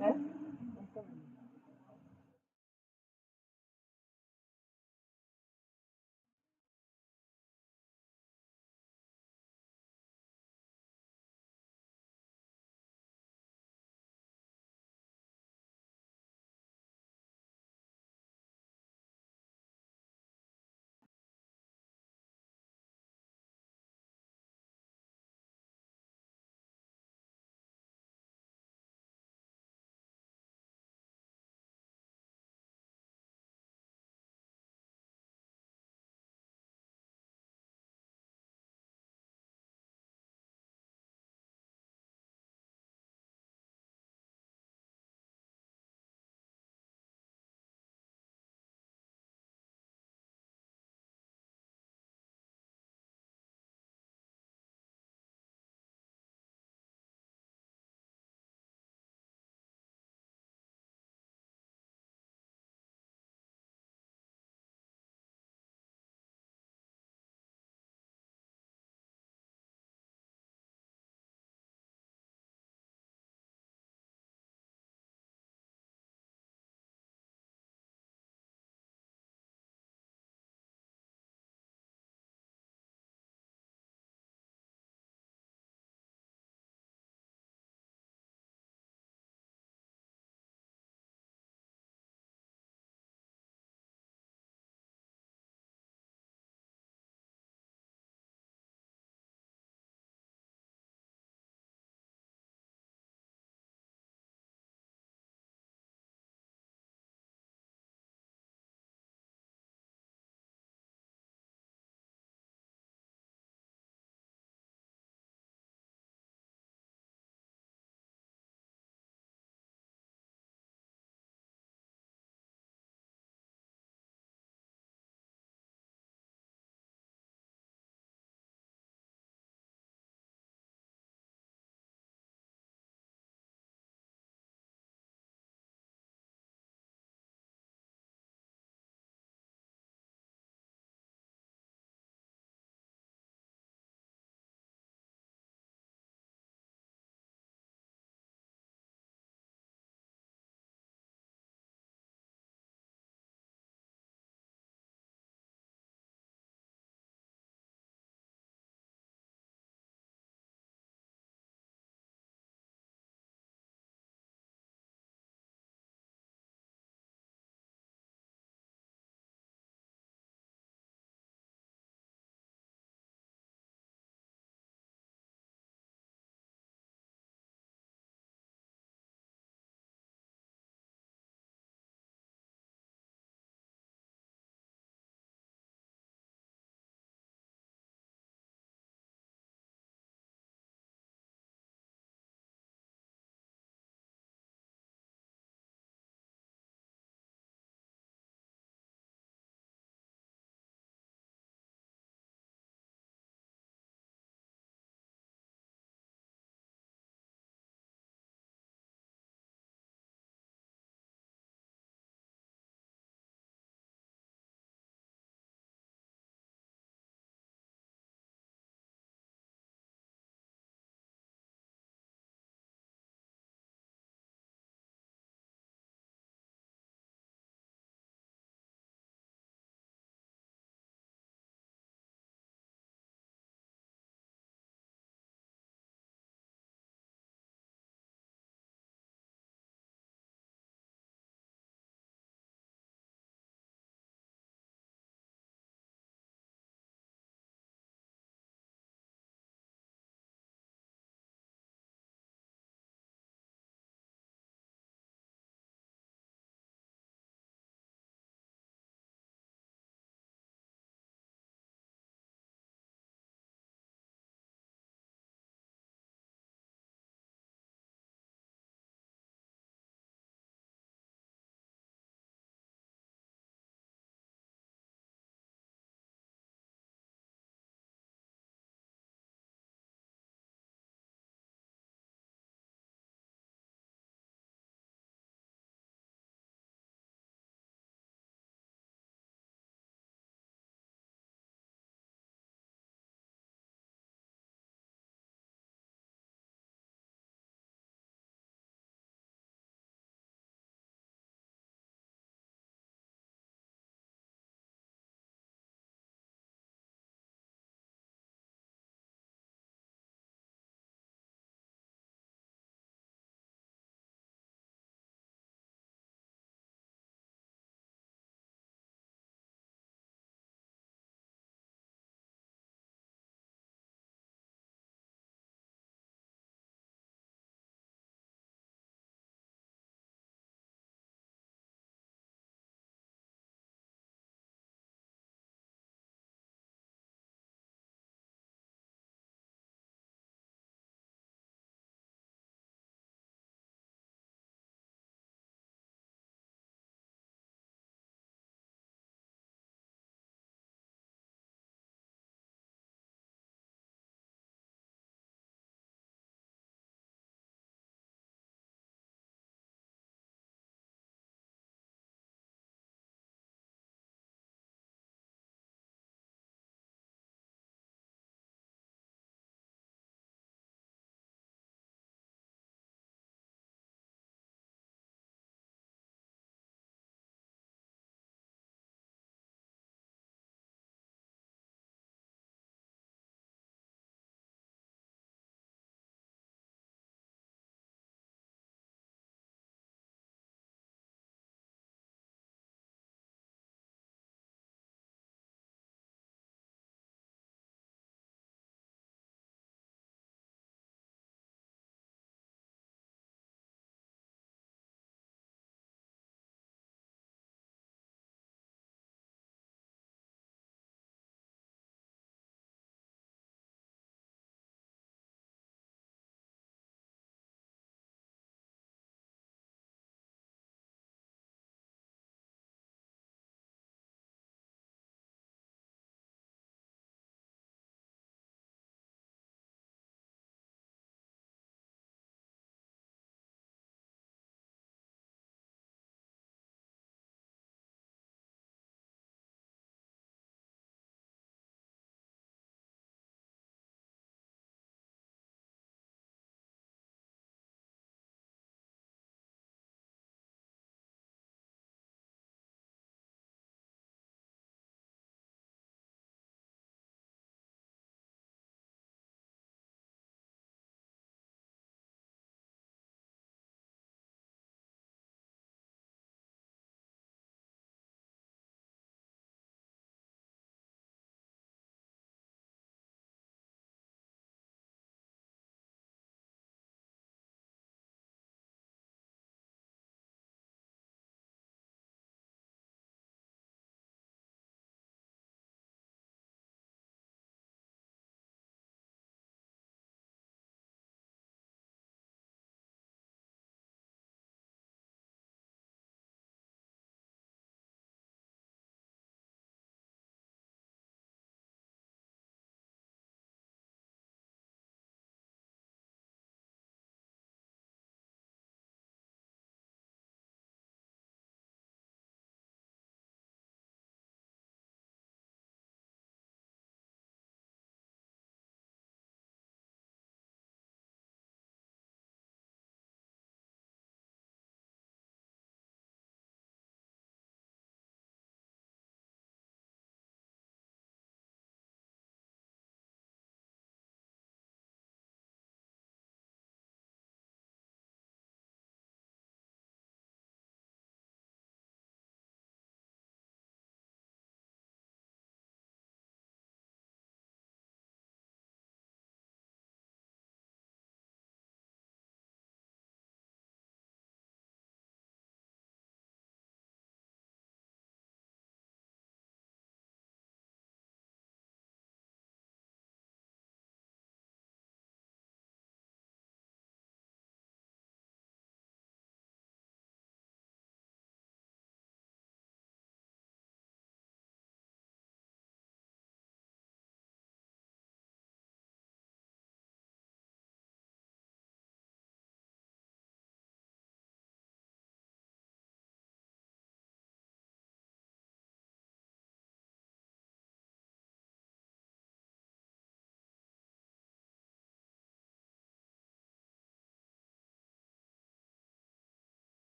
Eh?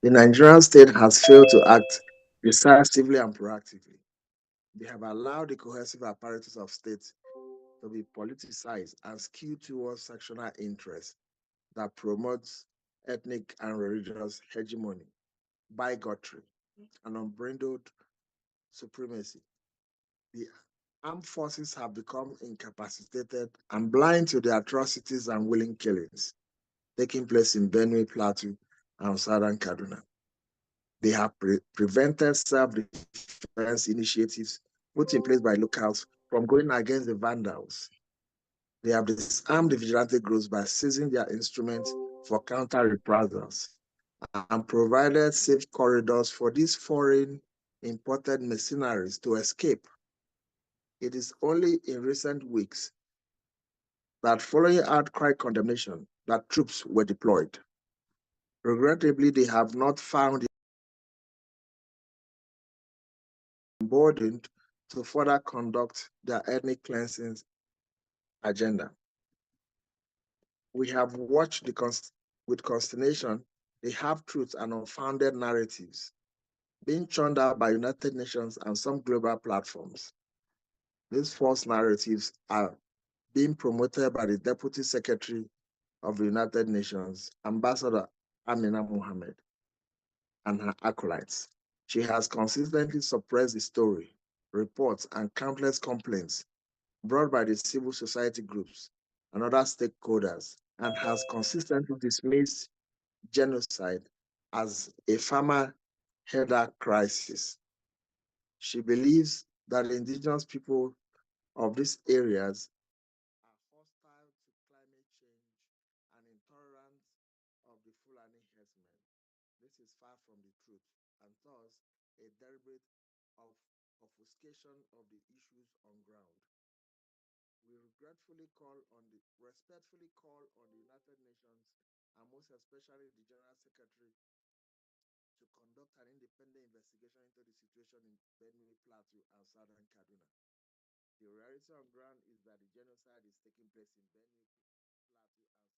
The Nigerian state has failed to act decisively and proactively. They have allowed the cohesive apparatus of state to be politicized and skewed towards sectional interests that promotes ethnic and religious hegemony, bigotry, and unbridled supremacy. The armed forces have become incapacitated and blind to the atrocities and willing killings taking place in Benue Plateau and southern Kaduna. They have prevented self-defense initiatives put in place by locals from going against the vandals. They have disarmed the vigilante groups by seizing their instruments for counter reprisals and provided safe corridors for these foreign imported mercenaries to escape. It is only in recent weeks that, following outcry condemnation, that troops were deployed. Regrettably, they have not found emboldened to further conduct their ethnic cleansing agenda. We have watched with consternation the half-truths and unfounded narratives being churned out by United Nations and some global platforms. These false narratives are being promoted by the Deputy Secretary of the United Nations, Ambassador Amina Mohammed, and her acolytes. She has consistently suppressed the story, reports, and countless complaints brought by the civil society groups and other stakeholders, and has consistently dismissed genocide as a farmer-header crisis. She believes that indigenous people of these areas are hostile to climate change and intolerant of the Fulani herdsmen. This is far from the truth, and thus a deliberate of obfuscation of the issues on ground. We respectfully call on the United Nations and most especially the General Secretary to conduct an independent investigation into the situation in Benue Plateau and southern Kaduna. The reality on ground is that the genocide is taking place in Benue Plateau and southern Kaduna.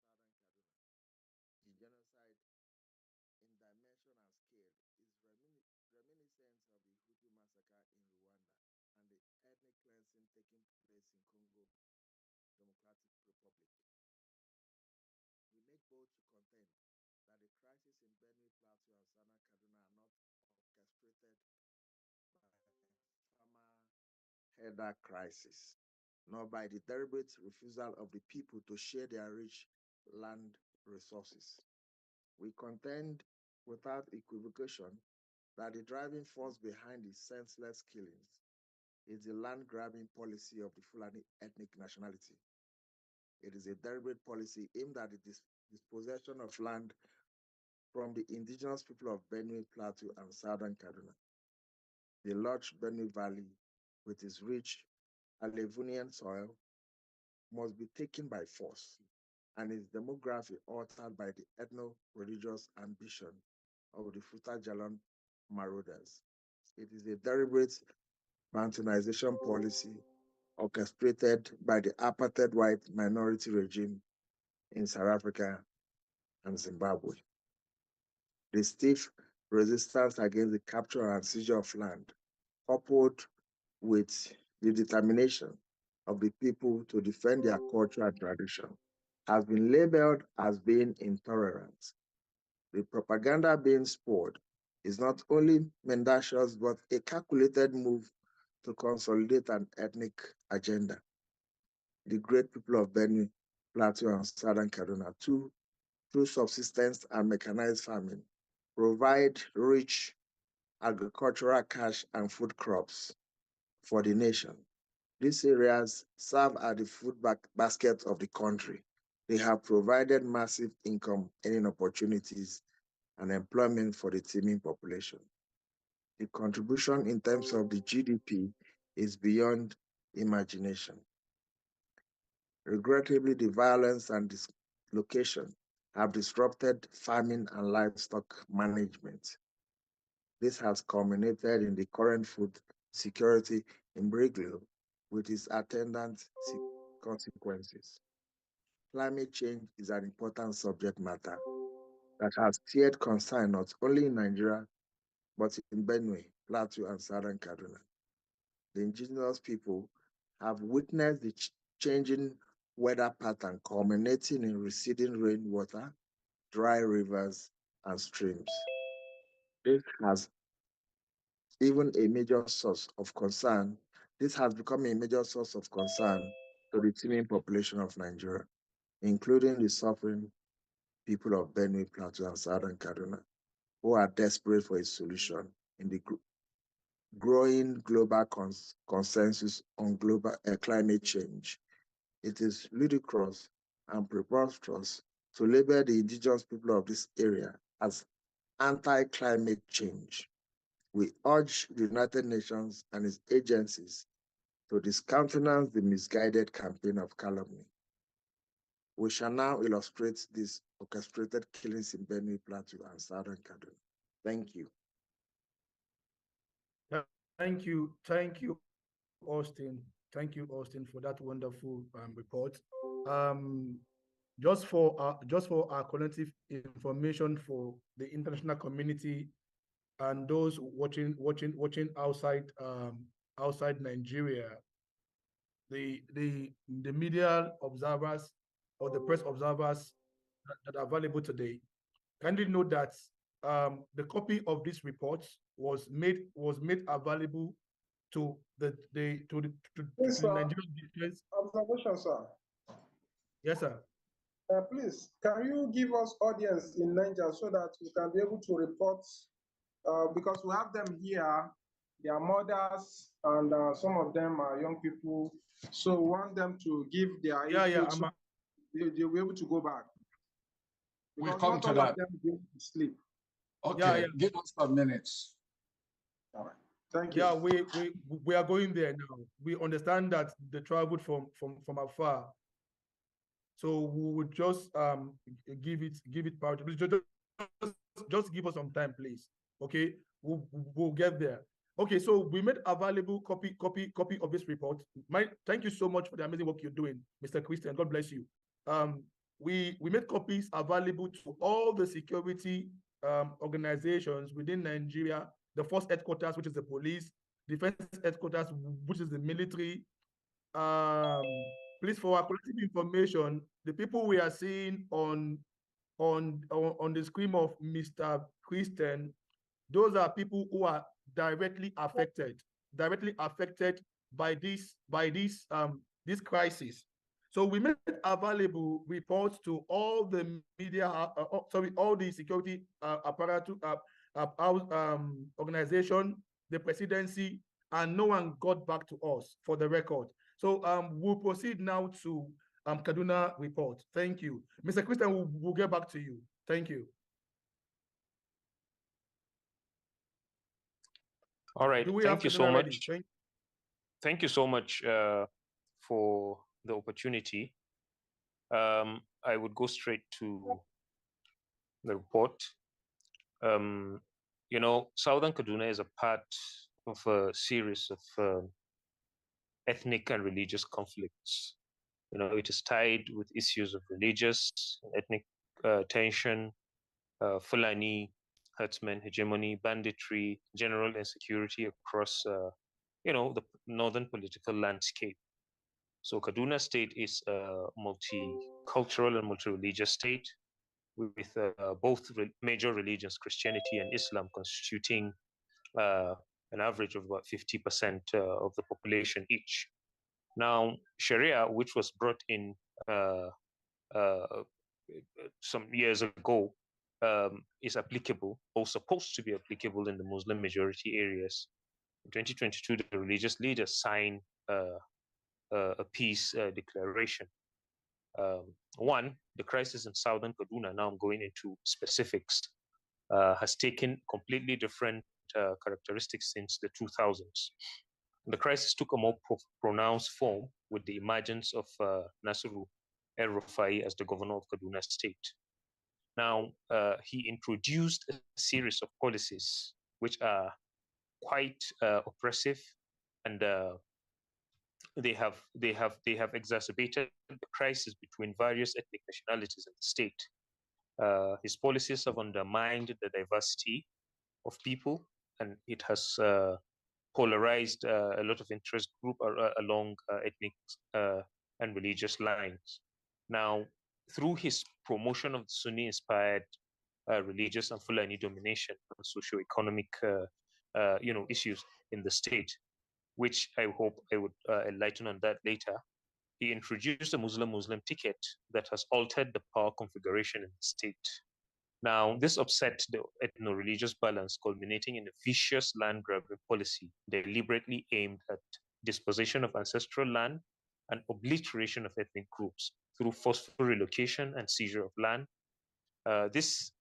The genocide in dimension and scale is reminiscent of the Hutu massacre in Rwanda and the ethnic cleansing taking place in Congo Democratic Republic. We make bold to contend that the crises in Benue Plateau and southern Kaduna are not orchestrated by farmer-header crisis, nor by the deliberate refusal of the people to share their rich land resources. We contend without equivocation that the driving force behind the senseless killings is the land grabbing policy of the Fulani ethnic nationality. It is a deliberate policy aimed at the dispossession of land from the indigenous people of Benue Plateau and southern Kaduna. The large Benue Valley, with its rich alluvial soil, must be taken by force, and its demography altered by the ethno-religious ambition of the Futajalan marauders. It is a deliberate mountainization policy orchestrated by the apartheid white minority regime in South Africa and Zimbabwe. The stiff resistance against the capture and seizure of land, coupled with the determination of the people to defend their culture and tradition, has been labeled as being intolerant. The propaganda being spurred is not only mendacious but a calculated move to consolidate an ethnic agenda. The great people of Benue, Plateau, and southern Kaduna, too, through subsistence and mechanized farming, provide rich agricultural cash and food crops for the nation. These areas serve as the food basket of the country. They have provided massive income earning opportunities and employment for the teeming population. The contribution in terms of the GDP is beyond imagination. Regrettably, the violence and dislocation have disrupted farming and livestock management. This has culminated in the current food security imbroglio with its attendant consequences. Climate change is an important subject matter that has stirred concern not only in Nigeria, but in Benue, Plateau, and Southern Kaduna. The indigenous people have witnessed the changing weather pattern culminating in receding rainwater, dry rivers, and streams. This has even a major source of concern. This has become a major source of concern to the teeming population of Nigeria, including the suffering people of Benue, Plateau, and Southern Kaduna, who are desperate for a solution in the growing global consensus on global climate change. It is ludicrous and preposterous to label the indigenous people of this area as anti-climate change. We urge the United Nations and its agencies to discountenance the misguided campaign of calumny. We shall now illustrate these orchestrated killings in Benue, Plateau, and Southern Kaduna. Thank you. Thank you, Austin. Thank you, Austin, for that wonderful report. Just for our collective information for the international community and those watching outside Nigeria, the media observers or the press observers that are available today, kindly note that the copy of this report was made available to the Nigerian defense. Observation, sir. Yes, sir. Please, can you give us audience in Niger so that we can be able to report? Because we have them here, they are mothers, and some of them are young people. So we want them to give their input so they'll be able to go back. We'll come to that. Them be able to sleep. Okay, give us some minutes. All right. Thank you. Yeah, we are going there now. We understand that they traveled from afar. So we would just give it priority. Just give us some time, please. Okay, we'll get there. Okay, so we made available copy of this report. Thank you so much for the amazing work you're doing, Mr. Christian. God bless you. We made copies available to all the security organizations within Nigeria, the force headquarters, which is the police, defense headquarters, which is the military. Please, for our collective information, the people we are seeing on the screen of Mr. Christian, those are people who are directly affected by this crisis. So we made available reports to all the media, all the security apparatus, organization, the presidency, and no one got back to us for the record. So we'll proceed now to Kaduna report. Thank you. Mr. Christian, we'll get back to you. Thank you. All right. Thank you so much. Thank you so much for the opportunity. I would go straight to the report. You know, Southern Kaduna is a part of a series of ethnic and religious conflicts. You know, it is tied with issues of religious, ethnic tension, Fulani, herdsmen, hegemony, banditry, general insecurity across, you know, the northern political landscape. So Kaduna State is a multicultural and multi-religious state with both major religions, Christianity and Islam, constituting an average of about 50% of the population each. Now, Sharia, which was brought in some years ago, is applicable or supposed to be applicable in the Muslim majority areas. In 2022, the religious leaders signed a peace declaration. One, the crisis in southern Kaduna, now I'm going into specifics, has taken completely different characteristics since the 2000s. The crisis took a more pronounced form with the emergence of Nasiru El-Rufai as the governor of Kaduna State. Now, he introduced a series of policies which are quite oppressive, and they have exacerbated the crisis between various ethnic nationalities in the state. His policies have undermined the diversity of people, and it has polarized a lot of interest group along ethnic and religious lines. Now, through his promotion of the Sunni-inspired religious and Fulani domination and socio-economic issues in the state, which I hope I would enlighten on that later, he introduced a Muslim-Muslim ticket that has altered the power configuration in the state. Now, this upset the ethno-religious balance, culminating in a vicious land grabbing policy deliberately aimed at dispossession of ancestral land and obliteration of ethnic groups through forceful relocation and seizure of land. This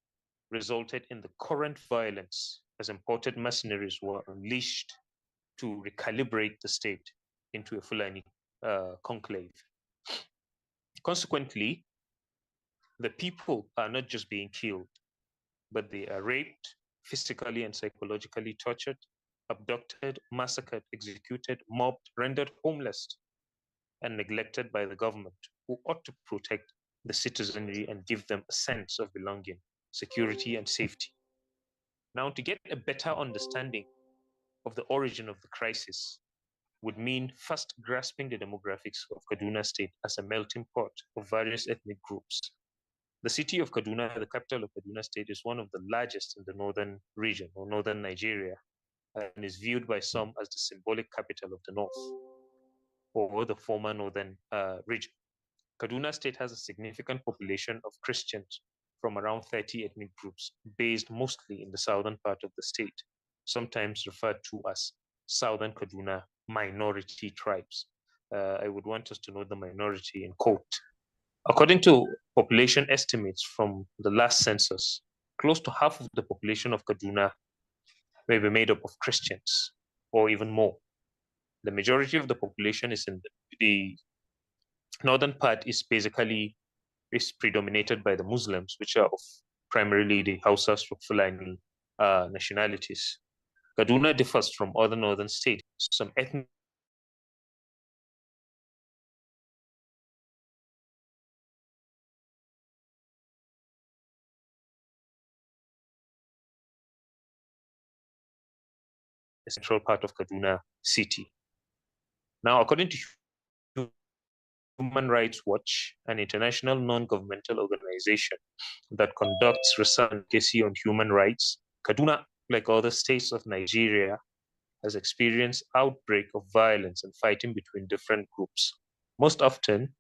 resulted in the current violence as imported mercenaries were unleashed to recalibrate the state into a Fulani conclave. Consequently, the people are not just being killed, but they are raped, physically and psychologically tortured, abducted, massacred, executed, mobbed, rendered homeless, and neglected by the government, who ought to protect the citizenry and give them a sense of belonging, security, and safety. Now, to get a better understanding of the origin of the crisis would mean first grasping the demographics of Kaduna State as a melting pot of various ethnic groups. The city of Kaduna, the capital of Kaduna State, is one of the largest in the northern region or northern Nigeria, and is viewed by some as the symbolic capital of the north or the former northern region. Kaduna State has a significant population of Christians from around 30 ethnic groups, based mostly in the southern part of the state, sometimes referred to as Southern Kaduna minority tribes. I would want us to note the minority in quote. According to population estimates from the last census, close to half of the population of Kaduna may be made up of Christians, or even more. The majority of the population is in the northern part is predominated by the Muslims, which are of primarily the Hausa Fulani nationalities. Kaduna differs from other northern states. Some ethnic the central part of Kaduna city. Now, according to Human Rights Watch, an international non-governmental organization that conducts research on human rights, Kaduna, like other states of Nigeria, has experienced outbreak of violence and fighting between different groups. Most often,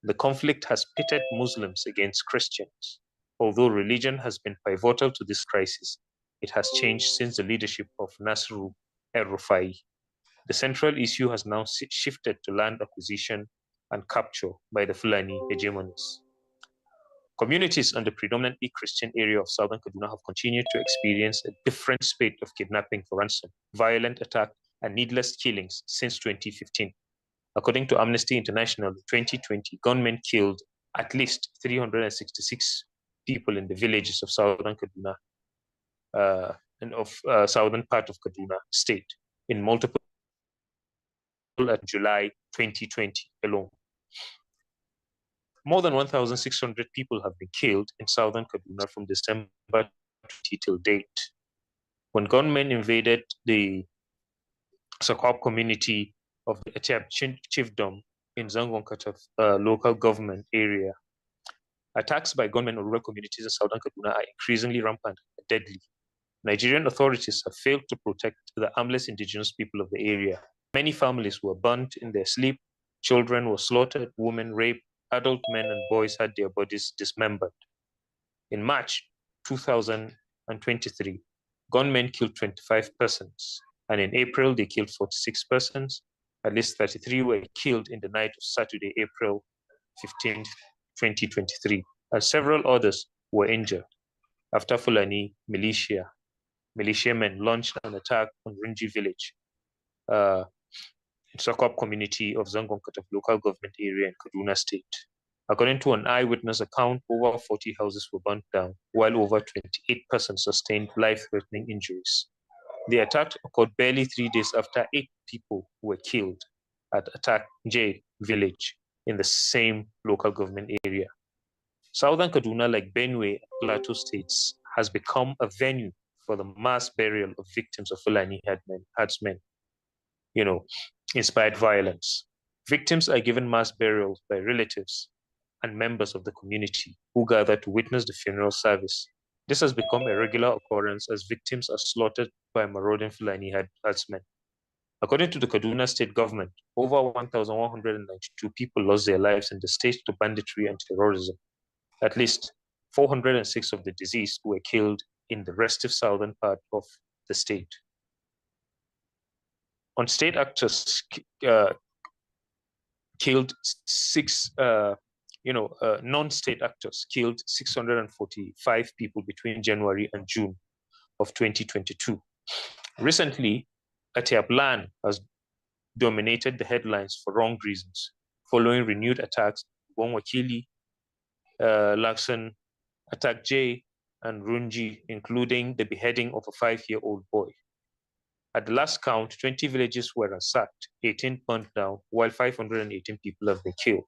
the conflict has pitted Muslims against Christians. Although religion has been pivotal to this crisis, it has changed since the leadership of Nasru el-Rufai. The central issue has now shifted to land acquisition and capture by the Fulani hegemonies. Communities in the predominantly Christian area of southern Kaduna have continued to experience a different spate of kidnapping for ransom, violent attack, and needless killings since 2015. According to Amnesty International, in 2020, gunmen killed at least 366 people in the villages of southern Kaduna and of southern part of Kaduna state in multiple at July 2020 alone. More than 1,600 people have been killed in southern Kaduna from December 20 till date. When gunmen invaded the Sakop community of the Etiab chiefdom in Zangonkata local government area, attacks by gunmen on rural communities in southern Kaduna are increasingly rampant and deadly. Nigerian authorities have failed to protect the harmless indigenous people of the area. Many families were burnt in their sleep, children were slaughtered, women raped, adult men and boys had their bodies dismembered. In March 2023, gunmen killed 25 persons, and in April they killed 46 persons. At least 33 were killed in the night of Saturday, April 15, 2023, and several others were injured after Fulani militiamen launched an attack on Rinji village, Sakop community of Zangonkata local government area in Kaduna State. According to an eyewitness account, over 40 houses were burnt down, while over 28 persons sustained life-threatening injuries. The attack occurred barely 3 days after 8 people were killed at Attack J village in the same local government area. Southern Kaduna, like Benue and Plateau states, has become a venue for the mass burial of victims of Fulani herdsmen, inspired violence. Victims are given mass burials by relatives and members of the community who gather to witness the funeral service. This has become a regular occurrence as victims are slaughtered by marauding Fulani herdsmen. According to the Kaduna state government, over 1,192 people lost their lives in the state to banditry and terrorism. At least 406 of the deceased were killed in the restive southern part of the state. On state actors killed non-state actors killed 645 people between January and June of 2022. Recently, Atiaplan has dominated the headlines for wrong reasons, following renewed attacks on Wakili, Lakson, Attack J, and Runji, including the beheading of a 5-year-old boy. At the last count, 20 villages were ransacked, 18 burned down, while 518 people have been killed,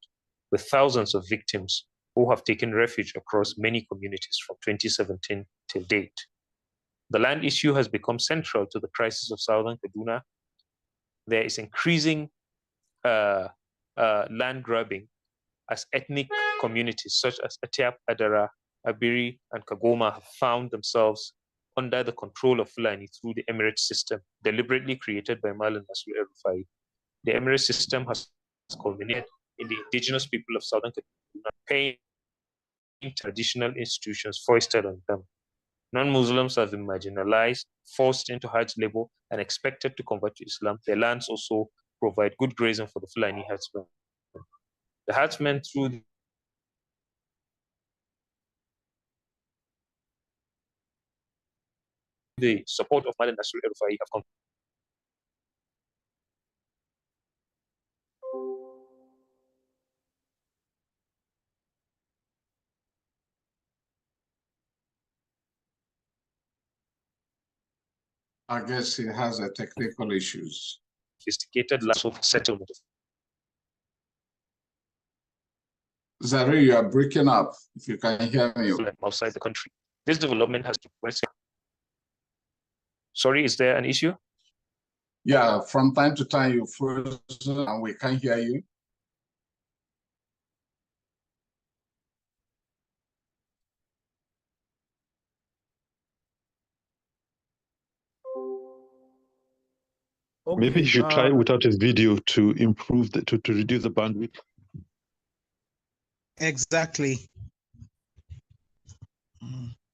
with thousands of victims who have taken refuge across many communities from 2017 till date. The land issue has become central to the crisis of Southern Kaduna. There is increasing land grabbing as ethnic communities such as Atiap, Adara, Abiri, and Kagoma have found themselves under the control of Fulani through the Emirate system, deliberately created by Malan Nasir El-Rufai. The Emirate system has culminated in the indigenous people of Southern Kaduna paying traditional institutions foisted on them. Non-Muslims have been marginalized, forced into hard labor, and expected to convert to Islam. Their lands also provide good grazing for the Fulani herdsmen. The herdsmen, through the support of Malan Nasir El-Rufai, have come I guess it has a technical issues. Sophisticated land of settlement. Zari, you are breaking up, if you can hear me. Outside the country. This development has been. Sorry, is there an issue? Yeah, from time to time you frozen and we can't hear you. Okay, maybe you should try without a video to improve to reduce the bandwidth. Exactly.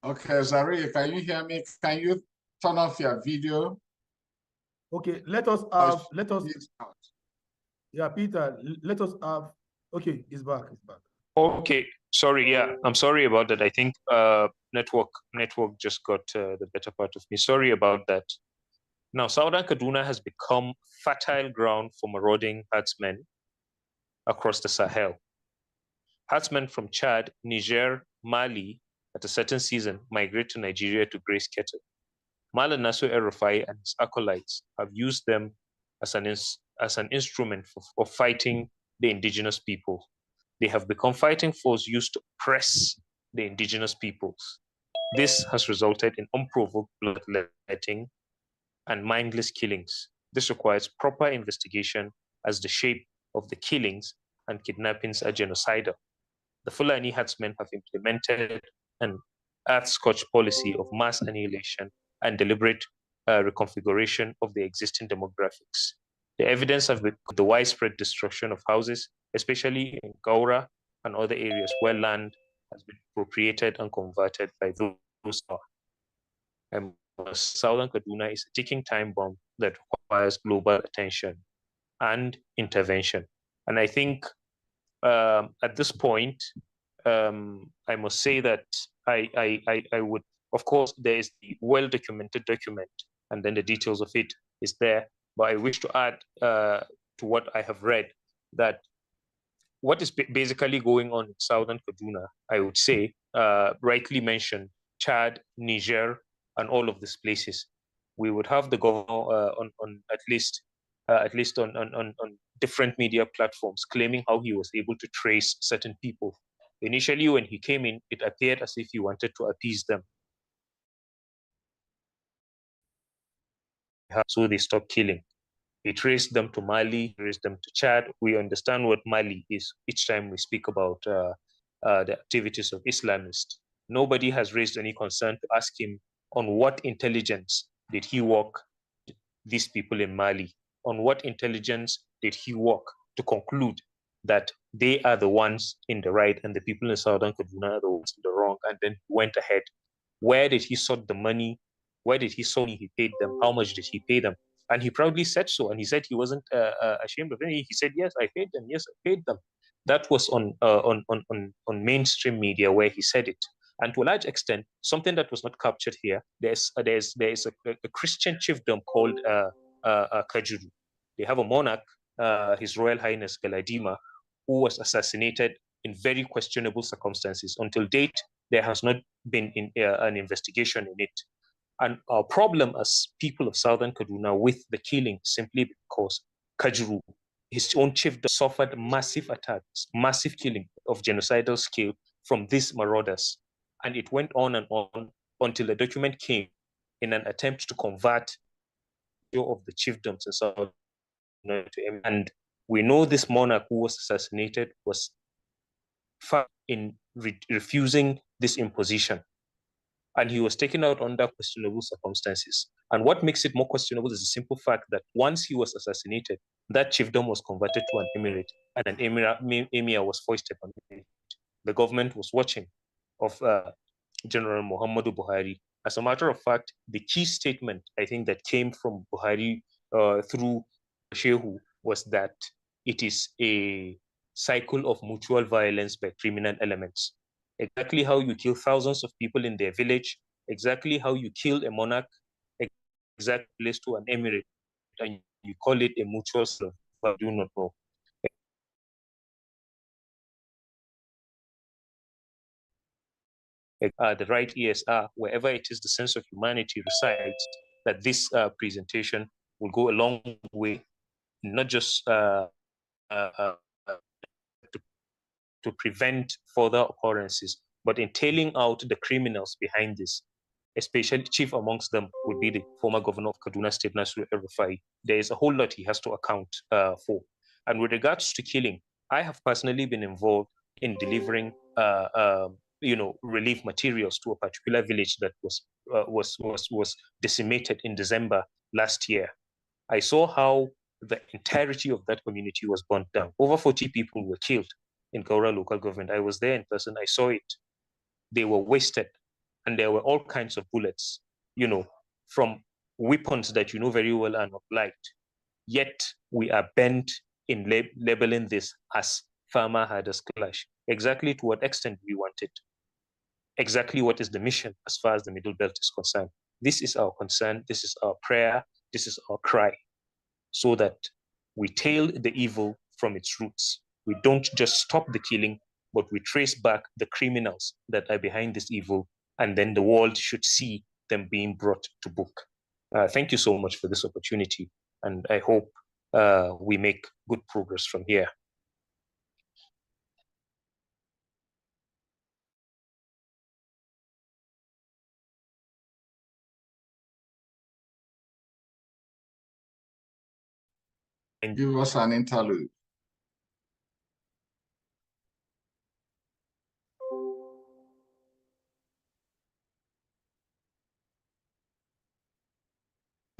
Okay, Zari, can you hear me? Can you turn off your video? Okay, let us yeah, Peter, let us have, okay, it's back. Okay, sorry, yeah, I'm sorry about that. I think network just got the better part of me. Sorry about that. Now, Southern Kaduna has become fertile ground for marauding herdsmen across the Sahel. Herdsmen from Chad, Niger, Mali, at a certain season, migrate to Nigeria to graze cattle. Malan Nasir El-Rufai and his acolytes have used them as an instrument for fighting the indigenous people. They have become fighting force used to oppress the indigenous peoples. This has resulted in unprovoked bloodletting and mindless killings. This requires proper investigation as the shape of the killings and kidnappings are genocidal. The Fulani herdsmen have implemented an earth-scorched policy of mass annihilation and deliberate reconfiguration of the existing demographics. The evidence has been the widespread destruction of houses, especially in Gaura and other areas where land has been appropriated and converted by those. And Southern Kaduna is a ticking time bomb that requires global attention and intervention. And I think at this point, I must say that I would, of course, there is the well-documented document, and then the details of it is there. But I wish to add to what I have read that what is basically going on in Southern Kaduna, I would say, rightly mentioned, Chad, Niger, and all of these places. We would have the governor on at least on different media platforms claiming how he was able to trace certain people Initially, when he came in, it appeared as if he wanted to appease them. So they stopped killing. He traced them to Mali, traced them to Chad. We understand what Mali is each time we speak about the activities of Islamists. Nobody has raised any concern to ask him on what intelligence did he work these people in Mali? On what intelligence did he work to conclude that they are the ones in the right and the people in Southern Kaduna are the ones in the wrong, and then went ahead? Where did he sort the money? Where did he sort he paid them? How much did he pay them? And he proudly said so. And he said he wasn't ashamed of it. He said, yes, I paid them. Yes, I paid them. That was on mainstream media where he said it. And to a large extent, something that was not captured here, there's a Christian chiefdom called Kajuru. They have a monarch, His Royal Highness Galadima, who was assassinated in very questionable circumstances. Until date, there has not been an investigation in it. And our problem as people of Southern Kaduna with the killing simply because Kajuru, his own chief, suffered massive attacks, massive killing of genocidal scale from these marauders. And it went on and on until a document came in an attempt to convert of the chiefdoms in Southern Kaduna to him. And we know this monarch who was assassinated was in refusing this imposition. And he was taken out under questionable circumstances. And what makes it more questionable is the simple fact that once he was assassinated, that chiefdom was converted to an emirate, and an emir was foisted on it. The government was watching of General Muhammadu Buhari. As a matter of fact, the key statement, I think, that came from Buhari through Shehu was that it is a cycle of mutual violence by criminal elements. Exactly how you kill thousands of people in their village, exactly how you kill a monarch, exactly place to an emirate, and you call it a mutual serve, but I do not know. The right ESR, wherever it is the sense of humanity resides, that this presentation will go a long way, not just to prevent further occurrences, but in tailing out the criminals behind this. Especially chief amongst them would be the former governor of Kaduna State, Nasir El-Rufai. There is a whole lot he has to account for. And with regards to killing, I have personally been involved in delivering relief materials to a particular village that was decimated in December last year. I saw how the entirety of that community was burnt down. Over 40 people were killed in Kaura local government. I was there in person. I saw it. They were wasted, and there were all kinds of bullets, from weapons that you know very well are not liked. Yet we are bent in labeling this as farmer herders clash. Exactly to what extent we want it. Exactly what is the mission as far as the MidleBelt is concerned. This is our concern. This is our prayer. This is our cry, so that we tail the evil from its roots. We don't just stop the killing, but we trace back the criminals that are behind this evil, and then the world should see them being brought to book. Thank you so much for this opportunity, and I hope we make good progress from here. Give us an interlude.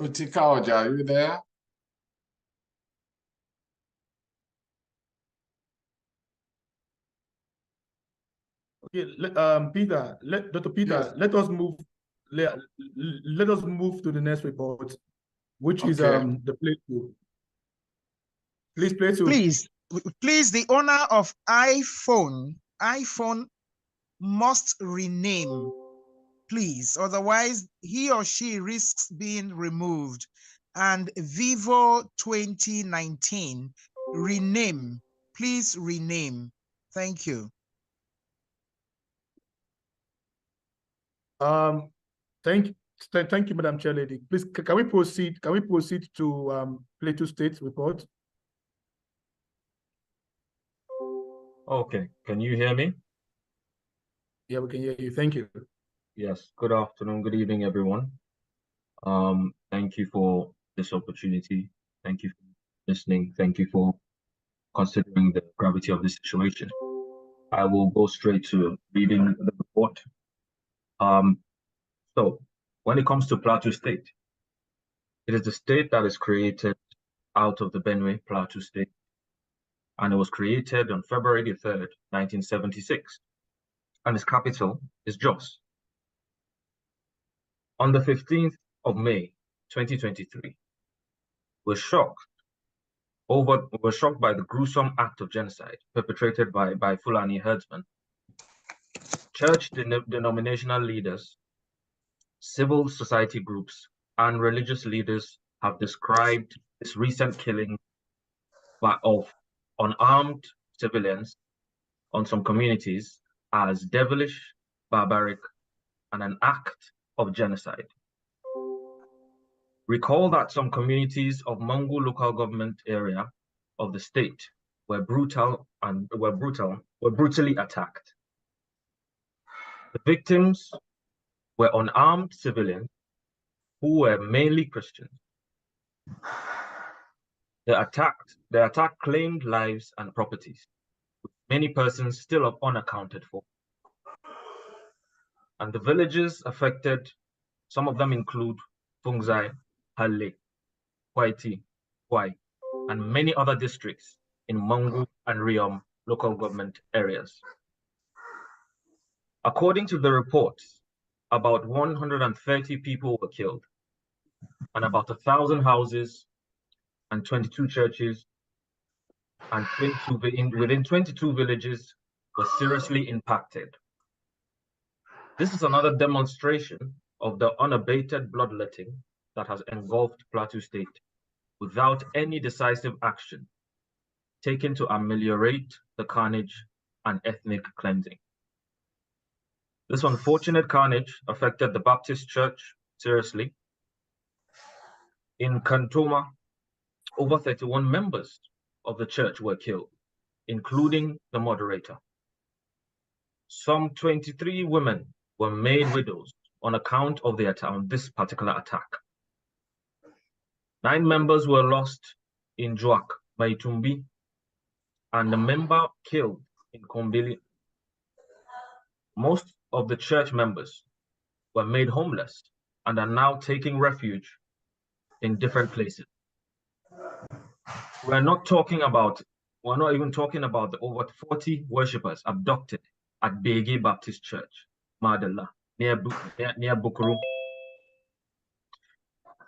Utikaoja, are you there? Okay, Peter, Dr. Peter, Yes. let us move to the next report, which is the play two. Please, play two. Please, the owner of iPhone must rename, please. Otherwise, he or she risks being removed. And Vivo 2019, rename. Please rename. Thank you. Thank you, Madam Chair Lady. Please, can we proceed? Can we proceed to Plateau State report? Okay, can you hear me? Yeah, we can hear you. Thank you. Yes, good afternoon, good evening, everyone. Thank you for this opportunity. Thank you for listening. Thank you for considering the gravity of this situation. I will go straight to reading the report. So when it comes to Plateau State, it is the state that is created out of the Benue Plateau State, and it was created on February the 3rd, 1976, and its capital is Jos. On the 15th of May, 2023, we're shocked by the gruesome act of genocide perpetrated by Fulani herdsmen. Church denominational leaders, civil society groups, and religious leaders have described this recent killing of unarmed civilians on some communities as devilish, barbaric, and an act of genocide. Recall that some communities of Mangu local government area of the state were brutally attacked. The victims were unarmed civilians who were mainly Christians. The attack claimed lives and properties, with many persons still unaccounted for. And the villages affected, some of them include Fungzai, Halle, Kwaiti, Kwai, and many other districts in Mangu and Riom local government areas. According to the reports, about 130 people were killed, and about 1,000 houses and 22 churches and within 22 villages were seriously impacted. This is another demonstration of the unabated bloodletting that has engulfed Plateau State without any decisive action taken to ameliorate the carnage and ethnic cleansing. This unfortunate carnage affected the Baptist Church seriously. In Kantoma, over 31 members of the church were killed, including the moderator. Some 23 women were made widows on account of this particular attack. 9 members were lost in Juak, Maitumbi, and a member killed in Kombili. Most of the church members were made homeless and are now taking refuge in different places. We're not even talking about the over 40 worshippers abducted at Bege Baptist Church, Madala, near Bukuru,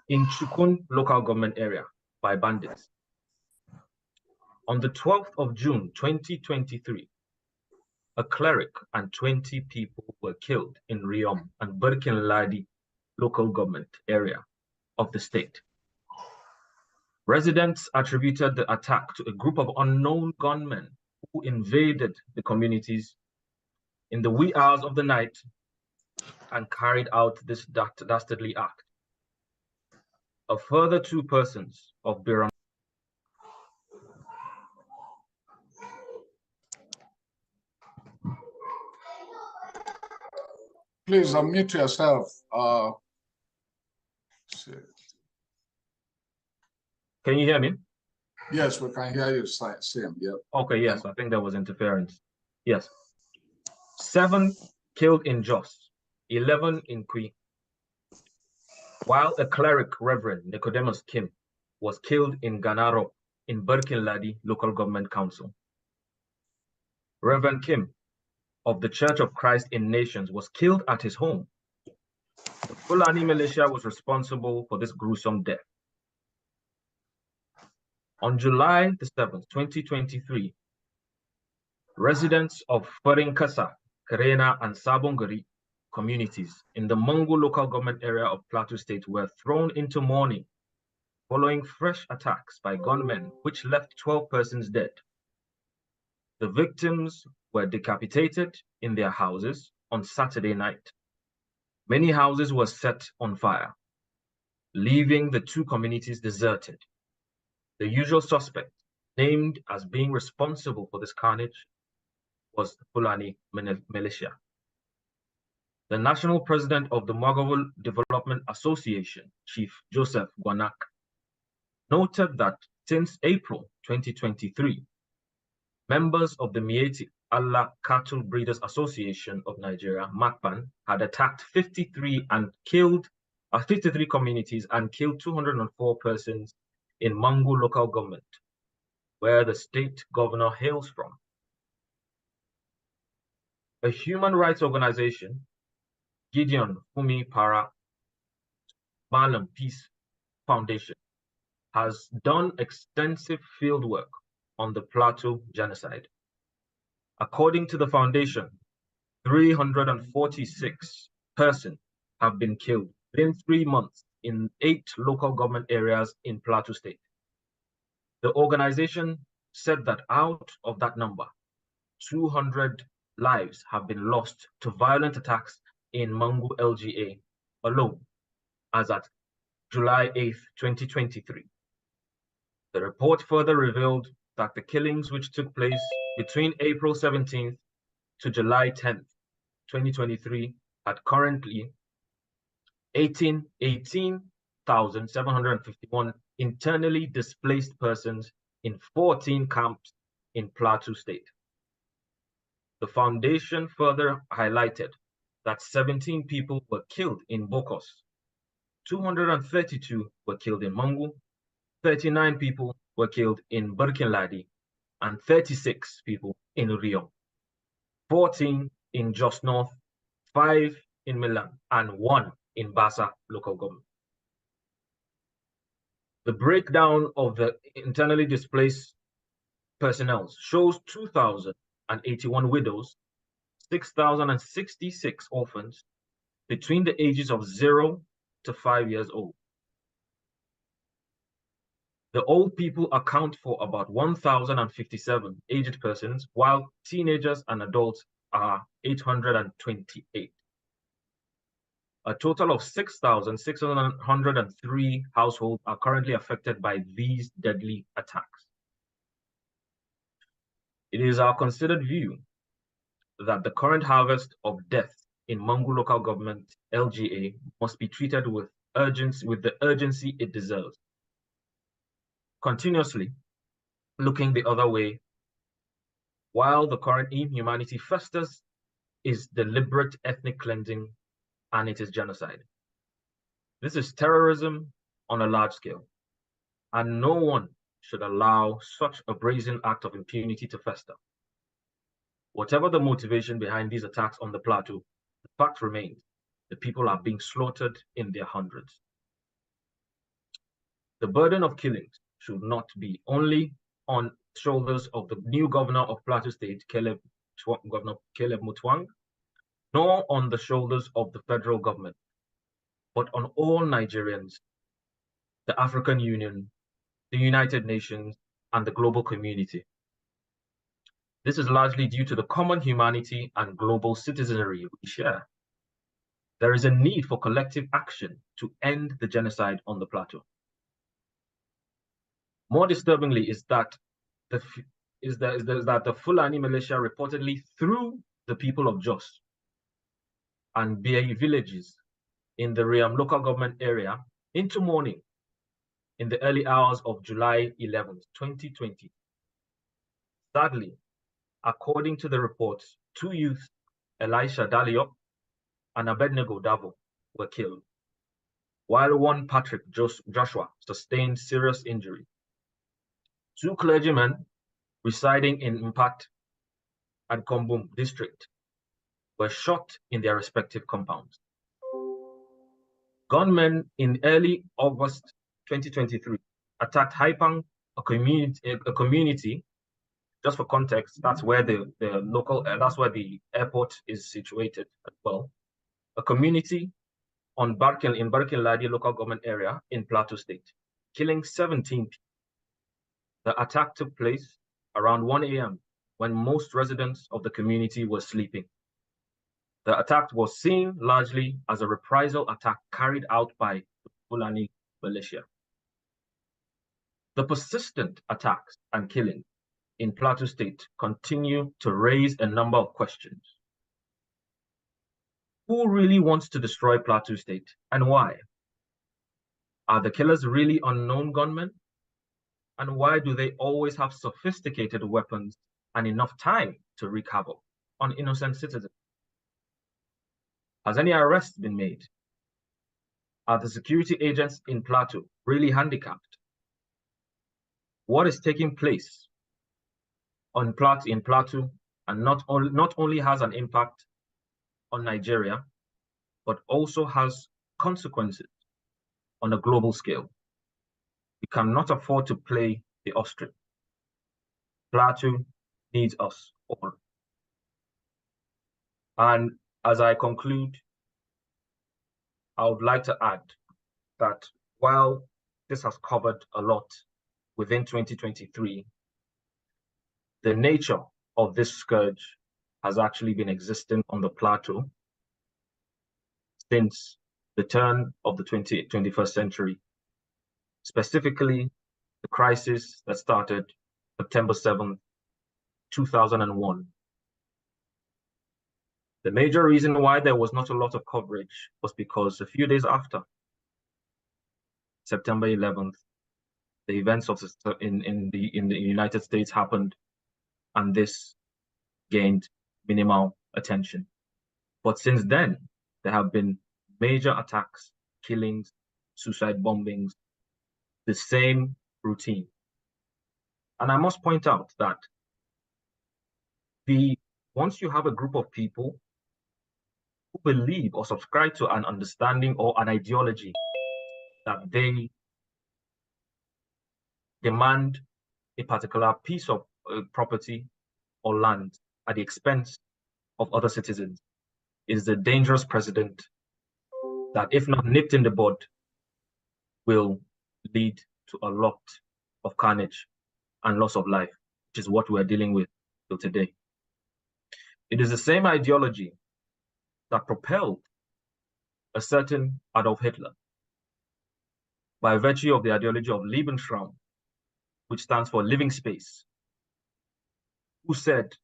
in Chukun local government area by bandits. On the 12th of June, 2023, a cleric and 20 people were killed in Riom and Birkinladi local government area of the state. Residents attributed the attack to a group of unknown gunmen who invaded the communities in the wee hours of the night and carried out this dastardly act. A further 2 persons of Biram. Please unmute yourself. Can you hear me? Yes, we can hear you, Sam. Yep. Okay, yes, I think there was interference. Yes. 7 killed in Jos, 11 in Kui, while a cleric, Reverend Nicodemus Kim, was killed in Ganaro in Birkinladi Local Government Council. Reverend Kim of the Church of Christ in Nations was killed at his home. The Fulani militia was responsible for this gruesome death. On July the 7th, 2023, residents of Farinkasa, Karena, and Sabongari communities in the Mangu local government area of Plateau State were thrown into mourning following fresh attacks by gunmen, which left 12 persons dead. The victims were decapitated in their houses on Saturday night. Many houses were set on fire, leaving the 2 communities deserted. The usual suspect, named as being responsible for this carnage, was the Fulani militia. The national president of the Mogul Development Association, Chief Joseph Gwanak, noted that since April 2023, members of the Mieti Allah Cattle Breeders Association of Nigeria, MACBAN, had attacked 53 communities and killed 204 persons in Mangu local government, where the state governor hails from. A human rights organization, Gideon Fumi Para Malam Peace Foundation, has done extensive fieldwork on the Plateau genocide. According to the foundation, 346 persons have been killed within 3 months in 8 local government areas in Plateau State. The organization said that out of that number, 200 lives have been lost to violent attacks in Mangu LGA alone, as at July 8, 2023. The report further revealed that the killings which took place between April 17th to July 10th, 2023, had currently 18,751 internally displaced persons in 14 camps in Plateau State. The foundation further highlighted that 17 people were killed in Bokos, 232 were killed in Mangu, 39 people were killed in Birkinladi, and 36 people in Rio, 14 in Jos North, 5 in Milan, and 1 in Bassa local government. The breakdown of the internally displaced personnel shows 2,081 widows, 6,066 orphans between the ages of 0 to 5 years old. The old people account for about 1,057 aged persons, while teenagers and adults are 828. A total of 6,603 households are currently affected by these deadly attacks. It is our considered view that the current harvest of death in Mangu local government, LGA, must be treated with the urgency it deserves. Continuously looking the other way, while the current inhumanity festers, is deliberate ethnic cleansing, and it is genocide. This is terrorism on a large scale, and no one should allow such a brazen act of impunity to fester. Whatever the motivation behind these attacks on the plateau, the fact remains, the people are being slaughtered in their hundreds. The burden of killings should not be only on shoulders of the new governor of Plateau State, Governor Caleb Mutwang, nor on the shoulders of the federal government, but on all Nigerians, the African Union, the United Nations, and the global community. This is largely due to the common humanity and global citizenry we share. There is a need for collective action to end the genocide on the plateau. More disturbingly is that the Fulani militia reportedly threw the people of Jos and Biai villages in the Riam local government area into mourning in the early hours of July 11, 2020. Sadly, according to the reports, 2 youths, Elisha Daliop and Abednego Davo, were killed, while one Patrick Joshua sustained serious injury. 2 clergymen residing in Impact and Kombum district were shot in their respective compounds. Gunmen in early August 2023 attacked Haipang, a community. Just for context, that's where that's where the airport is situated as well. A community in Barkin-Ladi local government area in Plateau State, killing 17 people. The attack took place around 1 a.m. when most residents of the community were sleeping. The attack was seen largely as a reprisal attack carried out by the Fulani militia. The persistent attacks and killings in Plateau State continue to raise a number of questions. Who really wants to destroy Plateau State and why? Are the killers really unknown gunmen? And why do they always have sophisticated weapons and enough time to wreak havoc on innocent citizens? Has any arrest been made? Are the security agents in Plateau really handicapped? What is taking place in Plateau and not only has an impact on Nigeria, but also has consequences on a global scale? We cannot afford to play the ostrich. Plateau needs us all. And as I conclude, I would like to add that while this has covered a lot within 2023, the nature of this scourge has actually been existing on the plateau since the turn of the 21st century, specifically the crisis that started September 7th, 2001. The major reason why there was not a lot of coverage was because a few days after September 11th, the events in the United States happened, and this gained minimal attention. But since then, there have been major attacks, killings, suicide bombings, the same routine. And I must point out that once you have a group of people who believe or subscribe to an understanding or an ideology that they demand a particular piece of property or land at the expense of other citizens, is a dangerous precedent that, if not nipped in the bud, will lead to a lot of carnage and loss of life, which is what we're dealing with till today. It is the same ideology that propelled a certain Adolf Hitler by virtue of the ideology of Lebensraum, which stands for living space, who said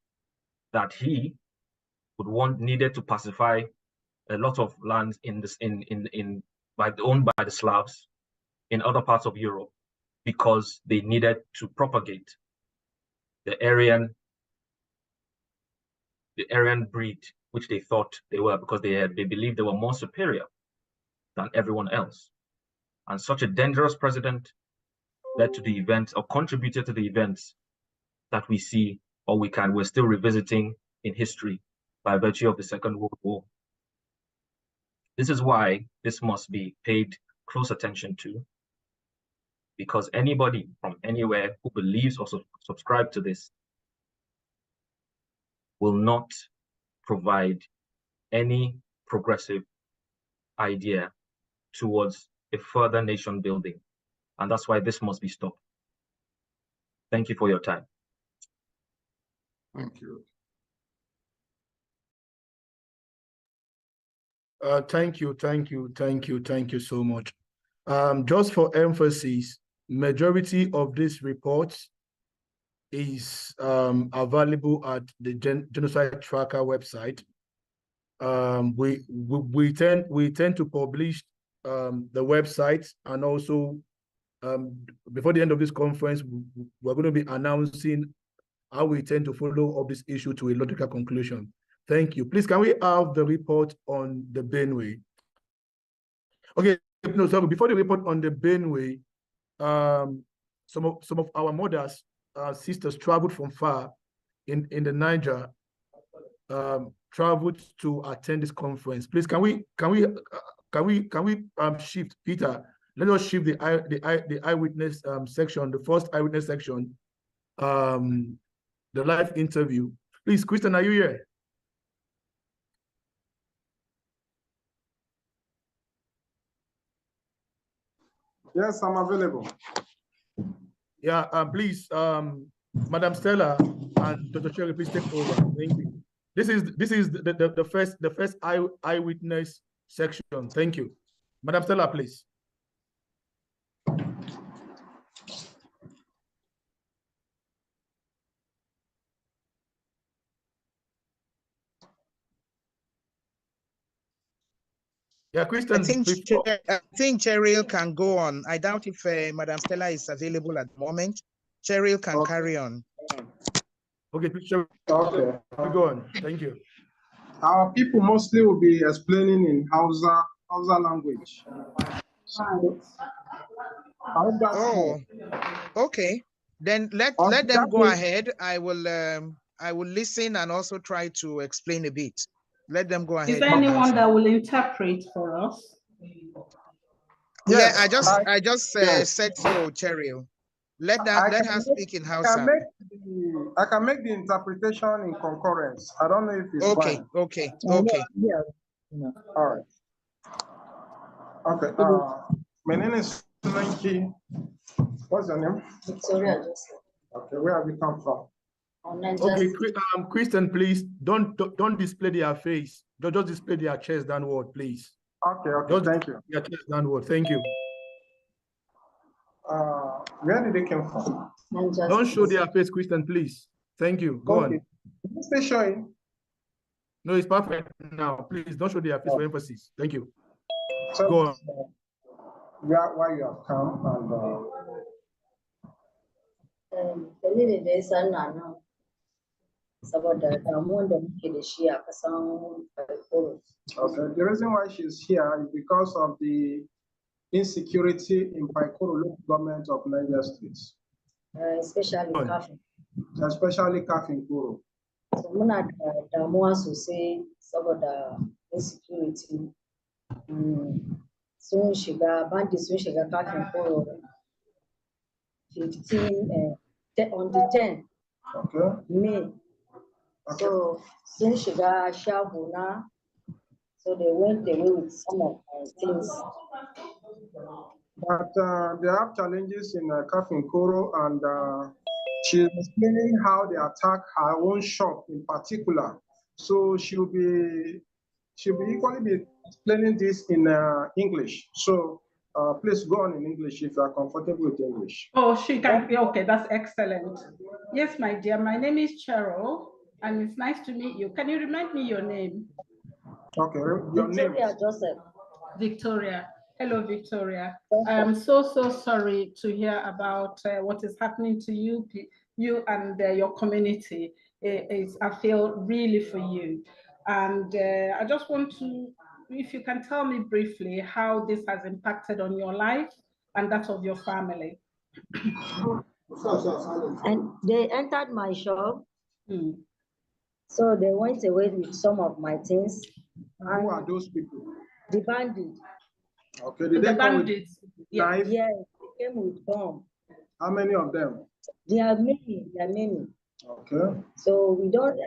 that he needed to pacify a lot of lands owned by the Slavs in other parts of Europe, because they needed to propagate the Aryan breed, which they thought they were, because they believed they were more superior than everyone else. And such a dangerous precedent led to the events, or contributed to the events that we see, or we're still revisiting in history by virtue of the Second World War. This is why this must be paid close attention to, because anybody from anywhere who believes or subscribes to this will not provide any progressive idea towards a further nation building. And that's why this must be stopped. Thank you for your time. Thank you. Thank you so much. Just for emphasis, majority of these reports is available at the Genocide Tracker website. We tend to publish the website, and also before the end of this conference, we're going to be announcing how we tend to follow up this issue to a logical conclusion. Thank you. Please, can we have the report on the Benue? Okay, no, sorry, before the report on the Benue, some of our mothers, sisters traveled from far in the Niger, traveled to attend this conference. Please, can we shift, Peter? Let us shift the eyewitness section, the first eyewitness section, the live interview. Please, Christian, are you here? Yes, I'm available. Yeah, please, Madam Stella and Dr. Cherry, please take over. Thank you. This is the first eyewitness section. Thank you, Madam Stella, please. Yeah, Christian. I think Cheryl can go on. I doubt if Madam Stella is available at the moment. Cheryl can carry on. Okay, Cheryl, Okay. go on. Thank you. Our people mostly will be explaining in Hausa language. So, I hope that's fine. Okay. Then let them go ahead. I will listen and also try to explain a bit. Let them go ahead. Is there anyone that will interpret for us? Yeah, I just said so, Cheryl. Let her speak in Hausa. I can make the interpretation in concurrence. I don't know if it's fine. Okay. Yeah. All right. Okay. My name is Nanki. What's your name? Victoria. Okay. Where have you come from? Okay, Christian, please don't display their face. Just display their chest downward, please. Okay. Thank you. Your chest downward. Thank you. Where did they come from? Don't show their face, Christian, please. Thank you. Go on. Stay showing. No, it's perfect now. Please don't show their face for emphasis. Thank you. So, go on. Why you have come and okay. The reason why she's here is because of the insecurity in Paikoro local government of Niger State. Especially Kafin. Especially Kafinkuro. So Muna Damuas will say about the insecurity. Soon she got bandits, soon she got Kafinkuro 15 on the 10th May. Okay. So soon she got Shabuna. So they went away with some of things. But they have challenges in Kafinkuro, and she's explaining how they attack her own shop in particular. So she'll be equally be explaining this in English. So please go on in English if you are comfortable with English. Oh, she can. Okay, that's excellent. Yes, my dear. My name is Cheryl, and it's nice to meet you. Can you remind me your name? Okay, your name. Victoria Joseph. Victoria. Hello, Victoria. I am so sorry to hear about what is happening to you and your community. I feel really for you. And I just want to, if you can tell me briefly how this has impacted on your life and that of your family. And they entered my shop. So they went away with some of my things. Who are those people? The bandits. Okay, did they come with knife? Yeah, they came with bomb. How many of them? There are many. Okay. So we don't.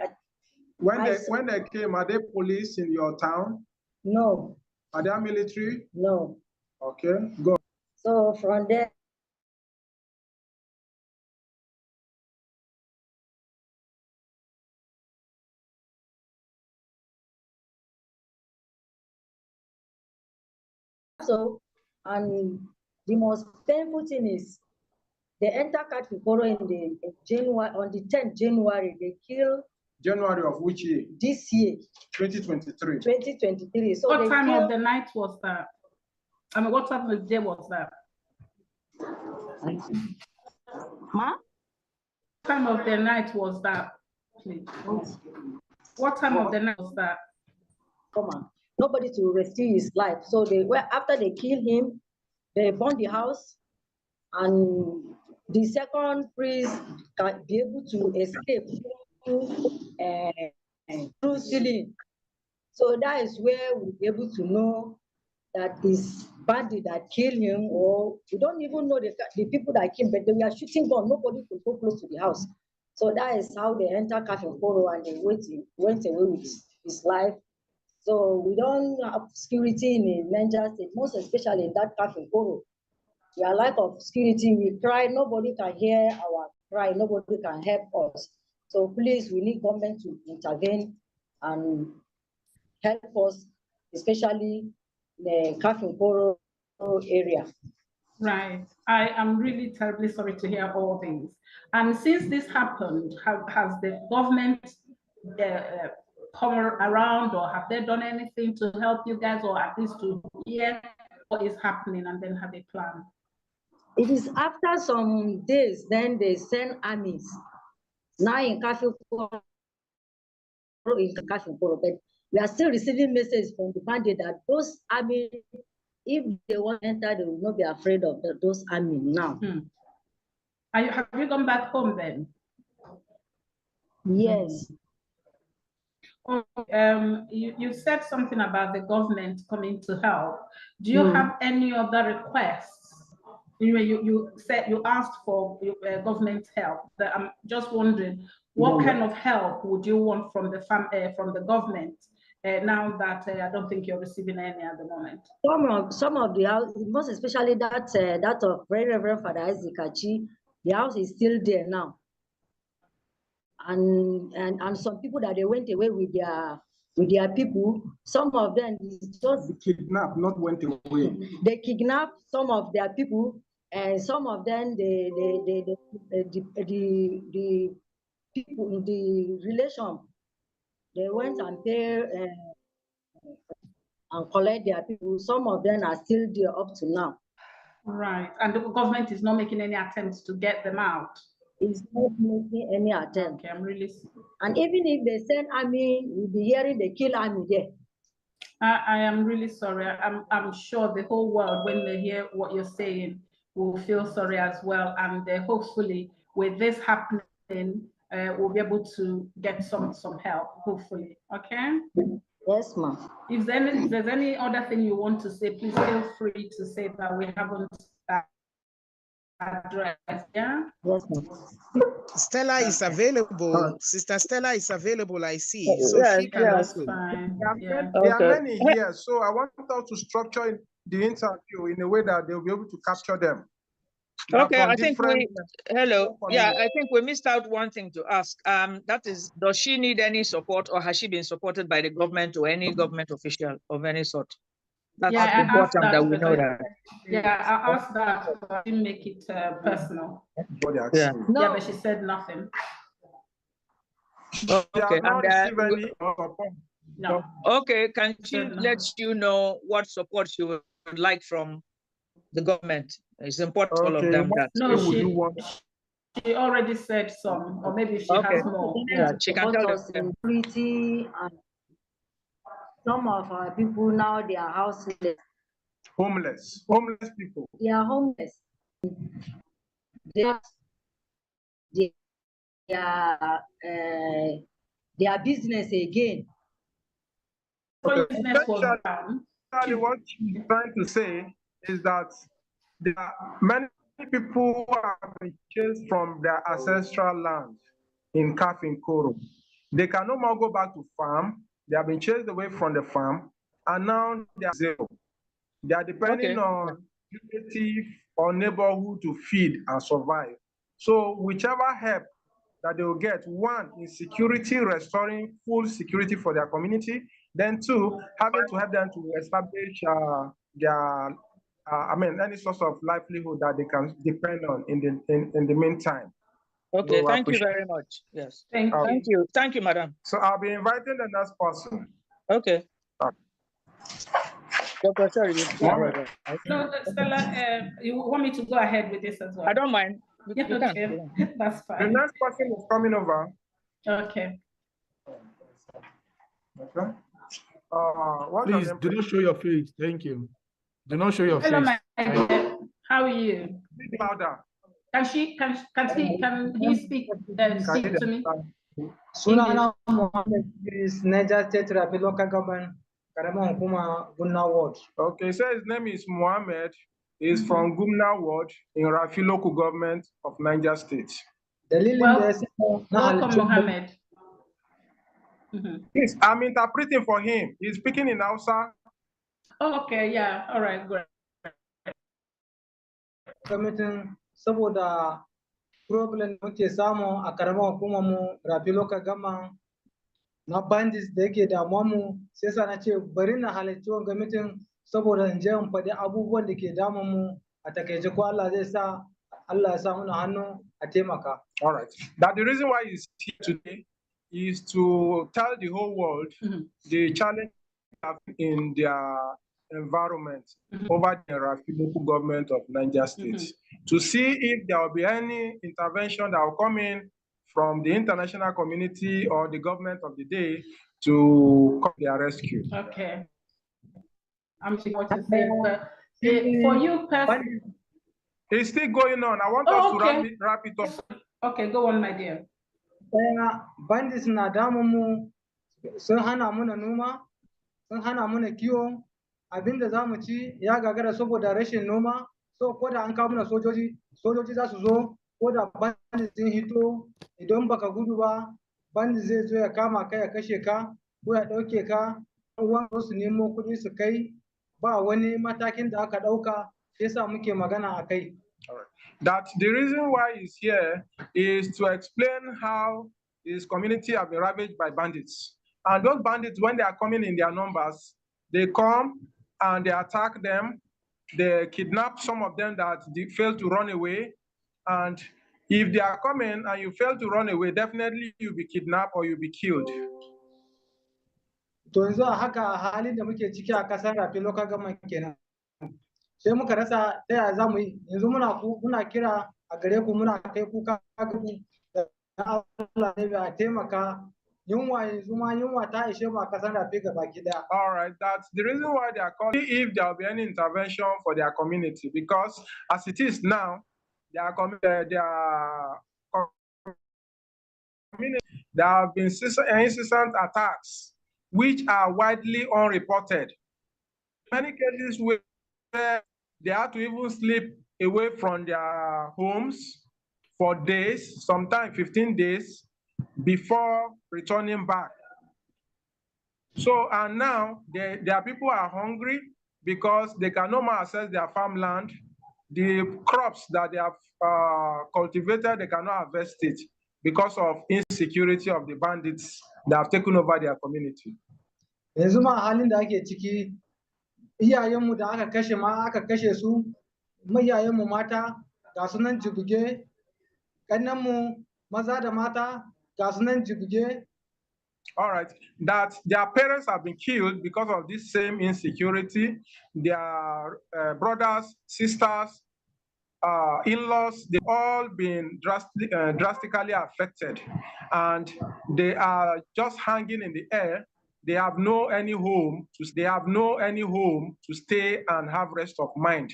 When they came, are they police in your town? No. Are they military? No. Okay, go. So from there. So, and the most painful thing is they enter Katikoro in January, on the 10th January, they kill. January of which year? This year. 2023. 2023. So what time of the night was that? I mean, what time of the day was that? Huh? What time of the night was that, please? What time of the night was that? Come on. Nobody to rescue his life. So after they kill him, they burn the house, and the second priest can be able to escape through ceiling. So that is where we'll be able to know that it's bandit that killed him, or we don't even know the people that killed, but they were shooting gun. Nobody could go close to the house. So that is how they entered Kafinkoro, and they went away with his life. So we don't have security in Niger State, most especially in that Kafinkoro. We are lack of security. We cry, nobody can hear our cry, nobody can help us. So please, we need government to intervene and help us, especially the Kafinkoro area. Right. I am really terribly sorry to hear all these. And since this happened, has the government come around, or have they done anything to help you guys, or at least to hear what is happening and then have a plan? It is after some days, then they send armies. Now in Kafin-Koro, but we are still receiving messages from the bandit that those armies, if they want to enter, they will not be afraid of those armies now. Have you gone back home then? Yes. You said something about the government coming to help. Do you have any other requests? You said you asked for government help. But I'm just wondering, what kind of help would you want from the government now that I don't think you're receiving any at the moment? Some of the house, most especially that of Very Reverend Father Isaac Achi, the house is still there now. And some people that they went away with their people, some of them just kidnapped, not went away. They kidnapped some of their people, and some of them the people, the relation, they went and pay and collect their people. Some of them are still there up to now. Right, and the government is not making any attempts to get them out. It's not making any attempt. Okay, I'm really. And even if they send army, we'll be hearing they kill army there. I am really sorry. I'm sure the whole world, when they hear what you're saying, will feel sorry as well. And hopefully, with this happening, we'll be able to get some help. Hopefully, okay. Yes, ma'am. If there's any other thing you want to say, please feel free to say that we haven't addressed. Yeah. Yes, ma'am. Stella is available. Sister Stella is available, I see. So Yes, she can also. There are many here, so I want us to structure the interview in a way that they'll be able to capture them. Okay, I think I think we missed out one thing to ask. That is, does she need any support, or has she been supported by the government or any government official of any sort? That's important that we know that. Yeah, I asked that, but I didn't make it personal. Yeah. No. Yeah, but she said nothing. Okay. No. Okay, can she let you know what support she would like from the government? It's important for all of them. That no, she already said some, or maybe she has more. Yeah, she can tell us. Security, and some of our people now, they are houseless. Homeless people. They are homeless. Their business again. Okay. Essentially, what she's trying to say is that there are many people who have been chased from their ancestral land in Kafin-Koro. They can no more go back to farm. They have been chased away from the farm, and now they are zero. They are depending on relative or neighborhood to feed and survive. So whichever help that they will get, one, in security, restoring full security for their community, then two, having to help them to establish their, any source of livelihood that they can depend on in the meantime. Okay, so thank you very much. Yes. Thank you. Thank you, madam. So I'll be inviting the next person. Okay. Dr. Sorry. No, Stella, you want me to go ahead with this as well? I don't mind. Yeah, okay. That's fine. The next person is coming over. Okay. Okay. Please do not show your face. Thank you. Do not show your Hello, face. How are you? Speak louder. Can he speak to me? Sunana Mohammed is Niger State Rapid Local Government, Karamon Hukuma Gumna Ward. Okay, so his name is Mohammed. He's from Gumna Ward in Rafi Local Government of Niger State. Welcome, Mohammed. Yes, I'm interpreting for him. He's speaking in Hausa. Oh, okay, yeah, all right, great. Committing saboda problem muke samu a karamar hukumar mu Rafi Local Government na bandits da yake damuwa mu, sai sa na ce bari na halarci wannan meeting saboda in je in faɗi abubuwan da ke damun mu a takaice ko Allah zai sa Allah ya sa muna hannu a taimaka. All right. That the reason why he's here today is to tell the whole world the challenge in their environment over the local government of Niger State, to see if there will be any intervention that will come in from the international community or the government of the day to come to their rescue. Okay. I'm seeing what you say, but for you personally, it's still going on. I want us to wrap it up. Okay, go on, my dear. Bandits na damu mu sun hana muna noma, sun hana muna kiwo, abinda za mu ci ya gagara saboda rashin noma. So ko da an kawo muna sojoji za su zo, ko da bandits sun hito, idan baka gudu ba, bandits zai zo ya kama ka ya kashe ka, ko ya ɗauke ka, uwan su nemo kuɗi su kai, ba wani matakin da aka ɗauka, yasa muke magana a kai. That the reason why he's here is to explain how his community have been ravaged by bandits. And those bandits, when they are coming in their numbers, they come and they attack them. They kidnap some of them that fail to run away. And if they are coming and you fail to run away, definitely you'll be kidnapped or you'll be killed. To yanzu haka halin da muke ciki a kasar Rafi local government kenan. Sai muka rasa ta yaya za mu yi, yanzu muna kira a gare ku, muna kai kuka da Allah ne a taimaka, yunwa yanzu ma yunwa ta ishe mu a kasar Rafi gabaki daya. All right, that's the reason why they are calling if there will be any intervention for their community, because as it is now, there have been incessant attacks which are widely unreported. Many cases where they have to even sleep away from their homes for days, sometimes 15 days, before returning back. So, and now their people are hungry because they can no more access their farmland. The crops that they have cultivated, they cannot harvest it because of insecurity of the bandits that have taken over their community. Yanzu ma halin da ake ciki, iyayenmu da aka kashe su, iyayenmu mata ga su nan jibge, kannanmu maza da mata ga su nan jibge. All right, that their parents have been killed because of this same insecurity. Their brothers, sisters, in-laws, they've all been drastically affected, and they are just hanging in the air. They have no any home to stay and have rest of mind.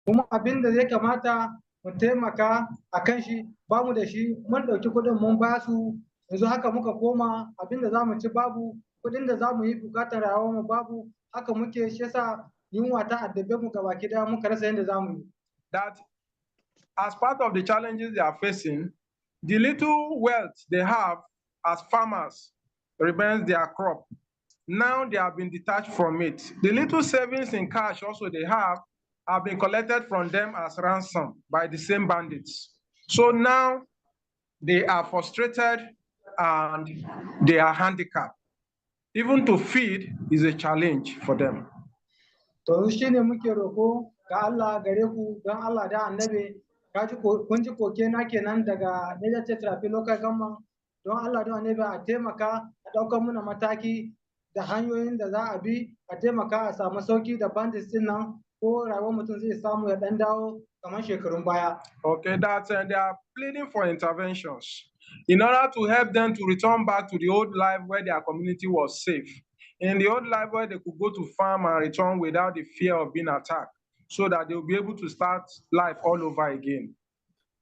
Kuma abin da zai kamata mu taimaka a kan shi ba mu da shi, mun ɗauki kuɗin mun ba su, yanzu haka muka koma abin da za mu ci babu, kuɗin da za mu yi bukatar rayuwar mu babu, haka muke, shi yasa yunwa ta addabe mu gabaki daya muka rasa yadda za mu yi. That as part of the challenges they are facing, the little wealth they have as farmers remains their crop. Now they have been detached from it. The little savings in cash also they have been collected from them as ransom by the same bandits. So now they are frustrated and they are handicapped. Even to feed is a challenge for them. To shi ne muke roko ga Allah gare ku don Allah da annabi, kun ji koke na kenan daga Niger State Rafi local government, don Allah da annabi a taimaka a ɗaukar muna mataki da hanyoyin da za a bi a taimaka a samu sauki da bandits din nan, ko rayuwar mutum zai samu ya ɗan dawo kamar shekarun baya. Okay, that's they are pleading for interventions in order to help them to return back to the old life where their community was safe. In the old life where they could go to farm and return without the fear of being attacked, so that they'll be able to start life all over again.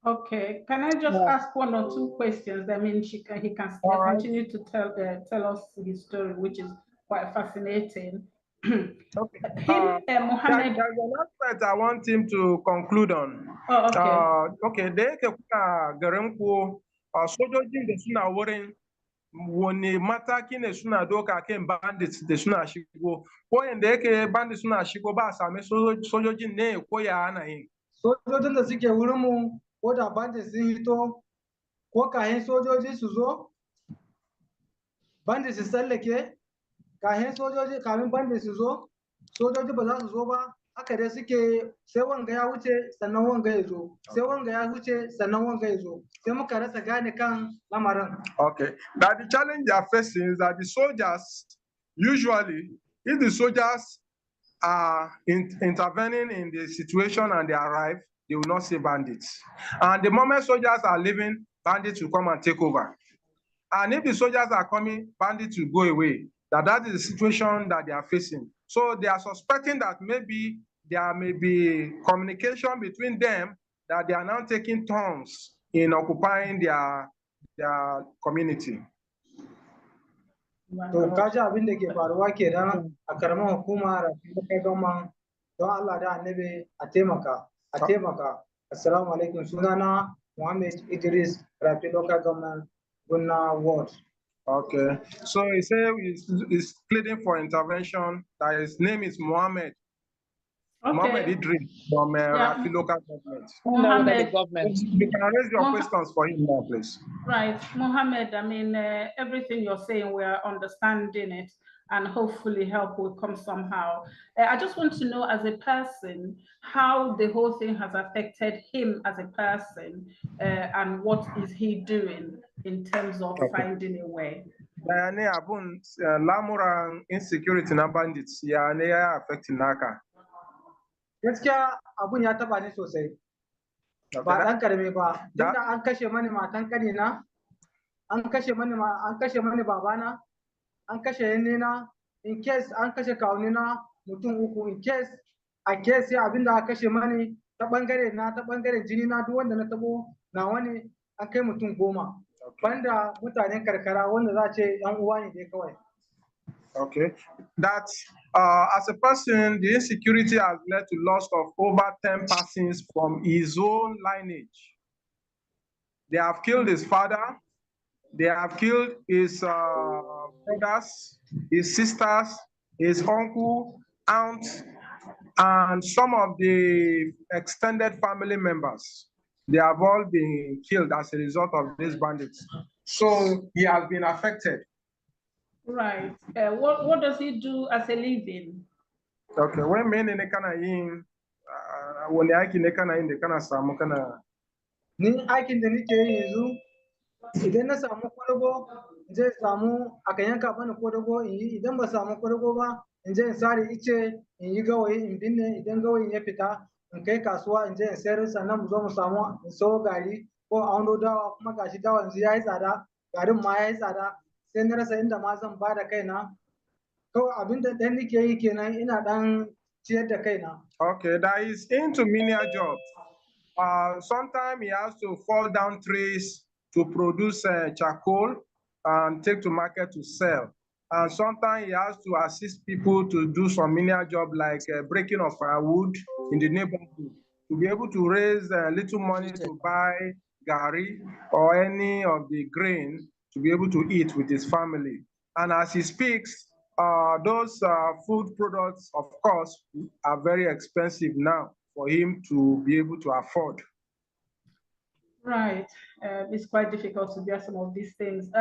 Okay, can I just ask one or two questions? I mean, he can continue to tell us his story, which is quite fascinating. Okay. Mohammed, there's an aspect I want him to conclude on. Oh, okay. Okay, da yake kuna garin ku sojojin da suna wurin wani mataki ne suna doka kan bandits da suna shigo, ko yanda yake bandits suna shigo ba a same sojojin ne ko ya ana yin. Sojojin da suke wurin mu ko da bandits sun hito ko kayan sojoji su zo, bandits su tsallake, kayan bandits su zo, sojoji ba za su zo ba, haka dai suke sai wanga ya wuce sannan wanga ya zo sai wanga ya wuce sannan wanga ya zo sai muka rasa gane kan lamarin. Okay, that the challenge they are facing is that the soldiers, usually, if the soldiers are intervening in the situation and they arrive, they will not see bandits. And the moment soldiers are leaving, bandits will come and take over. And if the soldiers are coming, bandits will go away. That is the situation that they are facing. So they are suspecting that maybe there may be communication between them, that they are now taking turns in occupying their community. To kaji abin da ke faruwa kenan a karamar hukuma Rafin Gama don Allah da Annabi a taimaka. Assalamu alaikum, sunana Muhammad Idris, Rafin Local Government, Gunna Ward. Okay, so he said he's pleading for intervention. That his name is Mohammed. Okay. Mohammed Idris from Rafi Local Government. Mohammed, you can raise your questions for him now, please. Right, Mohammed, I mean, everything you're saying, we are understanding it, and hopefully help will come somehow. I just want to know, as a person, how the whole thing has affected him as a person, and what is he doing in terms of finding a way. Lamura insecurity na bandits ya ne ya affecting naka. Gaskiya abun ya taba ni sosai. Ba dan karami ba. Tunda an kashe mani matan kanina, an kashe mani babana, an kashe yannina, in case an kashe kawunina mutum uku, in case a case ya abinda aka kashe mani ta bangare na ta bangaren jini na duk wanda na tabo na wani an kai mutum 10. Banda mutanen karkara wanda za ce yan uwa ne dai kawai. Okay, that as a person, the insecurity has led to loss of over 10 persons from his own lineage. They have killed his father, they have killed his brothers, his sisters, his uncle, aunt, and some of the extended family members. They have all been killed as a result of these bandits. So he has been affected. Right. What does he do as a living? Okay. When men in the Canaan, when the Aki Nekana in the Kana Samu Kana. Ni aikin da nake yi yanzu idan na samu kwadago zai samu aka yanka bani kwadago in yi, idan ba samu kwadago ba in je in sare ice in yi gawayi in binne, idan gawayin ya fita in kai kasuwa in je in sayar, sannan mu zo mu samu in sayo gari ko a wando dawa, kuma gashi dawa yanzu yayi tsada, garin ma yayi tsada, sai na rasa inda ma zan bada kaina. Kawai abin da dan nake yi kenan, ina dan ciyar da kaina. Okay, that is into menial jobs. Sometimes he has to fall down trees to produce charcoal and take to market to sell. And sometimes he has to assist people to do some menial job like breaking of firewood in the neighborhood to be able to raise little money to buy gari or any of the grain to be able to eat with his family. And as he speaks, those food products, of course, are very expensive now for him to be able to afford. Right. It's quite difficult to bear some of these things.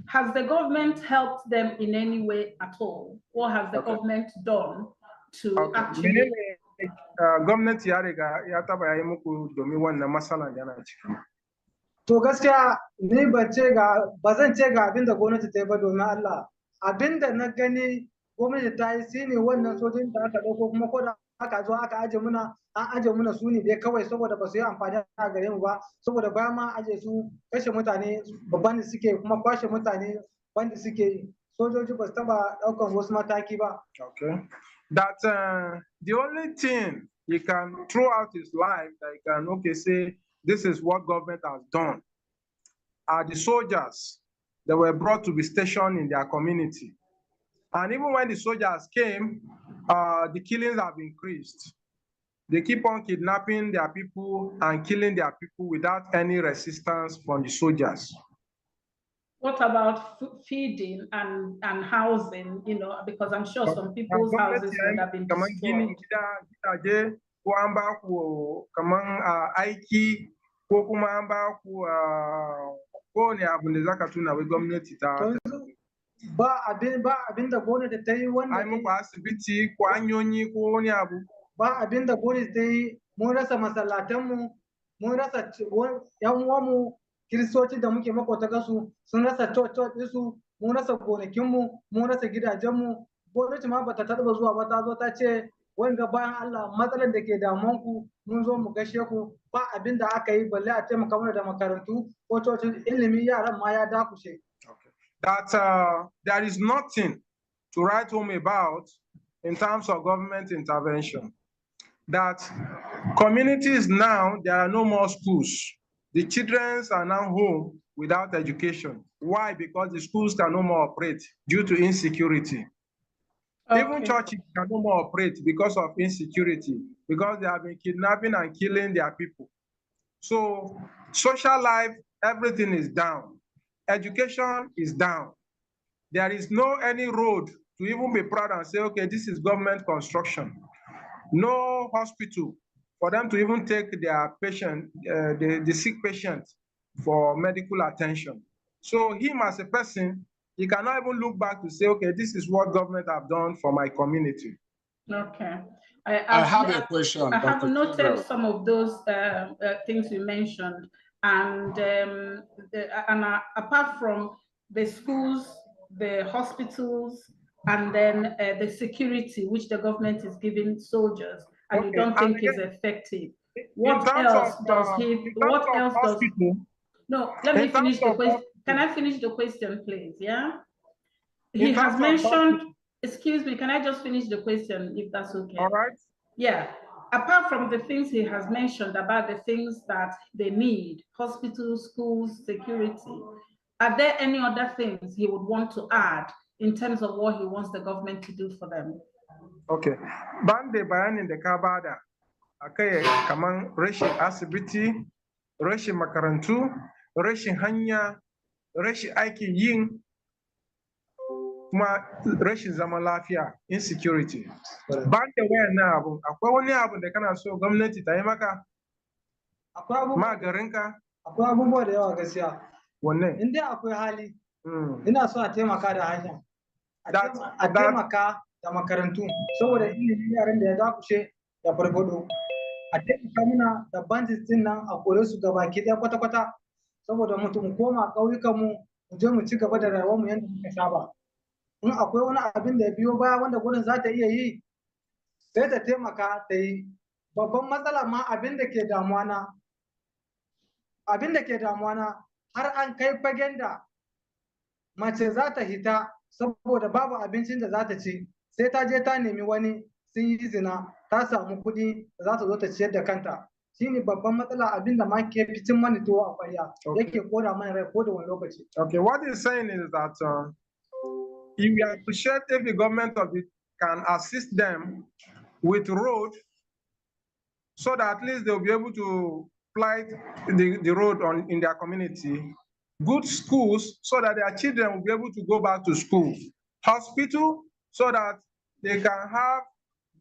Has the government helped them in any way at all? What has the government done to actually... Government ya taba yayi muku domin wannan masala yana ciki. To gaskiya ni ba zan ce ga abin da gwamnati ta yi ba, domin Allah. Abin da na gani gwamnati ta yi shine wannan sojin da aka dauko, kuma ko da aka zo aka aje muna, an aje muna su ne dai kawai saboda ba su yi amfani a gare mu ba, saboda bayan ma aje su kashe mutane babban da suke, kuma kwashe mutane wanda suke yi. Sojoji ba su taba daukan wasu mataki ba. Okay. That the only thing he can throughout his life that he can say this is what government has done are the soldiers that were brought to be stationed in their community. And even when the soldiers came, the killings have increased. They keep on kidnapping their people and killing their people without any resistance from the soldiers. What about feeding and housing, because I'm sure some people's houses would have been destroyed. Ba abin da gwamnati ta yi wannan. Ai muku asibiti ko hanyoyi ko wani abu. ba abin da gwamnati ta yi, mun rasa masallatanmu, mun rasa yan uwanmu kiristoci da muke makotaka su sun rasa church ɗinsu, mun rasa gonakinmu, mun rasa gidajenmu. Gwamnati ma bata taɓa zuwa ba, ta zo ta ce wanga bayan Allah matsalar da ke damuwanku mun zo mu gashe ku, ba abin da aka yi balle a taimaka mana da makarantu ko cocin ilimi, yaran ma ya dakushe. That there is nothing to write home about in terms of government intervention. That communities now, there are no more schools. The children are now home without education. Why? Because the schools can no more operate due to insecurity. Okay. Even churches can no more operate because of insecurity, because they have been kidnapping and killing their people. So social life, everything is down. Education is down. There is no any road to even be proud and say, okay, this is government construction. No hospital for them to even take their patient, the sick patient for medical attention. So him as a person, he cannot even look back to say, okay, this is what government have done for my community. Okay. I have a question. I have noted Gabriel. some of those things you mentioned, and apart from the schools, the hospitals, and then the security which the government is giving soldiers, and you don't think is effective. What else does he? What else does? No, let me finish the question. Can I finish the question, please? Yeah. He has mentioned. Excuse me. Can I just finish the question, if that's okay? All right. Yeah. Apart from the things he has mentioned about the things that they need, hospitals, schools, security, are there any other things he would want to add in terms of what he wants the government to do for them? Okay. Bande bayanin da ka bada akai kaman rashin asibiti, rashin makarantu, rashin hanya, rashin aikin yin, kuma rashin zaman lafiya, insecurity. Bande wayannan abu, akwai wani abu da kana so gwamnati ta yi maka? Ma garinka? Akwai abubuwa da yawa gaskiya. Wanne? In dai akwai hali, ina so a taimaka da hanya. A taimaka da makarantu, saboda ilimin yaran da ya dakushe ya farfado. A taimaka muna da bandits din nan a kore su gabaki ɗaya kwata-kwata, saboda mu koma ƙauyukanmu mu je mu ci gaba da rayuwarmu yadda muka saba. In akwai wani abin da ya biyo baya wanda gurin za ta iya yi, sai ta taimaka ta yi. Babban matsala ma abin da ke damuwa na har an kai fagen da mace za ta hita saboda babu abincin da za ta ci, sai ta je ta nemi wani sun yi zina, ta samu kuɗi da za ta zo ta ciyar da kanta. Shine babban matsala, abin da ma ke fitin mani tuwo a ƙwarya, yake koda mana rai ko da wani lokaci. Okay, what he's saying is that if we appreciate if the government of it can assist them with road, so that at least they'll be able to ply the road in their community, good schools, so that their children will be able to go back to school, hospital, so that they can have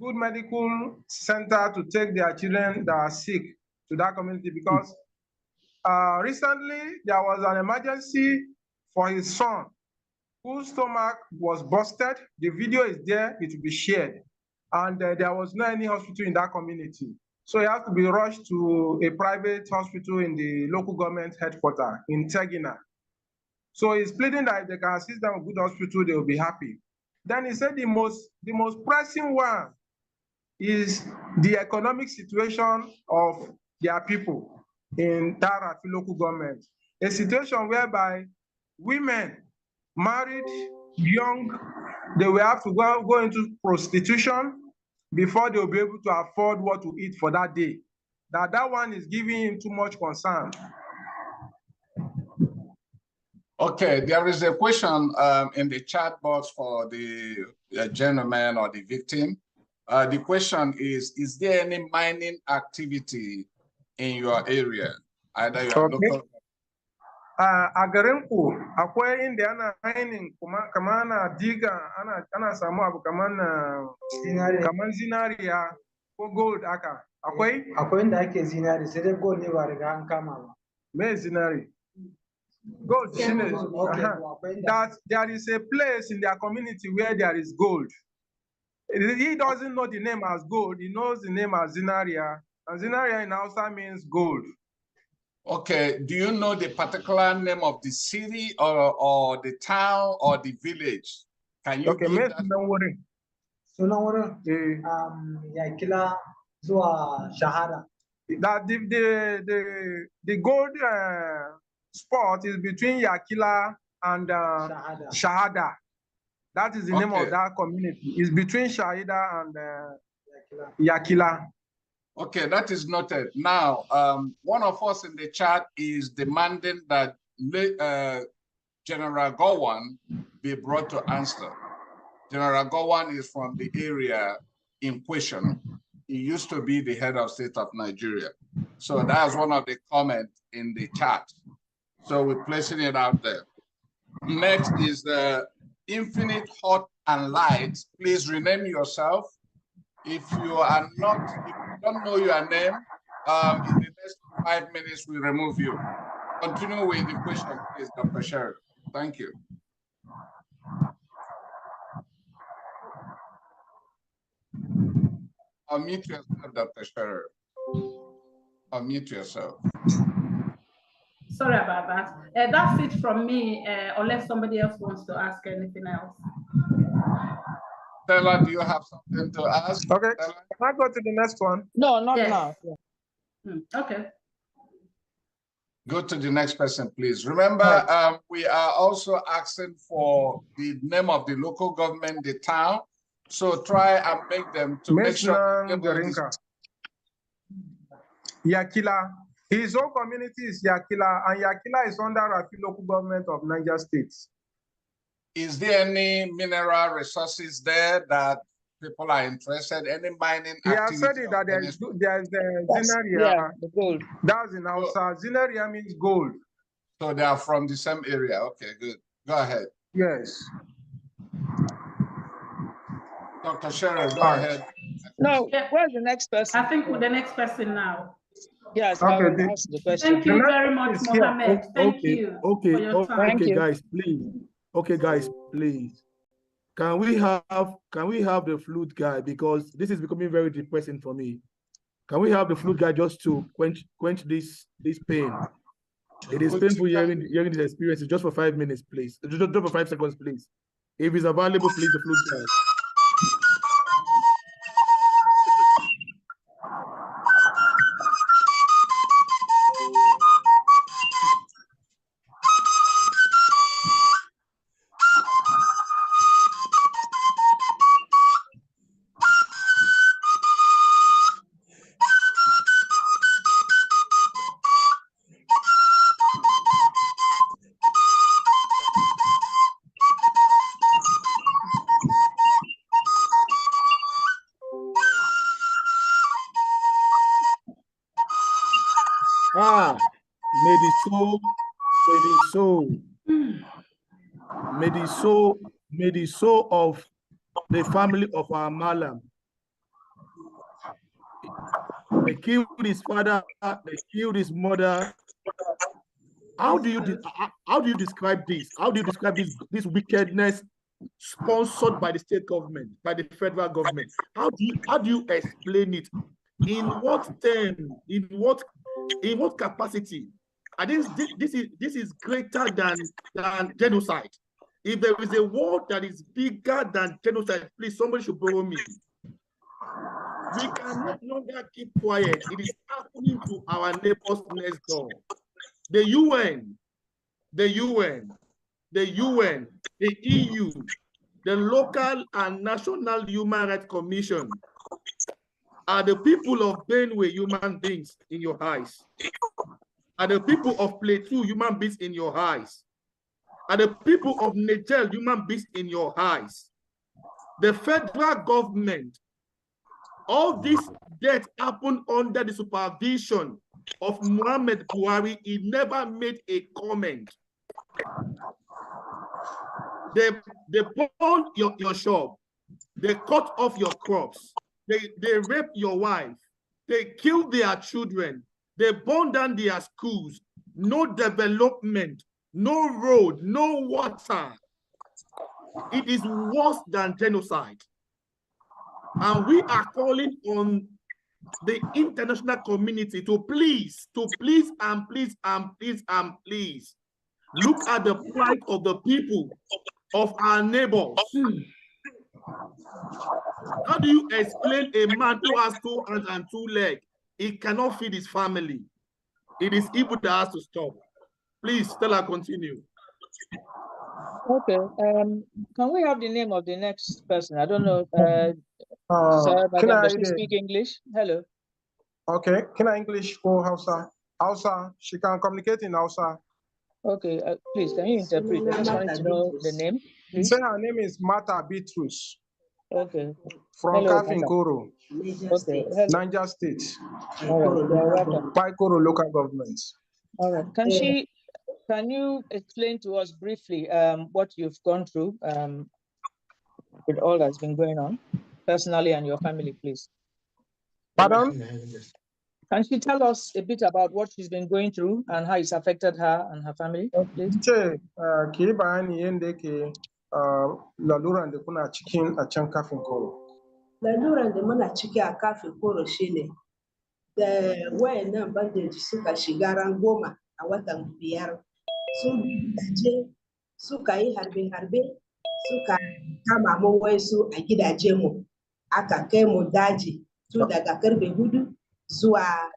good medical center to take their children that are sick to that community. Because recently there was an emergency for his son whose stomach was busted. The video is there, it will be shared. And there was no any hospital in that community. So he has to be rushed to a private hospital in the local government headquarters in Tegina. So he's pleading that if they can assist them with good hospital, they will be happy. Then he said the most pressing one is the economic situation of their people in Tarafi local government. A situation whereby women, married, young, they will have to go into prostitution before they will be able to afford what to eat for that day. That one is giving him too much concern. Okay, there is a question in the chat box for the gentleman or the victim. The question is there any mining activity in your area? Either you are local. A garinku akwai inda ana mining kama ana diga ana samu abu kaman zinariya ko gold aka. Akwai inda ake zinari, sai dai gold ne ba riga an kama ba. Me zinari? Gold, that there is a place in their community where there is gold. He doesn't know the name as gold. He knows the name as Zinaria. And Zinaria in Hausa means gold. Okay. Do you know the particular name of the city or the town or the village? Can you give that? Yakila zuwa Shahada. That the gold spot is between Yakila and Shahada. That is the name of that community. It's between Shahida and Yakila. Okay, that is noted. Now, one of us in the chat is demanding that General Gowon be brought to answer. General Gowon is from the area in question. He used to be the head of state of Nigeria. So that's one of the comments in the chat. So we're placing it out there. Next is Infinite Hot and Light. Please rename yourself. If you are not, if you don't know your name, in the next 5 minutes, we remove you. Continue with the question, please, Dr. Sherry. Thank you. Unmute yourself, Dr. Sherry. Unmute yourself. Sorry about that. That's it from me, unless somebody else wants to ask anything else. Stella, do you have something to ask? Okay, can I go to the next one? No, not now. Okay. Go to the next person, please. Remember, we are also asking for the name of the local government, the town. So try and make them to make sure. Yakila. His own community is Yakila, and Yakila is under Rafi local government of Niger State. Is there any mineral resources there that people are interested? Any mining activity? Yeah, I said it that there's Zinaria. Yeah, the gold. That's in Hausa. Zinaria means gold. So they are from the same area. Okay, good. Go ahead. Yes. Dr. Sherry, go ahead. No, where's the next person? I think with the next person now. Yes, Okay, I will ask the question. Thank you very much, Mohammed. Thank you for your time. Okay, guys, please. Okay, guys, please. Can we have the flute guy, because this is becoming very depressing for me. Can we have the flute guy just to quench this pain? It is painful hearing this experience. Just for 5 minutes, please. Just for 5 seconds, please. If it's available, please, the flute guy. May the soul of the family of our Malam. They killed his father, they killed his mother. How do you describe this? How do you describe this wickedness sponsored by the state government, by the federal government? How do you explain it? In what term? In what capacity? I think this is greater than genocide. If there is a word that is bigger than genocide, please, somebody should borrow me. We can no longer keep quiet. It is happening to our neighbors next door. The UN, the EU, the local and national human rights commission are the people of Benue human beings in your eyes. Are the people of Plateau human beings in your eyes. Are the people of Niger human beings in your eyes. The federal government, all this death happened under the supervision of Muhammad Buhari. He never made a comment. They burn your shop. They cut off your crops. They rape your wife. They kill their children. They burn down their schools. No development, no road, no water. It is worse than genocide. And we are calling on the international community to please look at the plight of the people of our neighbors. How do you explain a man who has 2 hands and 2 legs? He cannot feed his family. It is evil that has to stop. Please, Stella, continue. Okay. Can we have the name of the next person? I don't know. Sir, madam, does she speak English? Hello. Okay. Can I English for Hausa? Hausa. She can communicate in Hausa. Okay. Please, can you interpret? I just wanted to know the name. Please. Say her name is Martha Beatrice. Okay. From Kafinkoro. Okay. Hello. Niger State. All right. You're welcome. Paikoro local government. All right. Can you explain to us briefly what you've gone through with all that's been going on, personally and your family, please? Pardon? Can she tell us a bit about what she's been going through and how it's affected her and her family, please? Ki bayani yanda yake laluran da kuna cikin a can Kafinkoro. Laluran da muna ciki a Kafinkoro shine da wayannan bandit suka shiga ran 10 a watan 5 sun gidaje suka yi harbe-harbe suka kama mu wasu a gidajenmu aka kai mu daji tun daga karfe 4 zuwa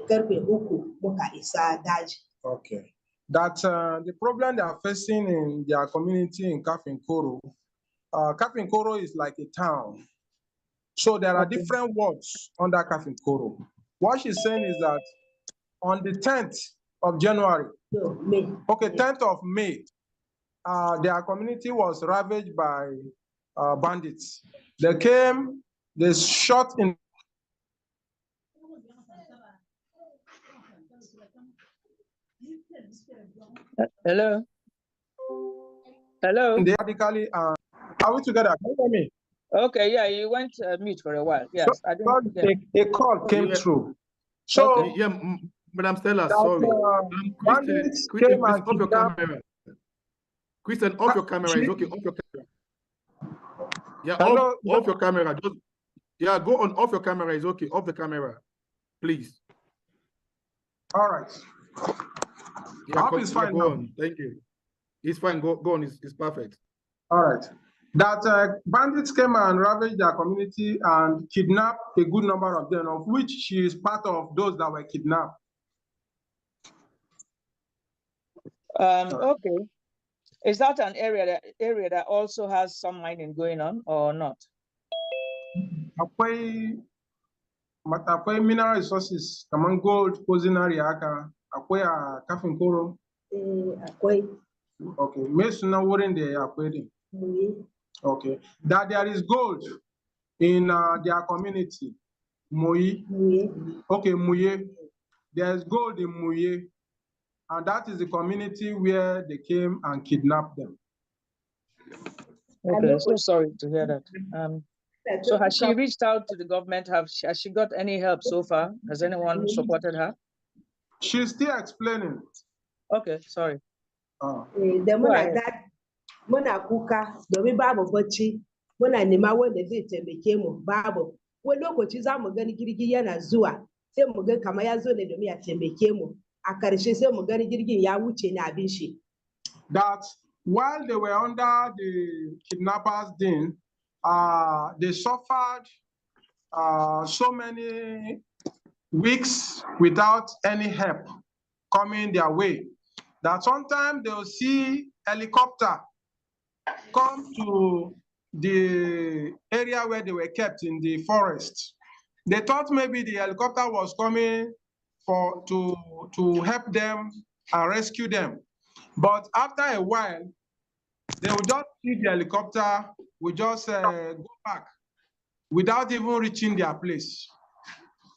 karfe 3 muka isa daji. Okay. That the problem they are facing in their community in Kafinkoro, Kafinkoro is like a town. So there are different wards under Kafinkoro. What she's saying is that on the 10th of January, May. Okay, 10th of May, their community was ravaged by bandits. They came, they shot in. Hello? Hello? They radically, are we together? Can you hear me? Okay, yeah, you went mute for a while. Yes, So, I didn't. a call came through. So, okay, yeah, Madam Stella, sorry. Christian, please off your camera. Christian, off your camera. It's okay, off your camera. Yeah, off your camera. Just, yeah, go on, off your camera. It's okay, off the camera, please. All right. Yeah, I hope it's fine go now. on. Thank you. It's fine. Go on. It's perfect. All right. That bandits came and ravaged their community and kidnapped a good number of them, of which she is part of those that were kidnapped. Okay. Is that an area that also has some mining going on or not? Akwai mineral resources, kaman gold, cozinary aka, akwai a Kafinkoro. Akwai. Okay, me suna wurin da akwai din. Okay, that there is gold in their community. Muyi. Okay, Muye. There is gold in Muye, and that is the community where they came and kidnapped them. Okay, so sorry to hear that. So has she reached out to the government? Has she got any help so far? Has anyone supported her? She's still explaining. Okay, sorry. Muna kuka domin babu bacci muna nema wanda zai taimake mu babu wani lokaci za mu gani jirgi yana zuwa sai mu ga kamar ya zo ne domin ya taimake mu a karshe sai mu gani jirgin ya wuce na abin shi. That while they were under the kidnappers' den, they suffered so many weeks without any help coming their way, that sometimes they'll see helicopter come to the area where they were kept in the forest. They thought maybe the helicopter was coming to help them and rescue them. But after a while, they would just see the helicopter, would just go back without even reaching their place.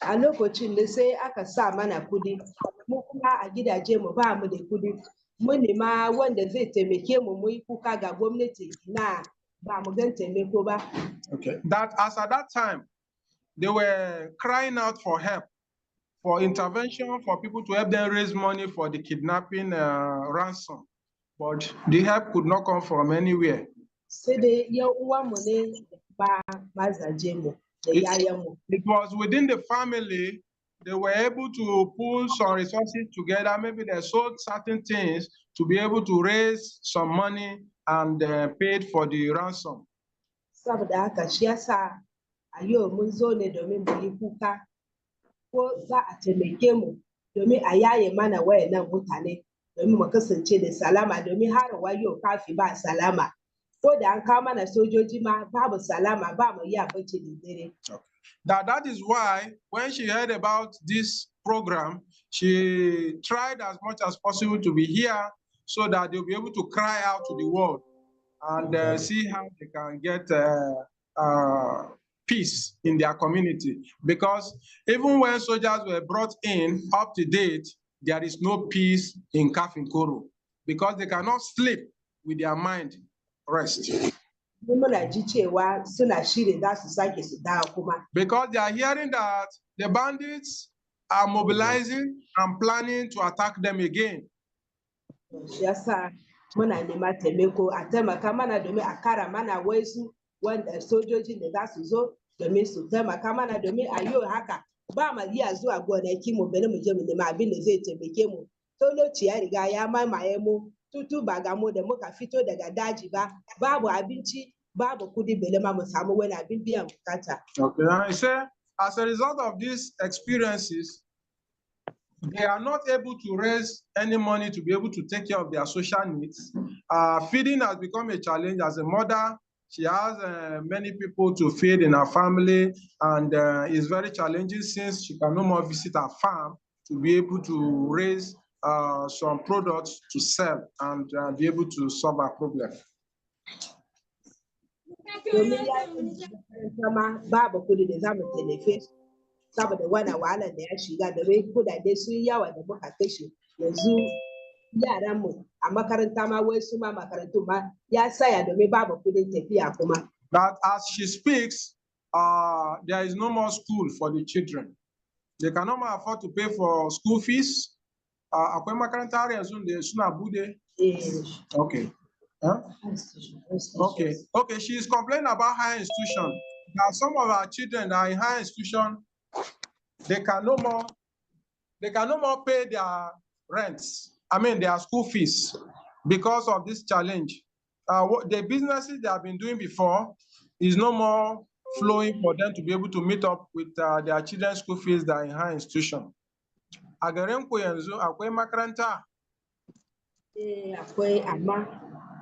A lokacin da sai aka sa mana kudi, mu kuma a gidaje mu ba mu da kudi. Mun nema wanda zai taimake mu mu yi kuka ga gwamnati na ba mu gan taimako ba. Okay. That as at that time, they were crying out for help, for intervention, for people to help them raise money for the kidnapping ransom. But the help could not come from anywhere. Sai dai yan uwan mu ne It was within the family. They were able to pull some resources together. Maybe they sold certain things to be able to raise some money and paid for the ransom. Saboda haka shi yasa a yau mun zo ne domin mu yi kuka ko za a taimake mu domin a yaye mana wayannan mutane domin mu kasance da salama domin har wa yau kafi ba salama ko da an kawo mana sojoji ma babu salama ba mu iya bacci da dare. That is why when she heard about this program, she tried as much as possible to be here so that they'll be able to cry out to the world and see how they can get peace in their community. Because even when soldiers were brought in up to date, there is no peace in Kafinkoro because they cannot sleep with their mind rest. Because they are hearing that the bandits are mobilizing and planning to attack them again. Muna nema taimako a taimaka mana domin a kara mana wasu wanda sojojin da za su zo domin su taimaka mana domin a yau haka ba mu iya zuwa gonaki mu bari mu je mu nema abin da zai taimake mu. Talauci ya riga ya mamaye mu tutu ba ga mu da muka fito daga daji ba babu abinci babu kudi bele ma mu samu wani abin biyan bukata. Okay, I say as a result of these experiences, they are not able to raise any money to be able to take care of their social needs. Feeding has become a challenge. As a mother, she has many people to feed in her family, and it's very challenging since she can no more visit her farm to be able to raise some products to sell and be able to solve her problem. Babu kudi da zamu tallafe saboda wannan wahalar da ya shiga da wai kudade sun yawa da muka kashe yanzu yaran mu a makaranta ma wai su ma makarantu ma ya saya domin babu kudin tafiya kuma. That as she speaks, there is no more school for the children. They cannot afford to pay for school fees. Akwai makaranta har yanzu da suna bude. Okay. Huh? Okay. She is complaining about higher institution. Now some of our children that are in higher institution, they can no more pay their rents. I mean their school fees because of this challenge. The businesses they have been doing before is no more flowing for them to be able to meet up with their children's school fees that are in higher institution. A garin ku yanzu akwai makaranta? Akwai amma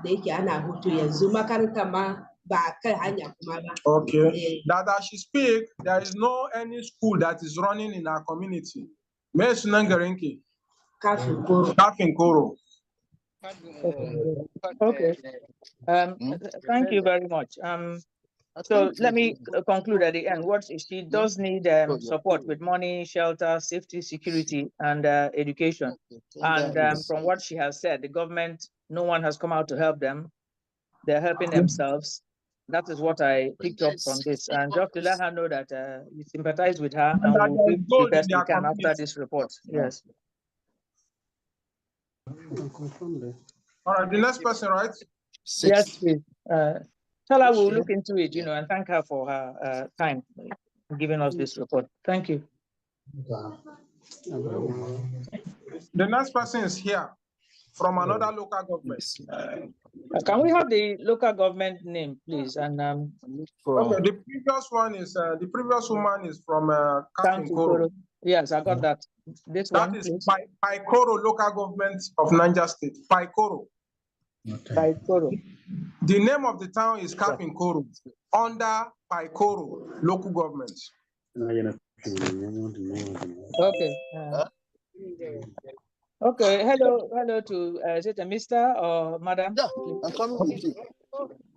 da yake ana hutu yanzu makaranta ma ba kai hanya kuma ba. Okay. That as she speak, there is no any school that is running in our community. Me sunan garin ki? Kafinkoro. Okay. Thank you very much. So let me conclude at the end. What she does need support with money, shelter, safety, security, and education. And from what she has said, the government, no one has come out to help them. They're helping themselves. That is what I picked up from this. And just to let her know that you sympathize with her and we'll do the best we can after this report. Yes. All right, the next person, right? Yes, please. Tell her we'll look into it, and thank her for her time giving us this report. Thank you. The next person is here from another local government. Can we have the local government name, please? And okay, the previous one is the previous woman is from Kafinkoro. Yes, I got that. This that one is Paikoro local government of Niger State. Paikoro. Paikoro. The name of the town is Kafinkoro under Paikoro local government. Okay. Okay. Hello to is it a Mr. or Madam? Yeah, I'm coming with you.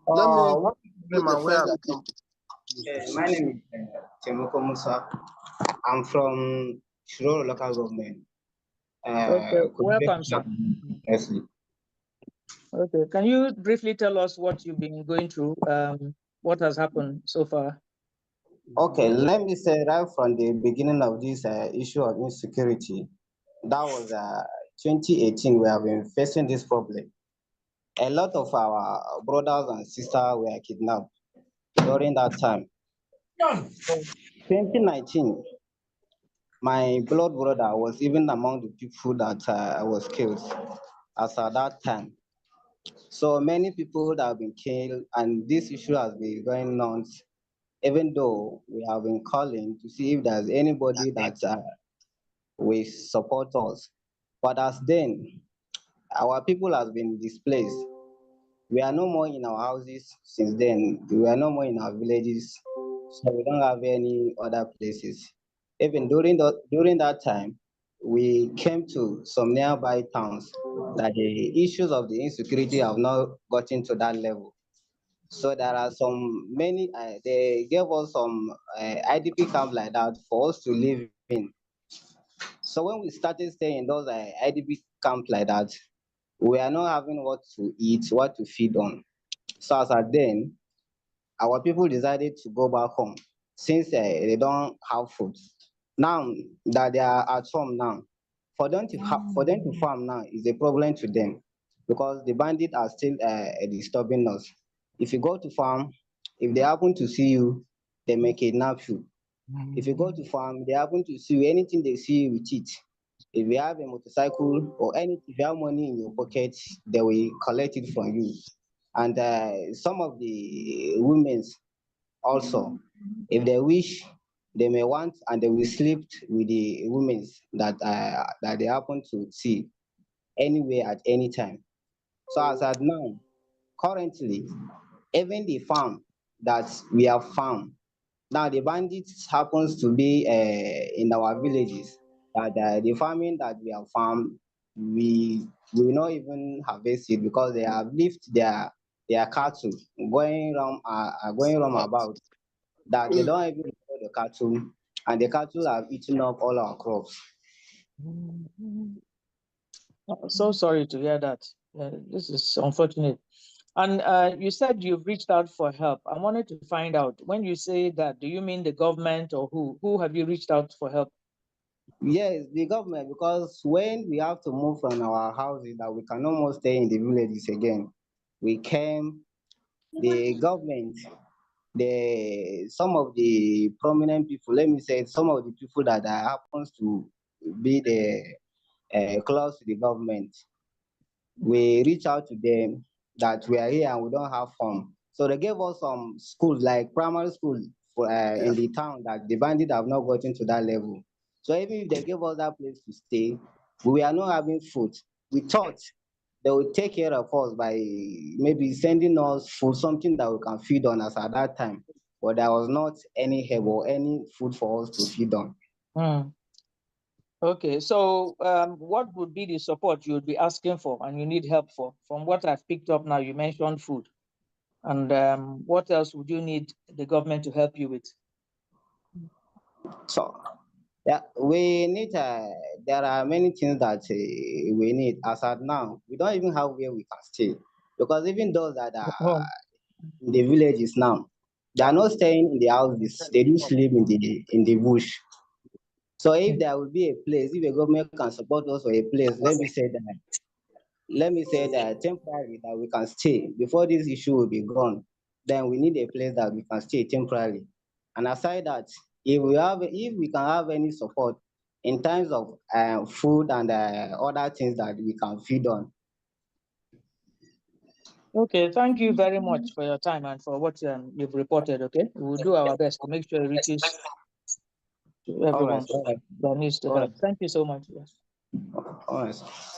What is the name and where? My name is Temoko Musa. I'm from Shiroro local government. Okay, welcome, sir. Okay, can you briefly tell us what you've been going through? What has happened so far? Okay, let me say right from the beginning of this issue of insecurity, that was 2018, we have been facing this problem. A lot of our brothers and sisters were kidnapped. during that time. 2019, my blood brother was even among the people that was killed as at that time. So many people that have been killed, and this issue has been going on, even though we have been calling to see if there's anybody that will support us. But as then, our people has been displaced. We are no more in our houses since then. We are no more in our villages, so we don't have any other places. Even during that time, we came to some nearby towns that the issues of the insecurity have not gotten to that level. So there are many, they gave us some IDP camp like that for us to live in. So when we started staying in those IDP camps like that, we are not having what to eat, what to feed on. So as at then, our people decided to go back home since they don't have food. Now that they are at home now, for them to farm now is a problem to them because the bandits are still disturbing us. If you go to farm, if they happen to see you, they may kidnap you. If you go to farm, they happen to see you, anything they see you with it. If you have a motorcycle or anything, if you have money in your pocket, they will collect it from you. And some of the women also, if they wish, they may want and they will sleep with the women that they happen to see anywhere at any time. So as at now, currently, even the farm that we have found, now the bandits happens to be in our villages. That the farming that we have farmed, we will not even harvest it because they have left their cattle going around about that they don't even know the cattle, and the cattle have eaten up all our crops. So sorry to hear that. This is unfortunate. And you said you've reached out for help. I wanted to find out, when you say that, do you mean the government or who? Who have you reached out for help? Yes, the government, because when we have to move from our houses that we can almost stay in the villages again, we came, the government, some of the prominent people, let me say, some of the people that happens to be close to the government, we reach out to them that we are here and we don't have farm. So they gave us some schools, like primary school for in the town, that the bandits have not gotten to that level. So even if they gave us that place to stay, we are not having food. We thought they would take care of us by maybe sending us food, something that we can feed on us at that time. But there was not any help or any food for us to feed on. Okay, so what would be the support you would be asking for and you need help for? From what I've picked up now, you mentioned food. And what else would you need the government to help you with? So, yeah, we need, there are many things that we need. As at now, we don't even have where we can stay. Because even those that are in the villages now, they are not staying in the houses, they do sleep in the bush. So if there will be a place, if the government can support us for a place, let me say that temporarily that we can stay before this issue will be gone, then we need a place that we can stay temporarily. And aside that, if we can have any support in terms of food and other things that we can feed on. Okay, thank you very much for your time and for what you've reported. Okay, we'll do our best to make sure it reaches to everyone that needs to help. Thank you so much. Yes.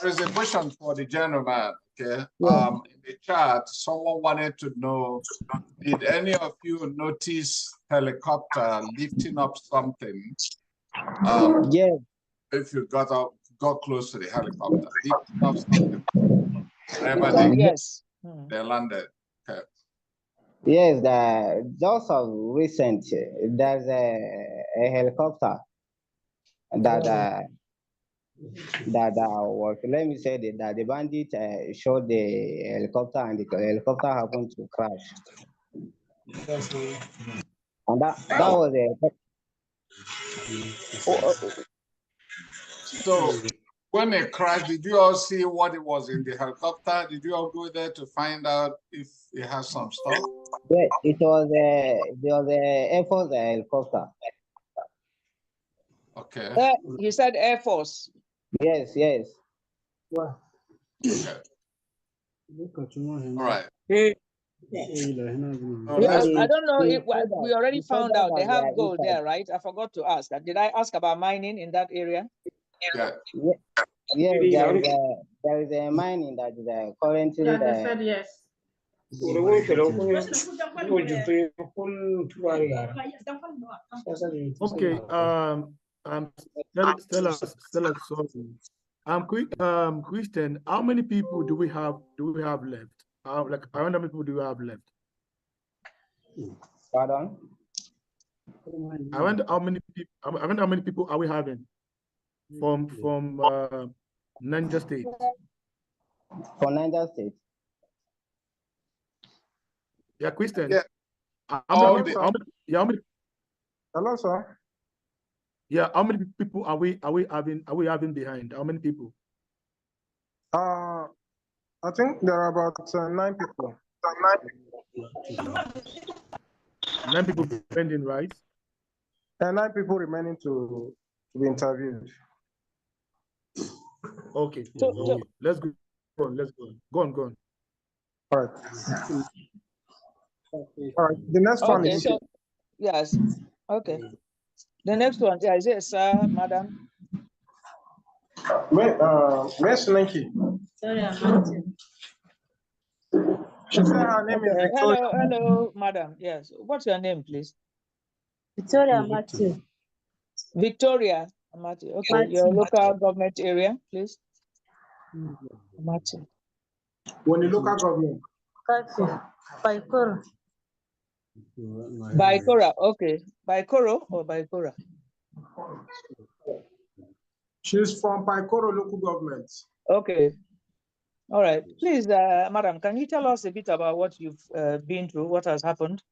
There is a question for the gentleman. Okay. In the chat, someone wanted to know, did any of you notice helicopter lifting up something? Yes. If you got close to the helicopter, lifting up something. Whenever they landed. Okay. Yes, just of recent, there's a helicopter that was, let me say that the bandit shot the helicopter and the helicopter happened to crash. And that was a... So When it crashed, did you all see what it was in the helicopter? Did you all go there to find out if it has some stuff? Yeah, it was a Air Force helicopter. Okay. You said Air Force. Yes, yes. Okay. All right. I don't know if we already found out they have gold there, right? I forgot to ask. Did I ask about mining in that area? Yeah. Yeah, there is a mine in that currently. Yeah, they said yes. Okay. Stella, sorry. Christian, how many people do we have left? Like, how many people do we have left? Pardon? I wonder how many people are we having from Niger State? For Niger State. Yeah, Christian. Yeah. How many? Hello, sir. Yeah, how many people are we having behind? How many people? I think there are about 9 people. 9 people pending, right? And 9 people remaining to be interviewed. Okay. Okay. Let's go on. Let's go on. Go on. All right. All right. The next one is. So, yes. Okay. The next one, yeah, is it, sir, madam? Miss Linky. Sorry, I'm She said her name is Victoria. Hello, madam. Yes. What's your name, please? Victoria Martin. Victoria Martin. Okay. Martin. Your local government area, please. Martin. When the local government. Baikoro. Baikoro. Okay. Baikoro or Baikora? She's from Baikoro local government. Okay. All right. Please, madam, can you tell us a bit about what you've been through, what has happened,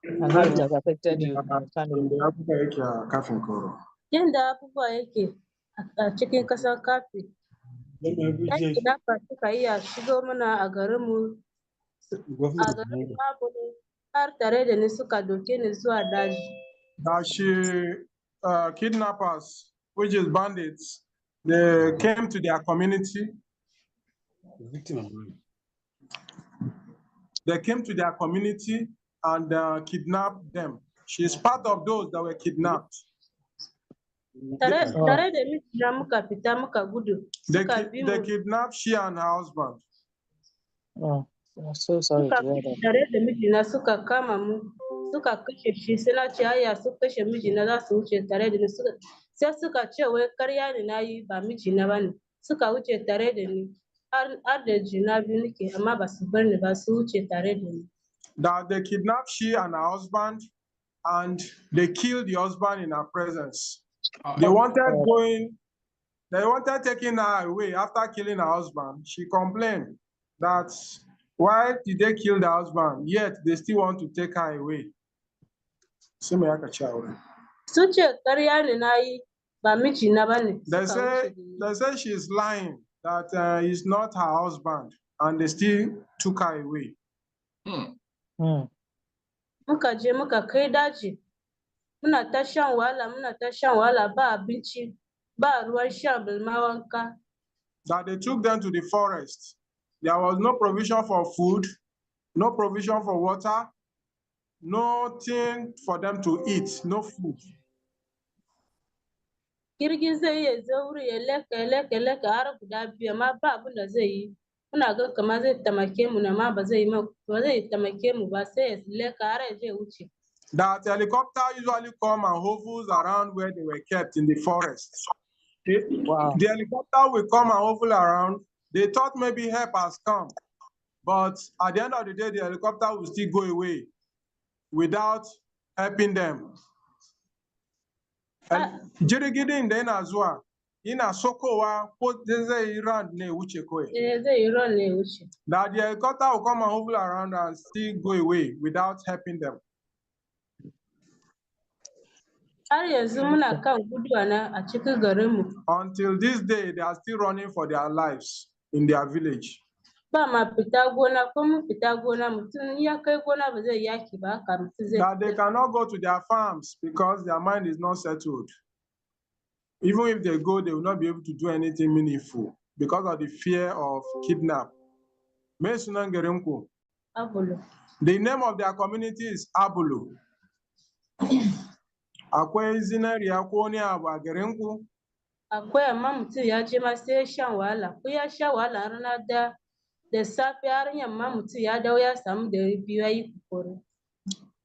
and how it has affected you and your family? Yanda abubuwa yake a cikin ƙasar Kafi. Yanki na suka iya shigo mana a garinmu. A garin babu ne har tare da ni suka doke ni zuwa daji. Kidnappers, which is bandits, they came to their community. They came to their community and kidnapped them. She's part of those that were kidnapped. Tare da mijina muka fita muka gudu. They kidnapped she and her husband. Oh, I'm so sorry to hear that. Tare da mijina suka kama mu, suka kashe shi, suna ce haya su kashe mijina za su wuce tare da ni. Sai suka ce wai karya ne na yi ba mijina ba ne. Suka wuce tare da ni. Har da juna biyu nake amma ba su bar ni ba, su wuce tare da ni. That they kidnapped she and her husband and they killed the husband in her presence. They wanted taking her away after killing her husband. She complained that why did they kill the husband, yet they still want to take her away. They say she's lying, that he's not her husband, and they still took her away. Muka je muka kai daji. Muna ta shan wahala ba abinci, ba ruwan sha balma wanka. That they took them to the forest. There was no provision for food, no provision for water, nothing for them to eat, no food. Kirgi zai iya zo wuri ya leka har guda biyu amma ba abin da zai yi. Muna ga kamar zai tamake mu na ma ba zai tamake mu ba sai ya leka har ya je wuce. That helicopter usually come and hovers around where they were kept in the forest. Wow. The helicopter will come and hover around. They thought maybe help has come, but at the end of the day, the helicopter will still go away without helping them. Jirigidin da yana zuwa, ina sokowa ko zai run ne wuce kawai. Zai run ne wuce. That the helicopter will come and hover around and still go away without helping them. Until this day, they are still running for their lives in their village. That they cannot go to their farms because their mind is not settled. Even if they go, they will not be able to do anything meaningful because of the fear of kidnap. The name of their community is Abulu. Akwai amma mutum ya je ma sai ya shan wahala, ko ya sha wahala rana da safe har yamma mutum ya dawo ya samu da biyu ya yi kokori.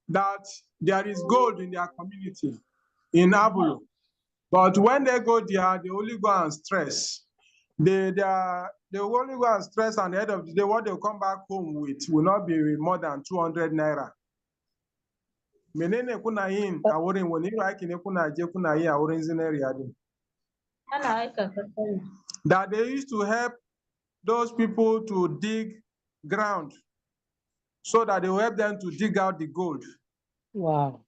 That there is gold in their community in Abulu, but when they go there, they only go and stress. They only go and stress, and at the end of the day, what they come back home with will not be more than 200 naira. Menene kuna yin a wurin wani aiki ne kuna je kuna yi a wurin zinari din? That they used to help those people to dig ground so that they will help them to dig out the gold. Wow.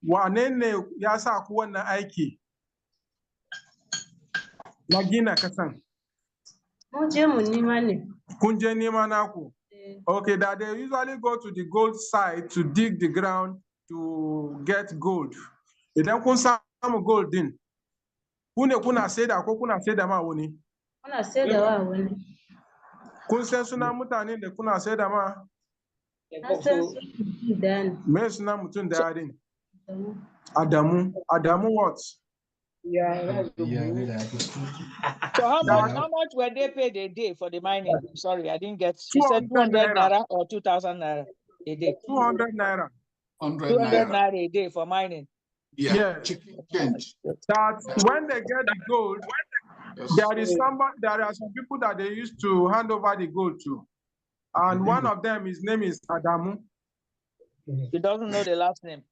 Wane ne ya sa ku wannan aiki? Na gina kasan. Mun je mu nima ne. Kun je nima naku. Okay, that they usually go to the gold site to dig the ground to get gold. Idan kun samu gold din, kuna saida ko kuna saida ma wani? Kuna saida wa wani. Kun san sunan mutanen da kuna saida ma? Na san sunan da. Me sunan mutum da din? Adamu. Adamu what? Yeah. So how much were they paid a day for the mining? Sorry, I didn't get. You said 200 naira or 2,000 naira a day? 200 naira. 200 naira a day for mining. Yeah. That when they get the gold, there are some people that they used to hand over the gold to, and one of them, his name is Adamu. He doesn't know the last name.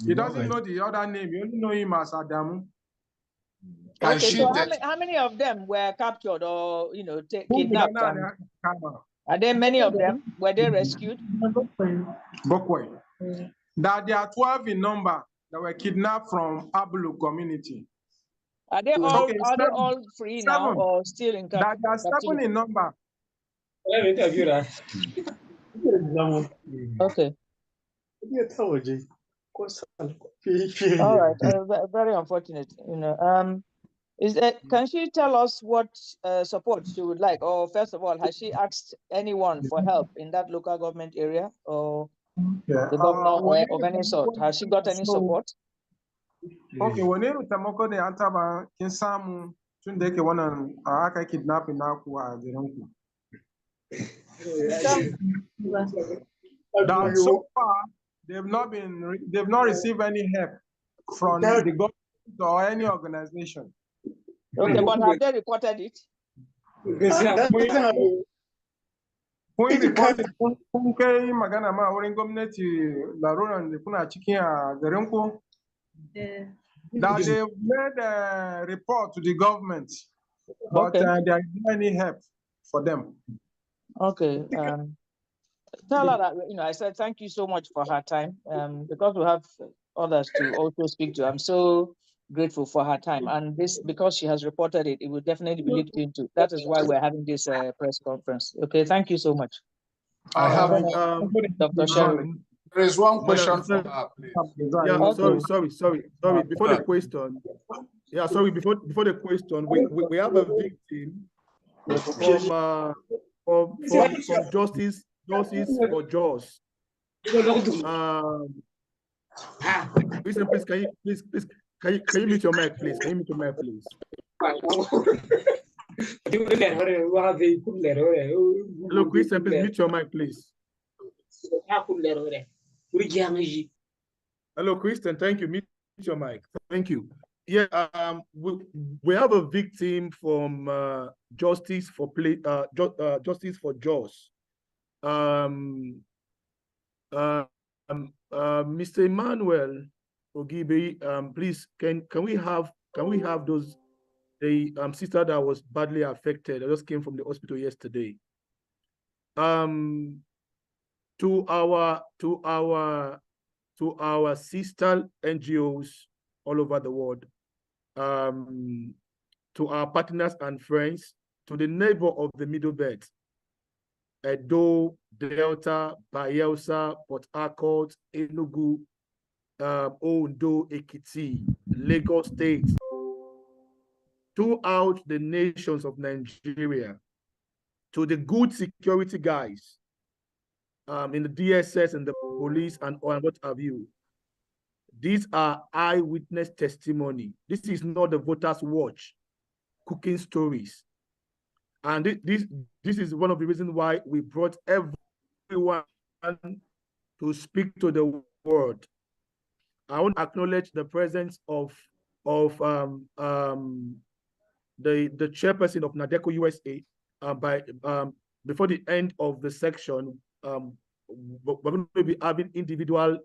He doesn't know the other name. You only know him as Adamu. Okay, so how many of them were captured or kidnapped? Are there many of them? Were they rescued? Bokway. That there are 12 in number that were kidnapped from Abulu community. Are they all free now or still in captivity? There are 7 in number. Okay. All right. Very unfortunate. Can she tell us what support she would like? Or first of all, has she asked anyone for help in that local government area or the governor of any sort? Has she got any support? Okay, when you tamoko de antaba kinsamu tunde ke wannan aka kidnapping naku a gidanku. That so far they've not received any help from the government or any organization. Okay, but have they reported it? Kun kai magana ma wurin gwamnati laruran da kuna cikin a garinku? That they made a report to the government, but there isn't any help for them. Okay. Tell her that, I said thank you so much for her time, because we have others to also speak to. I'm so grateful for her time, and this, because she has reported it, it will definitely be looked into. That is why we're having this press conference. Okay, thank you so much. I have Dr. Sherry. There is one question for her, please. Yeah, sorry. Before the question, before the question, we have a victim from Justice for Jaws. Please, can you mute your mic, please? Can you mute your mic, please? Hello, Christian, please mute your mic, please. Hello, Christian. Thank you. Mute your mic. Thank you. Yeah, we have a victim from Justice for Jaws. Mr. Emmanuel Ogibe, please can we have those, the sister that was badly affected? I just came from the hospital yesterday. To our sister NGOs, all over the world, to our partners and friends, to the neighbor of the MidleBelt, Edo, Delta, Bayelsa, Port Harcourt, Enugu, Ondo, Ekiti, Lagos State, throughout the nations of Nigeria, to the good security guys in the DSS and the police and what have you. These are eyewitness testimony. This is not the voters' watch cooking stories. And this is one of the reasons why we brought everyone to speak to the world. I want to acknowledge the presence of the chairperson of NADECO USA. Before the end of the section, we're going to be having individual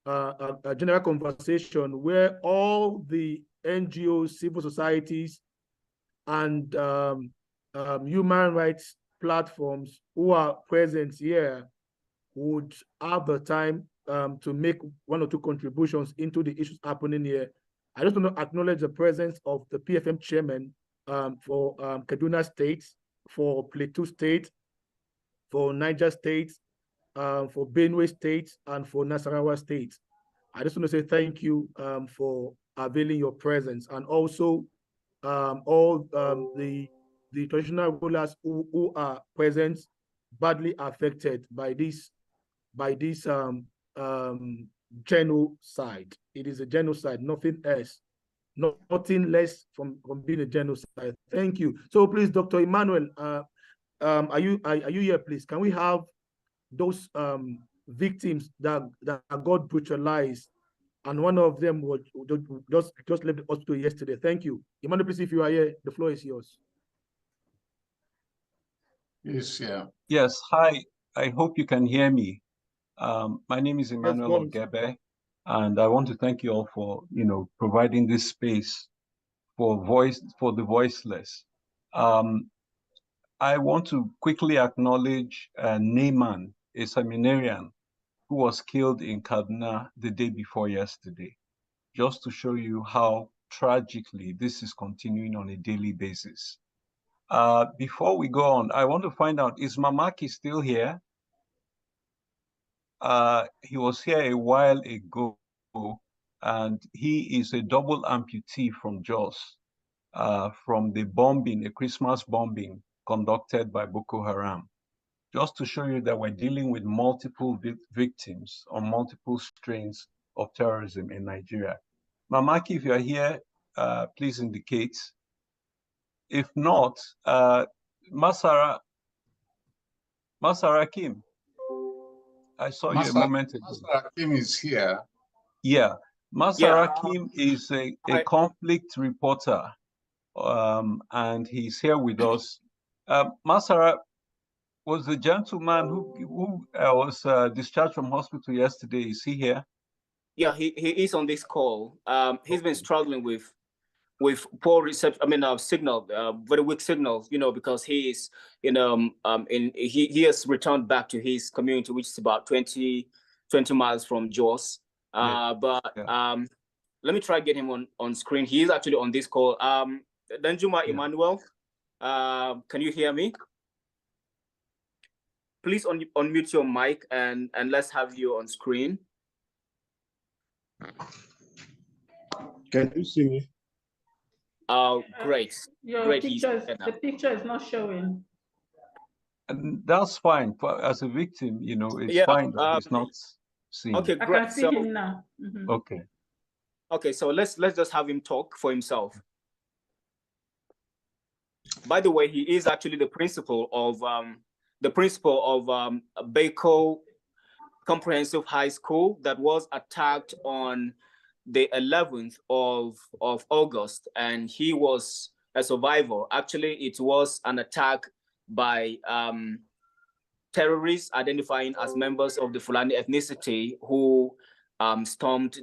a general conversation where all the NGOs, civil societies, and human rights platforms who are present here would have the time to make one or two contributions into the issues happening here. I just want to acknowledge the presence of the PFM chairman for Kaduna State, for Plateau State, for Niger State, for Benue State, and for Nasarawa State. I just want to say thank you for availing your presence, and also all the traditional rulers who are present, badly affected by this genocide. It is a genocide, nothing else, nothing less from being a genocide. Thank you. So please, Dr. Emmanuel, are you here, please? Can we have those victims that got brutalized, and one of them was just left the hospital yesterday? Thank you. Emmanuel, please, if you are here, the floor is yours. Yes, yeah. Yes, hi. I hope you can hear me. My name is Emmanuel Ogebe, and I want to thank you all for providing this space for the voiceless. I want to quickly acknowledge Neyman, a seminarian who was killed in Kaduna the day before yesterday, just to show you how tragically this is continuing on a daily basis. Before we go on, I want to find out, is Mamaki still here? He was here a while ago, and he is a double amputee from Jos, from the bombing, a Christmas bombing conducted by Boko Haram. Just to show you that we're dealing with multiple victims on multiple strains of terrorism in Nigeria. Mamaki, if you're here, please indicate. If not, Masara Kim, I saw you a moment ago. Masara Kim is here. Yeah, Masara Kim is a conflict reporter, and he's here with us. Masara was the gentleman who was discharged from hospital yesterday. Is he here? Yeah, he is on this call. He's been struggling with poor reception. I mean, signal, very weak signals. Because he is he has returned back to his community, which is about 20 miles from Jos. Let me try to get him on screen. He is actually on this call. Danjuma Emmanuel, can you hear me? Please unmute your mic and let's have you on screen. Can you see me? Oh, great. Great. The picture is not showing. And that's fine. As a victim, it's fine that it's not seen. Okay, great. I can see him now. Mm-hmm. Okay. Okay, so let's just have him talk for himself. By the way, he is actually the principal of Beko Comprehensive High School that was attacked on the 11th of August, and he was a survivor. Actually, it was an attack by terrorists identifying as members of the Fulani ethnicity who stormed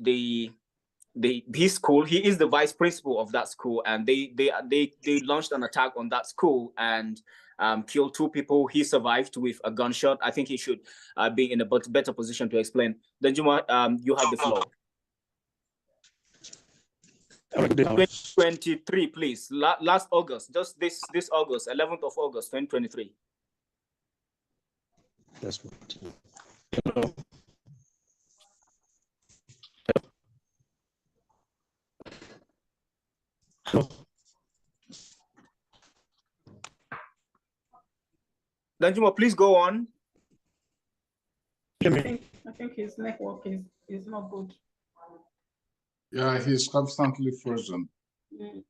his school. He is the vice principal of that school, and they launched an attack on that school and killed 2 people. He survived with a gunshot. I think he should be in a better position to explain. Danjuma, you have the floor. 2023, please. Last August, just this August, 11th of August, 2023. That's what. Hello. Hello. Danjuma, please go on. I think his network is not good. Yeah, he's constantly frozen. Do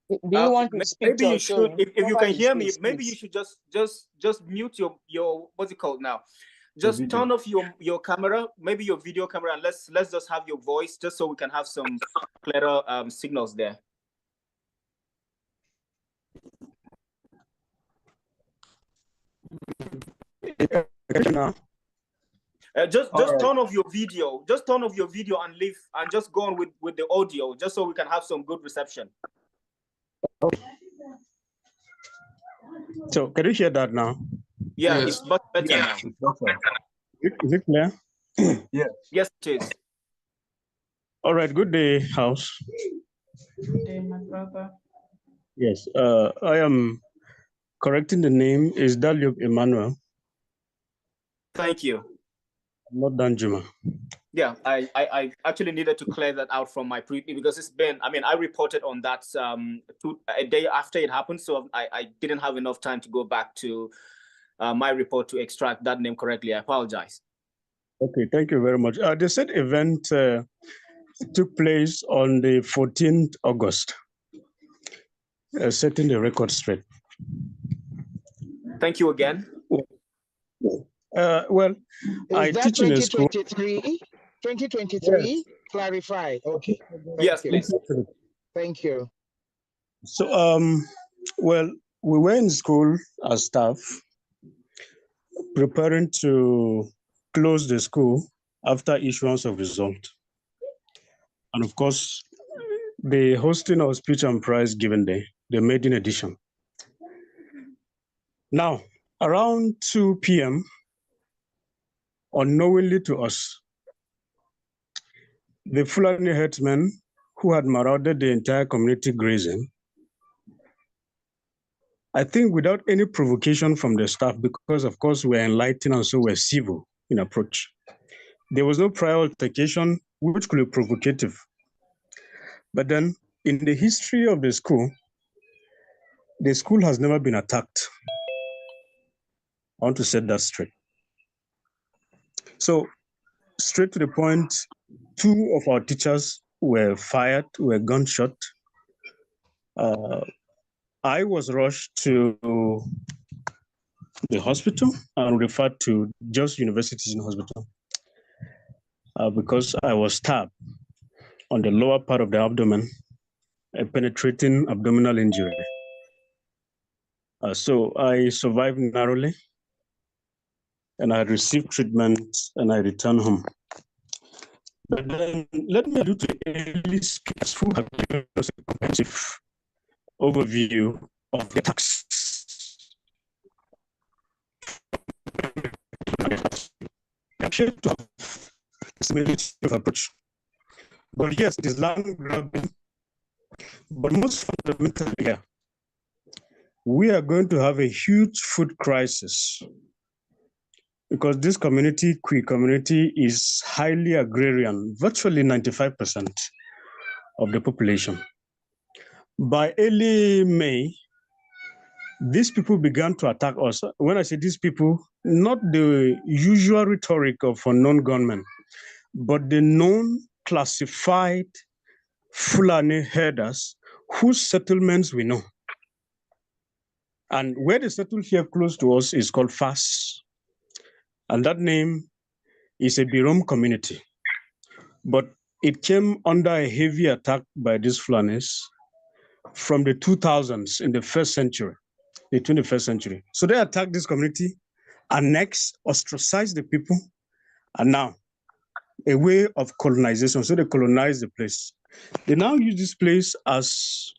you want to speak maybe to you should, if you Cover can his hear me, face, maybe you should just mute your what's it called now? Just turn off your camera, maybe your video camera, and let's just have your voice, just so we can have some clearer signals there. Just turn off your video. Just turn off your video and leave, and just go on with the audio, just so we can have some good reception. So can you hear that now? Yeah, yes. It's much better now. Is it clear? Yeah. Yes, it is. All right. Good day, House. Good day, my brother. Yes. I am correcting the name. Is Daliop Emmanuel? Thank you. Not Danjuma. Yeah, I actually needed to clear that out from my preview, because it's been, I mean, I reported on that a day after it happened, so I didn't have enough time to go back to my report to extract that name correctly. I apologize. Okay, thank you very much. The said event took place on the 14th August, setting the record straight. Thank you again. Well, I that teach in a school. 2023? Yes. Clarify. Okay. Yes, please. Thank you. So, well, we were in school as staff, preparing to close the school after issuance of result. And of course, the hosting of speech and prize given day, the maiden edition. Now, around 2 p.m., unknowingly to us, the Fulani herdsmen who had marauded the entire community grazing, I think without any provocation from the staff, because of course we're enlightened and so we're civil in approach. There was no prior altercation which could be provocative. But then in the history of the school has never been attacked. I want to set that straight. So straight to the point, 2 of our teachers were fired, were gunshot. I was rushed to the hospital and referred to Jos University Hospital because I was stabbed on the lower part of the abdomen, a penetrating abdominal injury. So I survived narrowly, and I received treatment, and I returned home. But then let me allude to the early speakers who have given us a comprehensive overview of the attacks. I appear to have similarity of approach. But yes, it is land grabbing. But most fundamentally, yeah, we are going to have a huge food crisis because this community, Cree community, is highly agrarian, virtually 95% of the population. By early May, these people began to attack us. When I say these people, not the usual rhetoric of unknown gunmen, but the known classified Fulani herders whose settlements we know. And where they settle here close to us is called Fas. And that name is a Birom community. But it came under a heavy attack by these Fulanis from the 2000s in the first century, the 21st century. So they attacked this community, annexed, ostracized the people, and now a way of colonization. So they colonized the place. They now use this place as,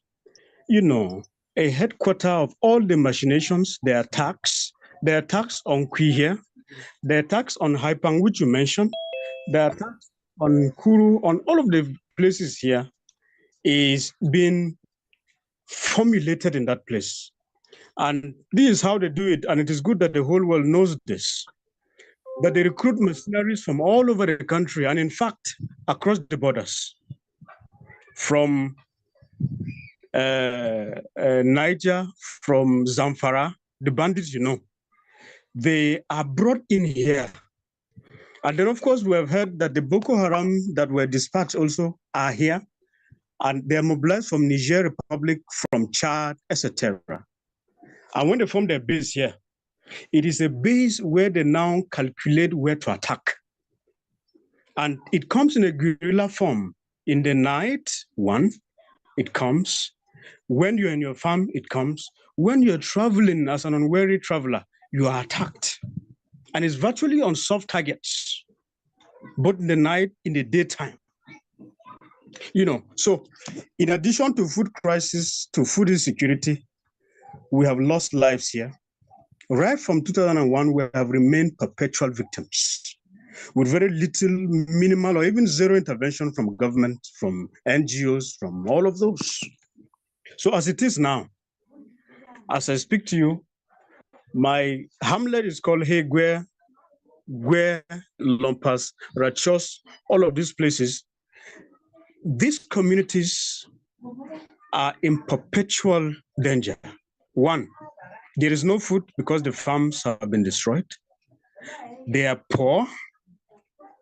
a headquarter of all the machinations, the attacks on Kwi here, the attacks on Haipang, which you mentioned, the attacks on Kuru, on all of the places here. is being formulated in that place. And this is how they do it. And it is good that the whole world knows this, that they recruit mercenaries from all over the country, and in fact, across the borders, from Niger, from Zamfara, the bandits, they are brought in here. And then, of course, we have heard that the Boko Haram that were dispatched also are here, and they are mobilized from Niger Republic, from Chad, etc. And when they form their base here, it is a base where they now calculate where to attack. And it comes in a guerrilla form. In the night, it comes. When you're in your farm, it comes. When you're traveling as an unwary traveler, you are attacked. And it's virtually on soft targets, both in the night, in the daytime. So in addition to food crisis, to food insecurity, we have lost lives here. Right from 2001, we have remained perpetual victims with very little, minimal, or even zero intervention from government, from NGOs, from all of those. So as it is now, as I speak to you, my hamlet is called Hegwe, Lompas, Rachos, all of these places. These communities are in perpetual danger. One, there is no food because the farms have been destroyed. They are poor,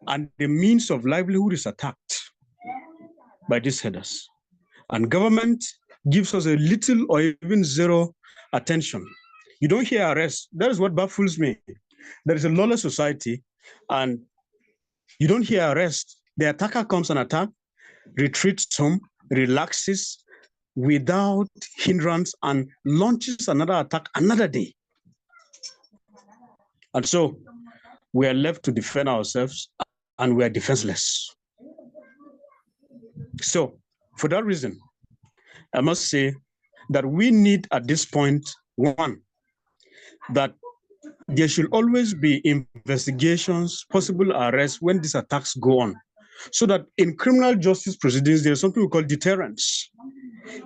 and the means of livelihood is attacked by these headers. And government gives us a little or even zero attention. You don't hear arrests. That is what baffles me. There is a lawless society, and you don't hear arrest. The attacker comes and attacks, retreats home, relaxes without hindrance, and launches another attack another day. And so we are left to defend ourselves, and we are defenseless. So for that reason, I must say that we need at this point, one, that there should always be investigations, possible arrests when these attacks go on, so that in criminal justice proceedings, there's something we call deterrence.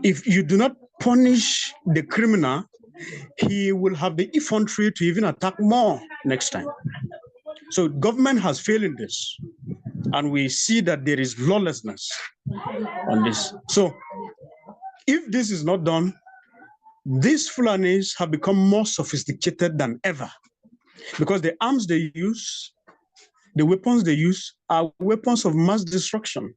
If you do not punish the criminal, he will have the effrontery to even attack more next time. So government has failed in this, and we see that there is lawlessness on this. So if this is not done, these Fulanis have become more sophisticated than ever, because the arms they use, the weapons they use, are weapons of mass destruction.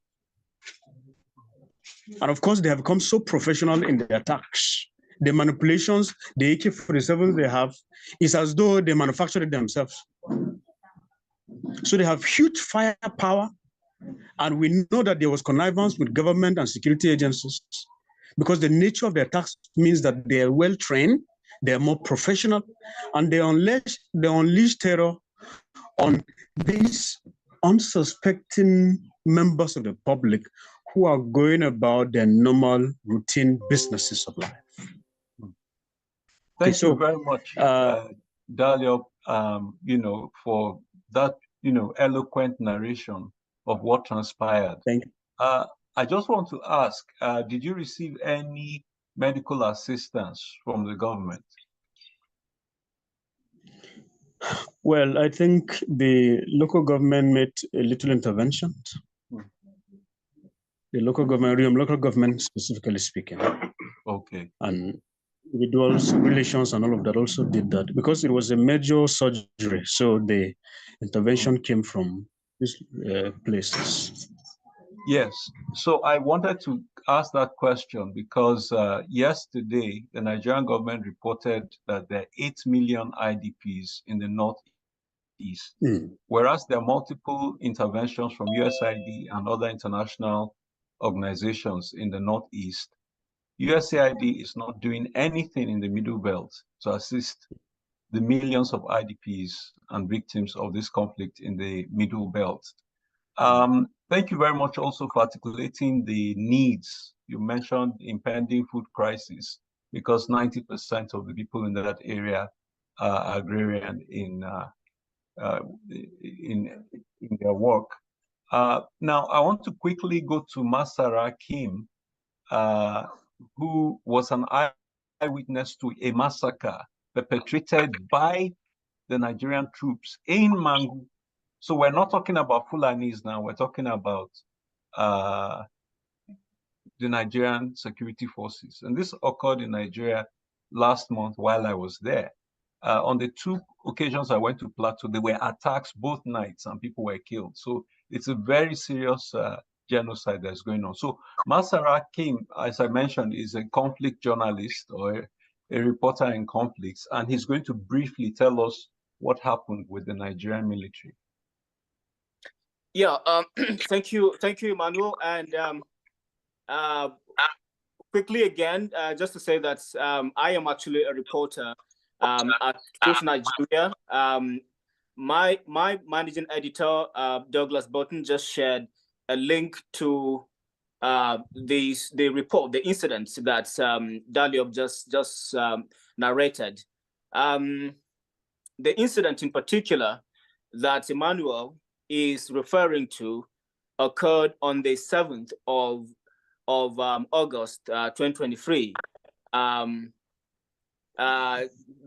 And of course, they have become so professional in their attacks. The manipulations, the AK-47s they have, is as though they manufactured it themselves. So they have huge firepower, and we know that there was connivance with government and security agencies, because the nature of the attacks means that they are well trained, they are more professional, and they unleash terror on these unsuspecting members of the public who are going about their normal routine businesses of life. Thank you very much, Dalio, for that, eloquent narration of what transpired. Thank you. I just want to ask, did you receive any medical assistance from the government? Well, I think the local government made a little intervention. The local government specifically speaking. Okay. And individuals, relations, and all of that also did that, because it was a major surgery. So the intervention came from these places. Yes. So I wanted to ask that question because yesterday, the Nigerian government reported that there are 8 million IDPs in the Northeast, whereas there are multiple interventions from USAID and other international organizations in the Northeast. USAID is not doing anything in the MidleBelt to assist the millions of IDPs and victims of this conflict in the MidleBelt. Thank you very much also for articulating the needs. You mentioned impending food crisis, because 90% of the people in that area are agrarian in their work. Now, I want to quickly go to Masara Kim, who was an eyewitness to a massacre perpetrated by the Nigerian troops in Mangu. So we're not talking about Fulanis now, we're talking about the Nigerian security forces. And this occurred in Nigeria last month while I was there. On the 2 occasions I went to Plateau, there were attacks both nights and people were killed. So it's a very serious genocide that's going on. So Masara Kim, as I mentioned, is a conflict journalist or a reporter in conflicts, and he's going to briefly tell us what happened with the Nigerian military. Yeah, thank you, Emmanuel. And quickly again, just to say that I am actually a reporter at Truth Nigeria. My managing editor, Douglas Burton, just shared a link to the report, the incidents that Daliop just narrated. The incident in particular that Emmanuel is referring to occurred on the 7th of August 2023,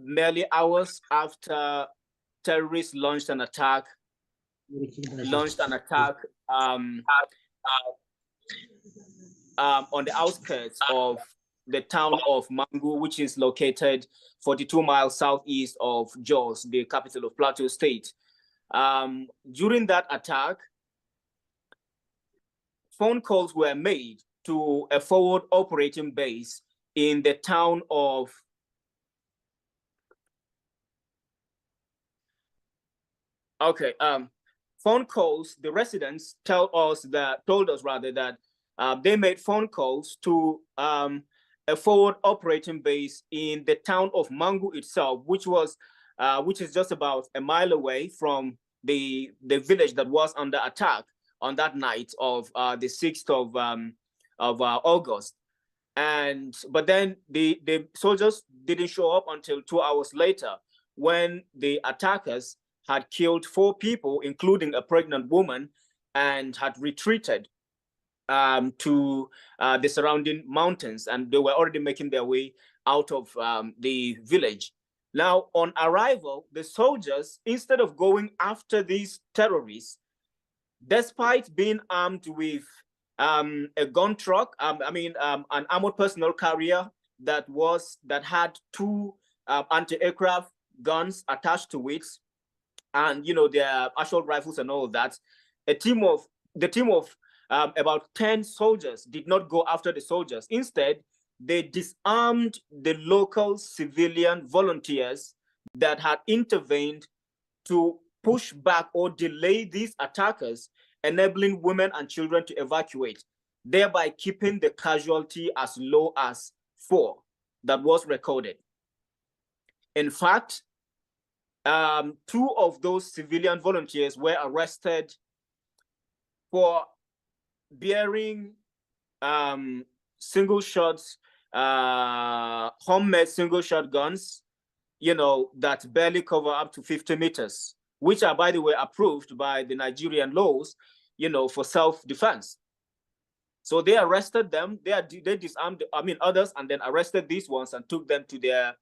merely hours after terrorists launched an attack on the outskirts of the town of Mangu, which is located 42 miles southeast of Jos, the capital of Plateau State. During that attack, phone calls were made to a forward operating base in the town of phone calls. The residents told us that they made phone calls to a forward operating base in the town of Mangu itself, which is just about a mile away from the village that was under attack on that night of the 6th of August. But then the soldiers didn't show up until 2 hours later, when the attackers had killed 4 people, including a pregnant woman, and had retreated to the surrounding mountains, and they were already making their way out of the village. Now, on arrival, the soldiers, instead of going after these terrorists, despite being armed with a gun truck, an armored personnel carrier that had 2 anti-aircraft guns attached to it, and their assault rifles and all of that, the team of about 10 soldiers did not go after the soldiers. Instead, they disarmed the local civilian volunteers that had intervened to push back or delay these attackers, enabling women and children to evacuate, thereby keeping the casualty as low as 4 that was recorded. In fact, 2 of those civilian volunteers were arrested for bearing single shots, homemade single shot guns, that barely cover up to 50 meters, which are, by the way, approved by the Nigerian laws, for self-defense. So they arrested them. They disarmed, others, and then arrested these ones and took them to their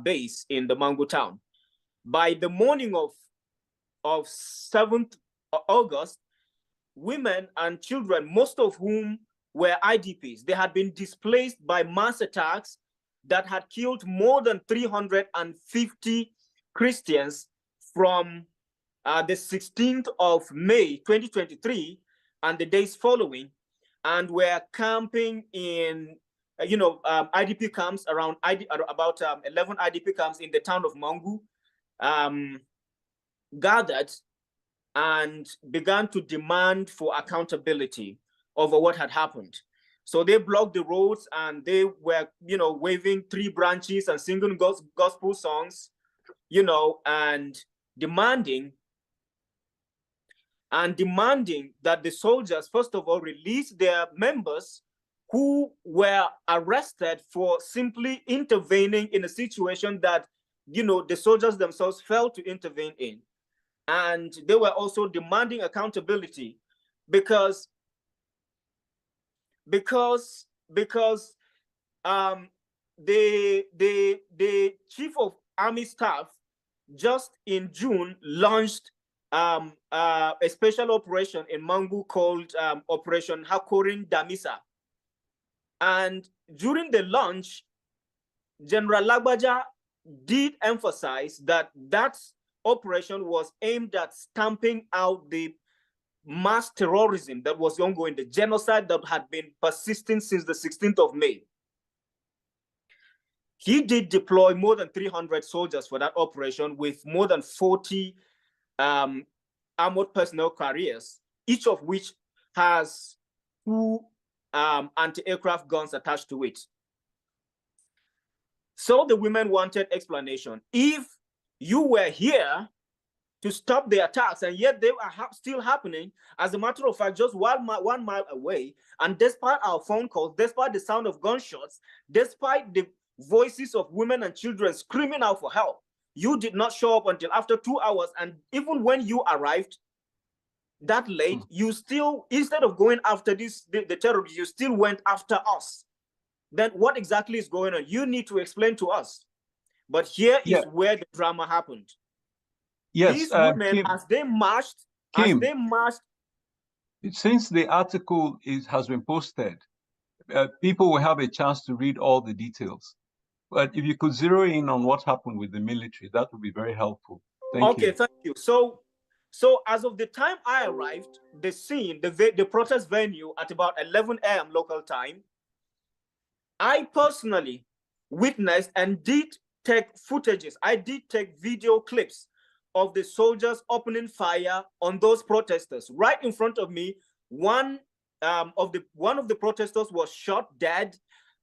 base in the Mangu town. By the morning of 7th August, women and children, most of whom were IDPs, they had been displaced by mass attacks that had killed more than 350 Christians from the 16th of May 2023 and the days following, and were camping in IDP camps about 11 IDP camps in the town of Mangu, gathered and began to demand for accountability over what had happened. So they blocked the roads, and they were, waving tree branches and singing gospel songs, and demanding that the soldiers, first of all, release their members who were arrested for simply intervening in a situation that, the soldiers themselves failed to intervene in. And they were also demanding accountability, because because the chief of army staff just in June launched a special operation in Mangu called Operation Hakorin Damisa. And during the launch, General Lagbaja did emphasize that that operation was aimed at stamping out the mass terrorism that was ongoing, the genocide that had been persisting since the 16th of May. He did deploy more than 300 soldiers for that operation with more than 40 armored personnel carriers, each of which has 2 anti-aircraft guns attached to it. So the women wanted explanation. If you were here to stop the attacks and yet they are still happening, as a matter of fact, just 1 mile away, and despite our phone calls, despite the sound of gunshots, despite the voices of women and children screaming out for help, you did not show up until after 2 hours. And even when you arrived that late, you still, instead of going after the terrorists, you still went after us. Then what exactly is going on? You need to explain to us. But here is where the drama happened. Yes, these women, Kim, as they marched, since the article has been posted, people will have a chance to read all the details. But if you could zero in on what happened with the military, that would be very helpful. Thank you. Okay, thank you. So as of the time I arrived, the scene, the protest venue at about 11 a.m. local time, I personally witnessed and did take footages. I did take video clips of the soldiers opening fire on those protesters. Right in front of me, one of the protesters was shot dead.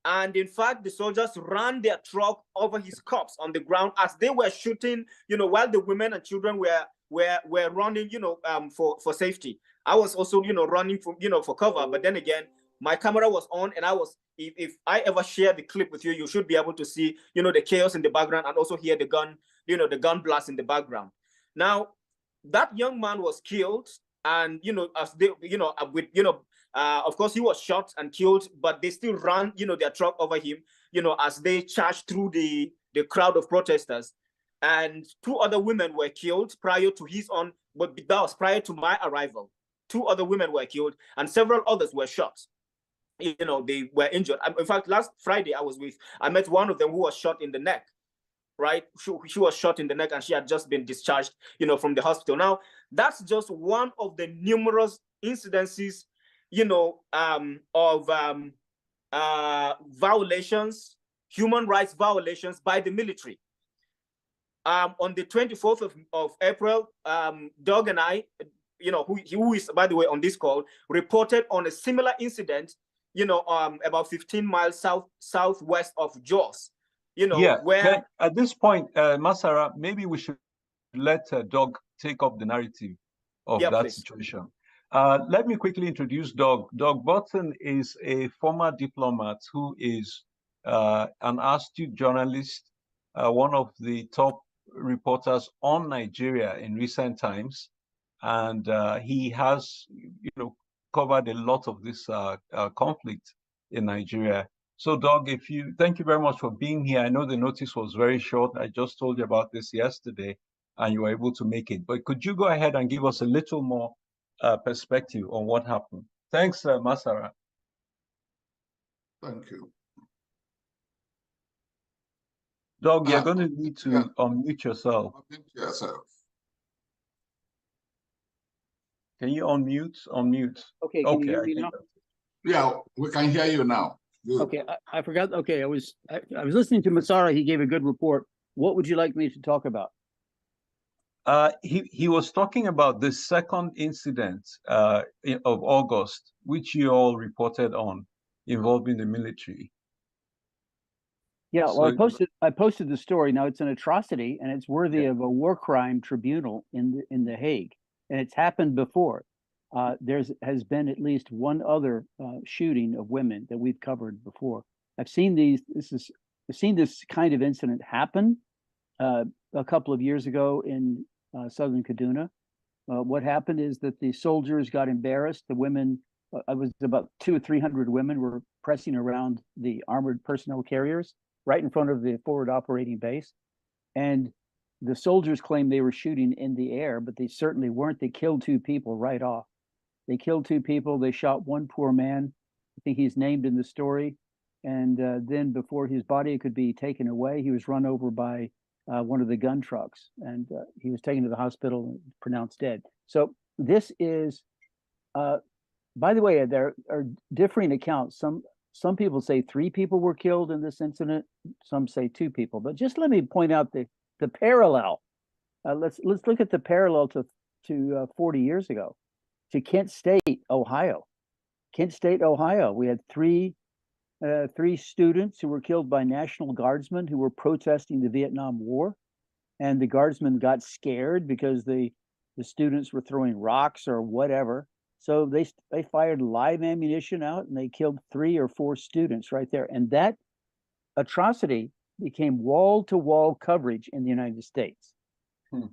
And in fact, the soldiers ran their truck over his corpse on the ground as they were shooting, while the women and children were running, for safety. I was also, running for cover. But then again, my camera was on, and if I ever share the clip with you, you should be able to see, the chaos in the background and also hear the gun, the gun blast in the background. Now, that young man was killed, and, as they, of course, he was shot and killed, but they still ran, their truck over him, as they charged through the crowd of protesters. And 2 other women were killed prior to but that was prior to my arrival. 2 other women were killed, and several others were shot. They were injured. In fact, last Friday, I met one of them who was shot in the neck, right? She was shot in the neck, and she had just been discharged, from the hospital. Now, that's just one of the numerous incidences, of violations, human rights violations by the military. On the 24th of April, Doug and I, who is, by the way, on this call, reported on a similar incident, about 15 miles southwest of Jos. Where at this point, Masara, maybe we should let Doug take up the narrative of that situation. Let me quickly introduce Doug. Doug Button is a former diplomat who is an astute journalist, one of the top reporters on Nigeria in recent times, and he has, covered a lot of this conflict in Nigeria. So, Doug, thank you very much for being here. I know the notice was very short. I just told you about this yesterday, and you were able to make it. But could you go ahead and give us a little more perspective on what happened? Thanks, Masara. Thank you. Doug, you're going to need to unmute yourself. Unmute yourself. Can you unmute? Unmute. Okay, can you hear me now? Yeah, we can hear you now. Good. Okay, I forgot. Okay, I was listening to Masara. He gave a good report. What would you like me to talk about? He was talking about the second incident of August, which you all reported on, involving the military. Yeah, well, I posted the story. Now it's an atrocity, and it's worthy of a war crime tribunal in the Hague, and it's happened before. Has been at least one other shooting of women that we've covered before. I've seen this kind of incident happen a couple of years ago in southern Kaduna. What happened is that the soldiers got embarrassed. The women I was about 200 or 300 women were pressing around the armored personnel carriers right in front of the forward operating base. And the soldiers claimed they were shooting in the air, but they certainly weren't. They killed 2 people right off. They killed 2 people. They shot one poor man. I think he's named in the story. And then before his body could be taken away, he was run over by one of the gun trucks. And he was taken to the hospital and pronounced dead. So this is, by the way, there are differing accounts. Some people say 3 people were killed in this incident. Some say 2 people. But just let me point out the parallel. Let's look at the parallel to 40 years ago, to Kent State, Ohio. Kent State, Ohio. We had 3 students who were killed by National Guardsmen who were protesting the Vietnam War, and the Guardsmen got scared because the students were throwing rocks or whatever. So they fired live ammunition out and they killed 3 or 4 students right there. And that atrocity became wall-to-wall coverage in the United States.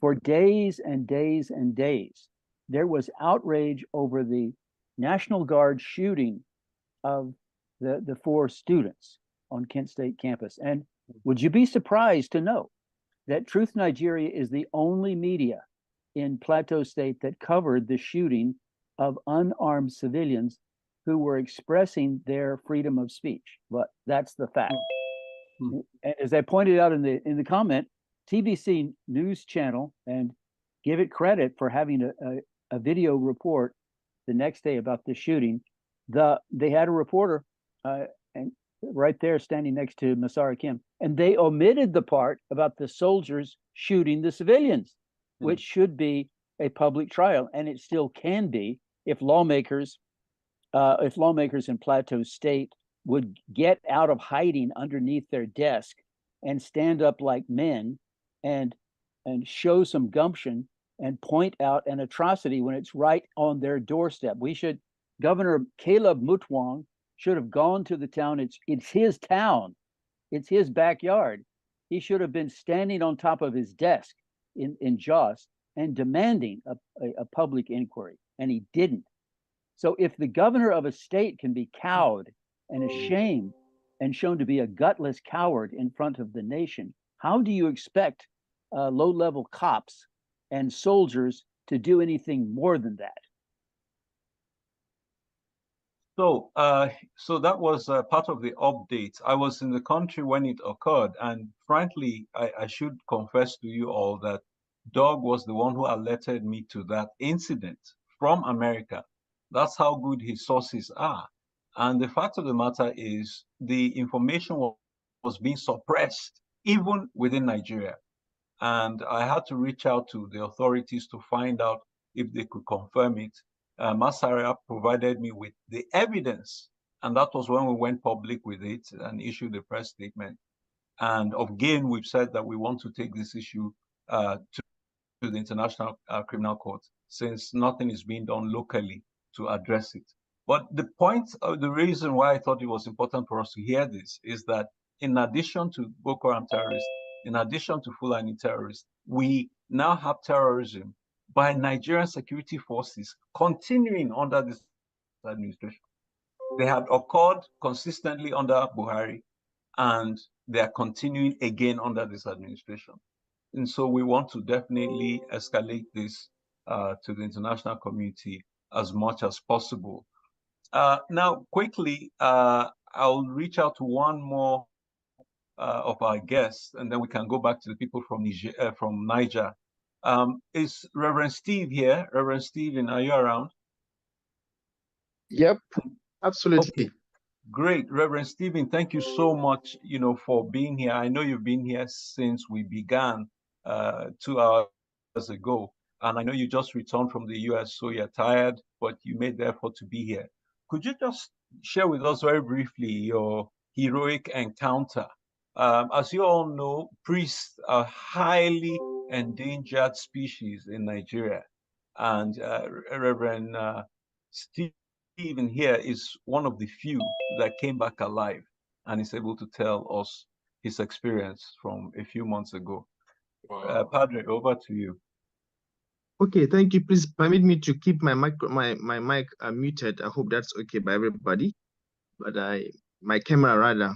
For days and days and days. There was outrage over the National Guard shooting of the 4 students on Kent State campus. And would you be surprised to know that Truth Nigeria is the only media in Plateau State that covered the shooting of unarmed civilians who were expressing their freedom of speech? But that's the fact. As I pointed out in the comment, TBC News Channel, and give it credit for having a video report the next day about the shooting. They had a reporter and right there standing next to Masara Kim, and they omitted the part about the soldiers shooting the civilians, which should be a public trial, and it still can be if lawmakers in Plateau State would get out of hiding underneath their desk and stand up like men and show some gumption and point out an atrocity when it's right on their doorstep. Governor Caleb Mutwang should have gone to the town. It's his town. It's his backyard. He should have been standing on top of his desk in Jos and demanding a public inquiry, and he didn't. So if the governor of a state can be cowed and ashamed and shown to be a gutless coward in front of the nation, how do you expect low-level cops and soldiers to do anything more than that? So, so that was part of the update. I was in the country when it occurred, and frankly, I should confess to you all that Doug was the one who alerted me to that incident from America. That's how good his sources are. And the fact of the matter is, the information was being suppressed even within Nigeria. And I had to reach out to the authorities to find out if they could confirm it. Masara provided me with the evidence, and that was when we went public with it and issued a press statement. And again, we've said that we want to take this issue to the International Criminal Court, since nothing is being done locally to address it. But the point, the reason why I thought it was important for us to hear this is that in addition to Boko Haram terrorists, in addition to Fulani terrorists, we now have terrorism by Nigerian security forces continuing under this administration. They had occurred consistently under Buhari, and they are continuing again under this administration. And so we want to definitely escalate this to the international community as much as possible. Now, quickly, I'll reach out to one more of our guests, and then we can go back to the people from Niger. Is Reverend Steve here? Reverend Stephen, are you around? Yep, absolutely. Okay. Great, Reverend Stephen, thank you so much, for being here. I know you've been here since we began 2 hours ago, and I know you just returned from the US, so you're tired, but you made the effort to be here. Could you just share with us very briefly your heroic encounter? As you all know, priests are highly endangered species in Nigeria, and Reverend Stephen here is one of the few that came back alive and is able to tell us his experience from a few months ago. Wow. Padre, over to you. Okay, thank you. Please permit me to keep my mic muted. I hope that's okay by everybody. But my camera rather.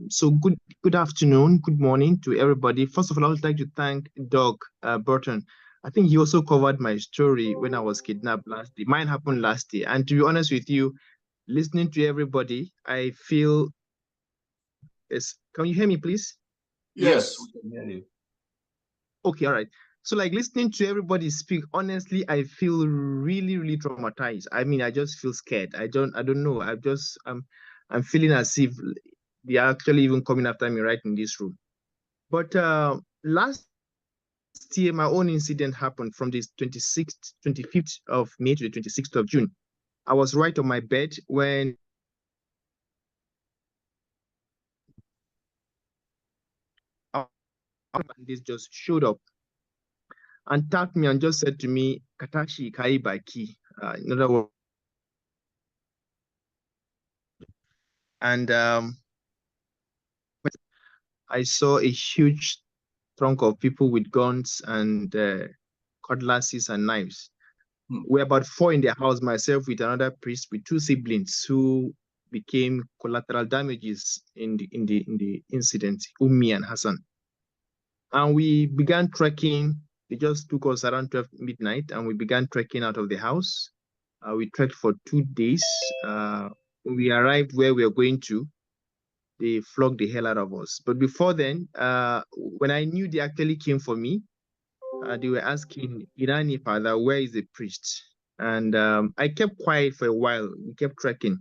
So good afternoon, good morning to everybody. First of all, I would like to thank Doug Burton. I think he also covered my story when I was kidnapped last year. Mine happened last year. And to be honest with you, listening to everybody, I feel can you hear me, please? Yes, we can hear you. Okay, all right. So like listening to everybody speak, honestly, I feel really, really traumatized. I mean, I just feel scared. I don't know. I'm feeling as if they are actually even coming after me right in this room. But last year, my own incident happened from the 25th of May to the 26th of June. I was right on my bed when this just showed up and tapped me and just said to me, Katashi Kai Baki. In other words, and I saw a huge trunk of people with guns and cutlasses and knives. We're about 4 in their house, myself with another priest with 2 siblings who became collateral damages in the incident, Ummi and Hassan. And we began trekking. They just took us around 12 midnight and we began trekking out of the house. We trekked for 2 days. When we arrived where we were going to, they flogged the hell out of us. But before then, when I knew they actually came for me, they were asking Irani father, where is the priest? And I kept quiet for a while. We kept trekking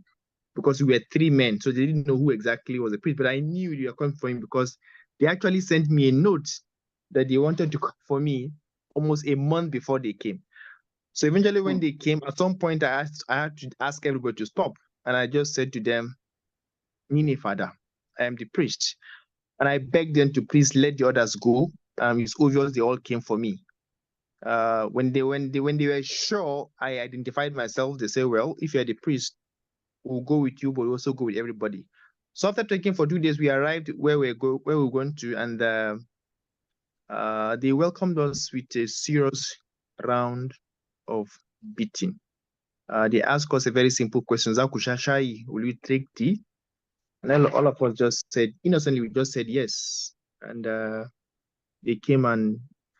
because we were 3 men, so they didn't know who exactly was the priest. But I knew they were coming for him because they actually sent me a note that they wanted to come for me almost a month before they came. So eventually, when they came, at some point, I had to ask everybody to stop, and I just said to them, Nini father, I am the priest. And I begged them to please let the others go. It's obvious they all came for me. When they were sure I identified myself, they say, well, if you're the priest, we'll go with you, but we'll also go with everybody. So after trekking for 2 days, we arrived where we were going to, and they welcomed us with a serious round of beating. They asked us a very simple question: Zakushashai, will you take tea? And then all of us just said, innocently, we just said yes. And they came and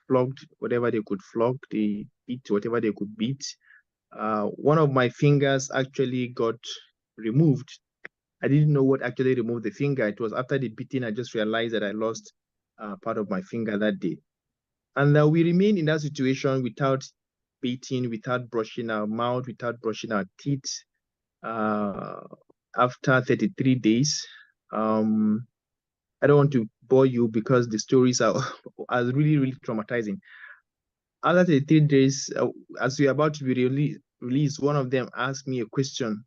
flogged whatever they could flog. They beat whatever they could beat. One of my fingers actually got removed. I didn't know what actually removed the finger. It was after the beating, I just realized that I lost part of my finger that day. And we remained in that situation without beating, without brushing our mouth, without brushing our teeth. After 33 days, I don't want to bore you because the stories are really, really traumatizing. After 33 days, as we are about to be released, one of them asked me a question.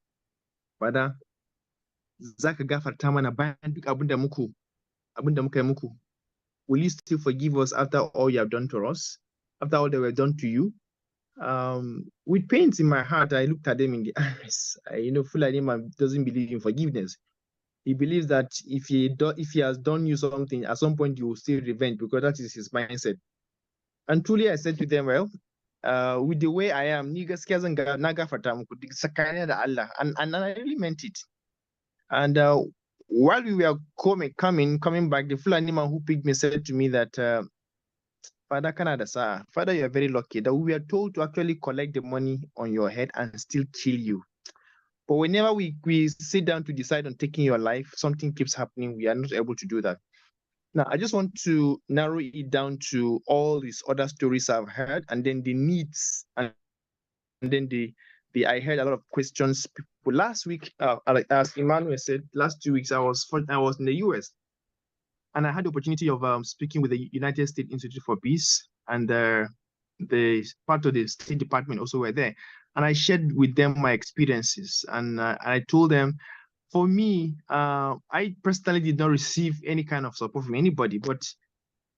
Father, Zaka gafarta mana bayan duk abinda muka yi muku. Will you still forgive us after all you have done to us? After all that we have done to you? With pains in my heart, I looked at them in the eyes. Fulani man doesn't believe in forgiveness. He believes that if he has done you something, at some point you will still revenge because that is his mindset. And truly, I said to them, well, with the way I am, and I really meant it. And while we were coming back, the Fulani man who picked me said to me that, Father Canada, sir, Father, you are very lucky that we are told to actually collect the money on your head and still kill you. But whenever we sit down to decide on taking your life, something keeps happening. We are not able to do that. Now, I just want to narrow it down to all these other stories I've heard, and then the needs, and then I heard a lot of questions. People last week, as Emmanuel said, last 2 weeks I was in the US, and I had the opportunity of speaking with the United States Institute for Peace, and the part of the State Department also were there, and I shared with them my experiences, and I told them, for me, I personally did not receive any kind of support from anybody, but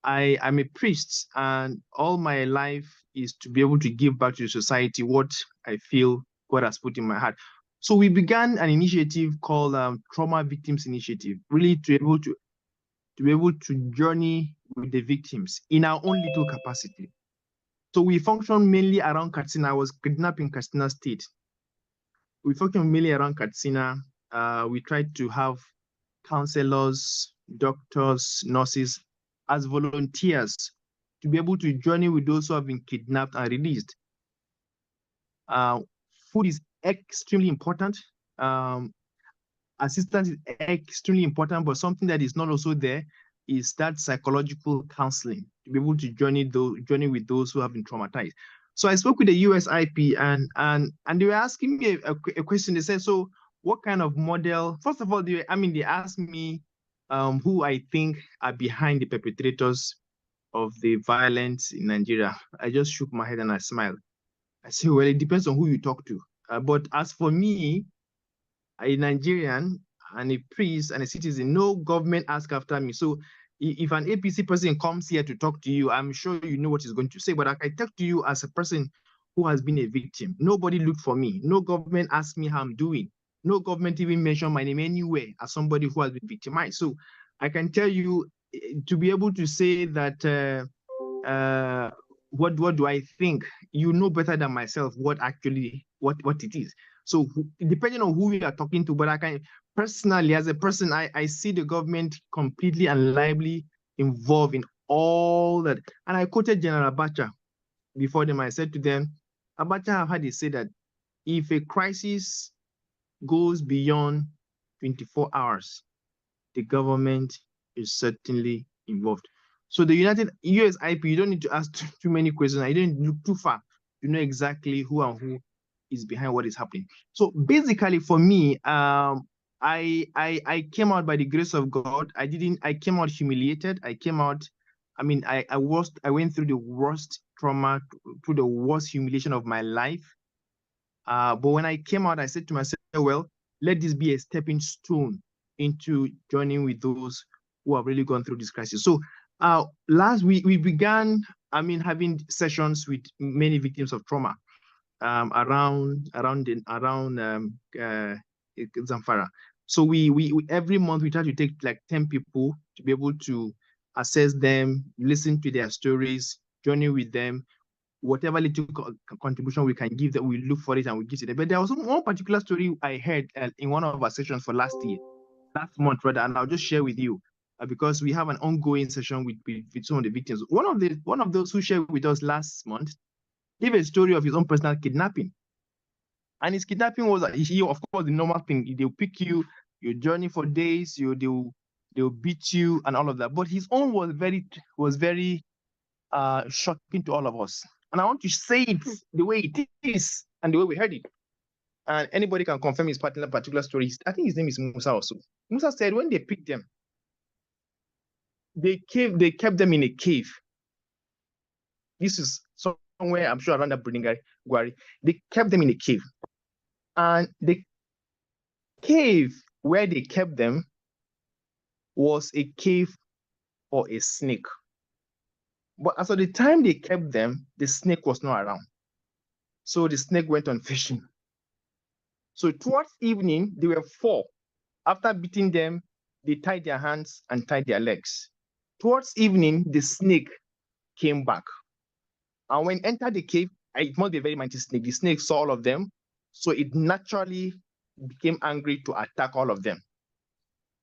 I'm a priest, and all my life is to be able to give back to the society what I feel God has put in my heart. So we began an initiative called Trauma Victims Initiative, really to be able to journey with the victims in our own little capacity. So we function mainly around Katsina. I was kidnapped in Katsina State. We function mainly around Katsina. We tried to have counselors, doctors, nurses as volunteers to be able to journey with those who have been kidnapped and released. Food is extremely important. Assistance is extremely important, but something that is not also there is that psychological counseling to be able to journey with those who have been traumatized. So I spoke with the USIP and they were asking me a question. They said, so what kind of model? First of all, they asked me who I think are behind the perpetrators of the violence in Nigeria. I just shook my head and I smiled. I said, well, it depends on who you talk to. But as for me, a Nigerian and a priest and a citizen, no government ask after me. So if an APC person comes here to talk to you, I'm sure you know what he's going to say, but I can talk to you as a person who has been a victim. Nobody looked for me. No government asked me how I'm doing. No government even mentioned my name anywhere as somebody who has been victimized. So I can tell you, to be able to say that, what do I think? You know better than myself what it is. So depending on who we are talking to, but I can personally, as a person, I see the government completely and liably involved in all that. And I quoted General Abacha before them. I said to them, Abacha have had it say that if a crisis goes beyond 24 hours, the government is certainly involved. So the USIP, you don't need to ask too many questions. I didn't look too far to know exactly who and who is behind what is happening. So basically, for me, I came out by the grace of God. I came out humiliated. I came out. I went through the worst trauma, through the worst humiliation of my life. But when I came out, I said to myself, well, let this be a stepping stone into joining with those who have really gone through this crisis. So last week we began, having sessions with many victims of trauma around Zamfara. So we every month we try to take like 10 people to be able to assess them, listen to their stories, journey with them. Whatever little contribution we can give them, we look for it and we give it. But there was one particular story I heard in one of our sessions for last month rather, and I'll just share with you because we have an ongoing session with some of the victims. One of those who shared with us last month gave a story of his own personal kidnapping, and his kidnapping was, of course, the normal thing. They'll pick you, you journey for days, they'll beat you and all of that. But his own was very shocking to all of us. And I want to say it the way it is and the way we heard it. And anybody can confirm his particular story. I think his name is Musa also. Musa said when they picked them, they kept them in a cave. This is somewhere, I'm sure, around that Gwari. They kept them in a cave. And the cave where they kept them was a cave for a snake. But as of the time they kept them, the snake was not around. So the snake went on fishing. So towards evening, they were 4. After beating them, they tied their hands and tied their legs. Towards evening, the snake came back. And when it entered the cave, it must be a very mighty snake. The snake saw all of them. So it naturally became angry to attack all of them.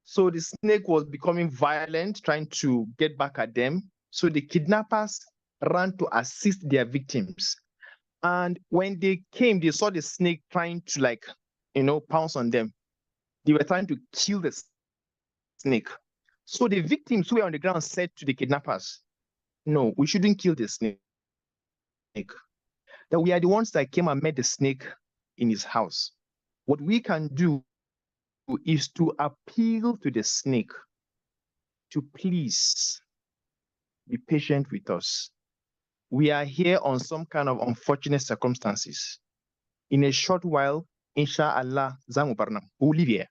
So the snake was becoming violent, trying to get back at them. So the kidnappers ran to assist their victims. And when they came, they saw the snake trying to pounce on them. They were trying to kill the snake. So the victims who were on the ground said to the kidnappers, no, we shouldn't kill the snake. That we are the ones that came and met the snake in his house. What we can do is to appeal to the snake to please be patient with us. We are here on some kind of unfortunate circumstances. In a short while, inshallah, Zamu Barnam, we'll live here.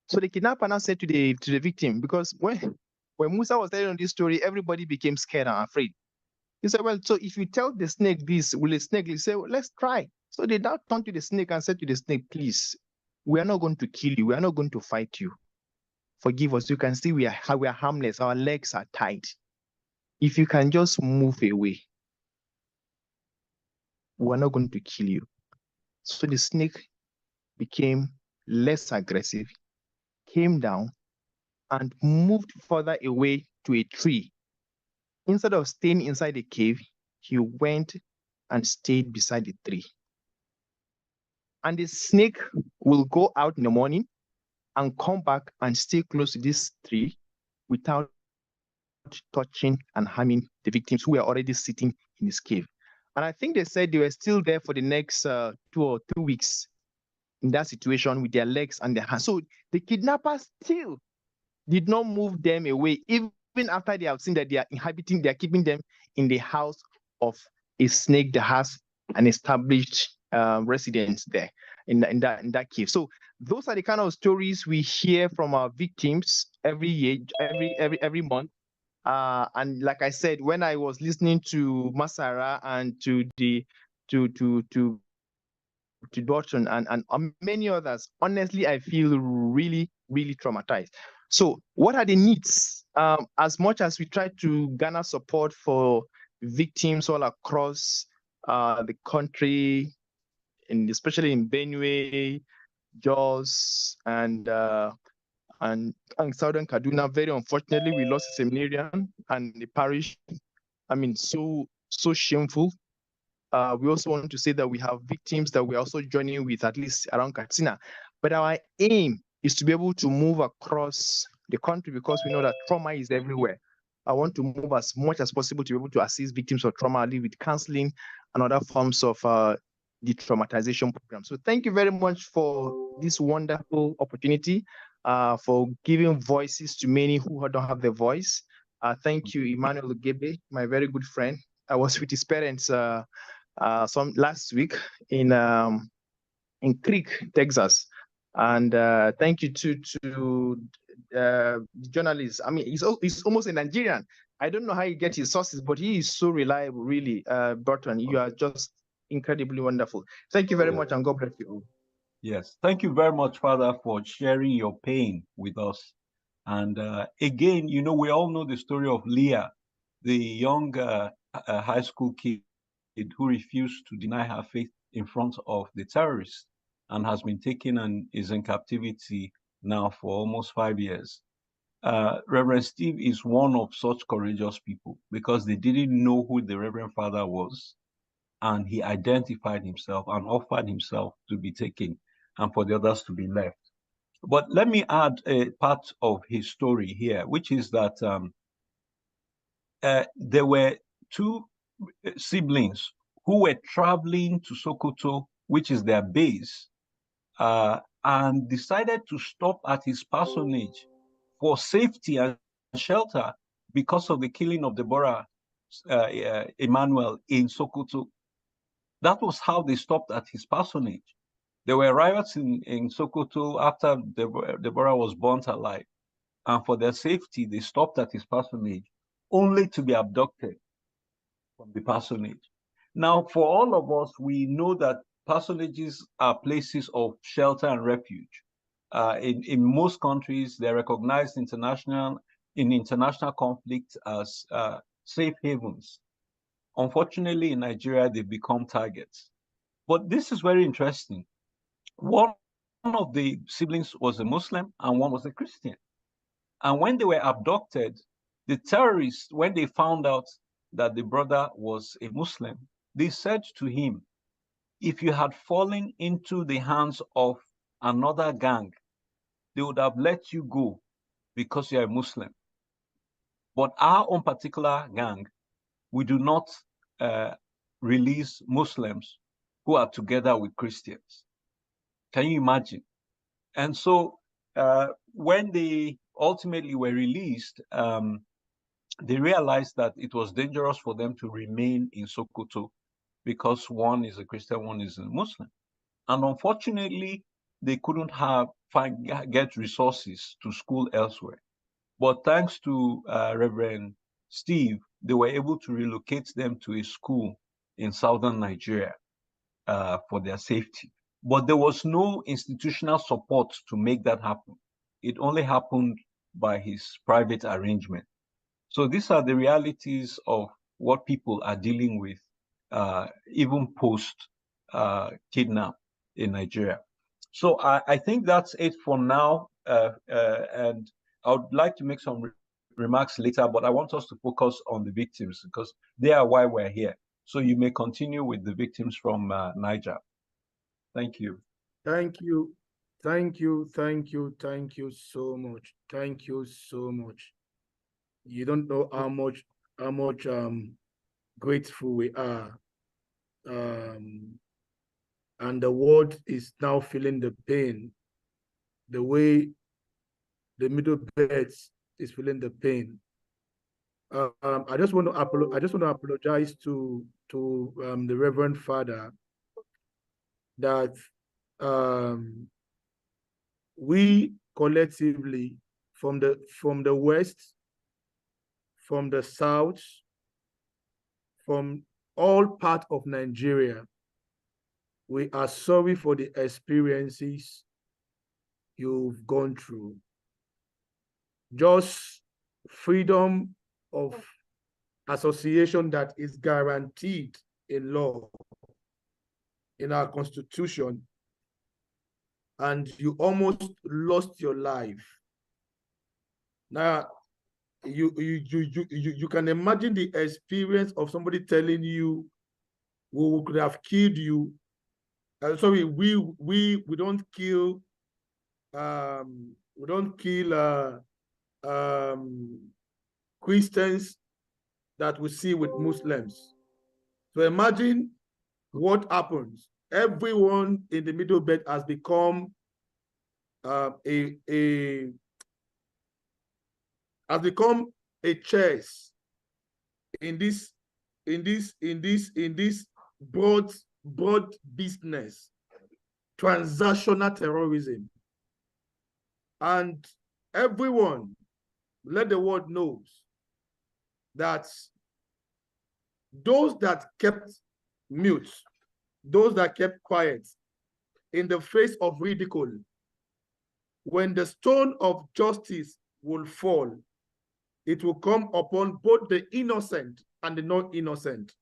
So the kidnapper now said to the victim, because when Musa was telling this story, everybody became scared and afraid. He said, well, so if you tell the snake this, will the snake say, well, let's try. So they now turned to the snake and said to the snake, please, we are not going to kill you. We are not going to fight you. Forgive us. You can see we are harmless. Our legs are tied. If you can just move away. we're not going to kill you. So the snake became less aggressive, came down, and moved further away to a tree. Instead of staying inside the cave, he went and stayed beside the tree. And the snake will go out in the morning and come back and stay close to this tree without touching and harming the victims who were already sitting in this cave. And I think they said they were still there for the next 2 or 3 weeks in that situation with their legs and their hands. So the kidnappers still did not move them away, even after they have seen that they are keeping them in the house of a snake that has an established residence there in that cave. So those are the kind of stories we hear from our victims every year, every month. And like I said, when I was listening to Masara and to Dawson and many others, honestly, I feel really, really traumatized. So what are the needs? As much as we try to garner support for victims all across the country, and especially in Benue, Jos, and Southern Kaduna, very unfortunately, we lost a seminarian and the parish. I mean, so shameful. We also want to say that we have victims that we're also joining with, at least around Katsina. But our aim is to be able to move across the country because we know that trauma is everywhere. I want to move as much as possible to be able to assist victims of trauma with counseling and other forms of de-traumatization program. So thank you very much for this wonderful opportunity, for giving voices to many who don't have the voice. Thank you, Emmanuel Gebe, my very good friend. I was with his parents some last week in Creek, Texas, and thank you to the journalist. I mean, he's almost a Nigerian. I don't know how he gets his sources, but he is so reliable, really. Burton, you are just incredibly wonderful. Thank you very much, and God bless you all. Yes, thank you very much, Father, for sharing your pain with us. And again, you know, we all know the story of Leah, the young high school kid who refused to deny her faith in front of the terrorists and has been taken and is in captivity now for almost 5 years. Reverend Steve is one of such courageous people because they didn't know who the Reverend Father was, and he identified himself and offered himself to be taken and for the others to be left. But let me add a part of his story here, which is that there were two siblings who were traveling to Sokoto, which is their base, and decided to stop at his parsonage for safety and shelter because of the killing of Deborah Emmanuel in Sokoto. That was how they stopped at his parsonage. There were riots in Sokoto after Deborah was burnt alive. And for their safety, they stopped at his parsonage, only to be abducted from the parsonage. Now, for all of us, we know that parsonages are places of shelter and refuge. In most countries, they're recognized in international conflict as safe havens. Unfortunately, in Nigeria, they've become targets. But this is very interesting. One of the siblings was a Muslim and one was a Christian. And when they were abducted, the terrorists, when they found out that the brother was a Muslim, they said to him, if you had fallen into the hands of another gang, they would have let you go because you're a Muslim. But our own particular gang, we do not release Muslims who are together with Christians. Can you imagine? And so when they ultimately were released, they realized that it was dangerous for them to remain in Sokoto because one is a Christian, one is a Muslim. And unfortunately, they couldn't get resources to school elsewhere. But thanks to Reverend Steve, they were able to relocate them to a school in southern Nigeria for their safety. But there was no institutional support to make that happen. It only happened by his private arrangement. So these are the realities of what people are dealing with even post kidnap in Nigeria. So I think that's it for now. And I would like to make some remarks later, but I want us to focus on the victims because they are why we're here. So you may continue with the victims from Niger. Thank you. Thank you. Thank you. Thank you. Thank you so much. Thank you so much. You don't know how much grateful we are. And the world is now feeling the pain, the way the MidleBelt is feeling the pain. I just want to apologize to the Reverend Father that we collectively from the West, from the South, from all parts of Nigeria, we are sorry for the experiences you've gone through. Just freedom of association that is guaranteed in law, in our constitution, and you almost lost your life. Now, you can imagine the experience of somebody telling you, we could have killed you. Sorry, we don't kill Christians that we see with Muslims. So imagine what happens. Everyone in the MidleBelt has become a chess in this broad business, transactional terrorism. And everyone, let the world knows that those that kept mute, those that kept quiet in the face of ridicule, when the stone of justice will fall, it will come upon both the innocent and the non-innocent.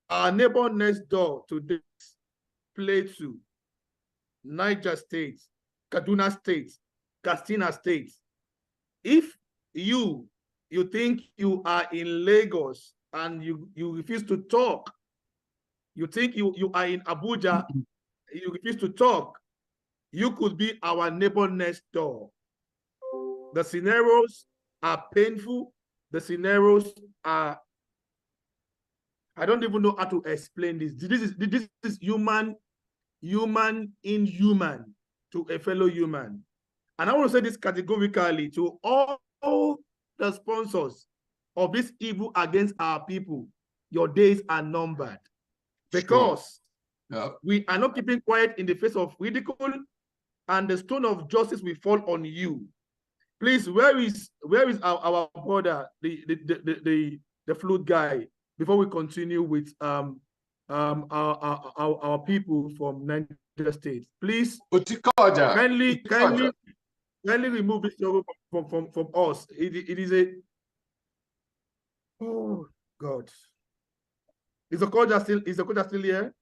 Our neighbor next door to this Plateau, Niger State, Kaduna State, Katsina State. If you think you are in Lagos and you refuse to talk, you think you are in Abuja, you refuse to talk, you could be our neighbor next door. The scenarios are painful. The scenarios are, I don't even know how to explain this. This is human inhuman to a fellow human. And I want to say this categorically to all the sponsors of this evil against our people. Your days are numbered. Because we are not keeping quiet in the face of ridicule, and the stone of justice will fall on you. Please, where is our brother, the flute guy, before we continue with our people from Niger State? Please kindly remove this from us. It is a, oh God. Is the coach still here?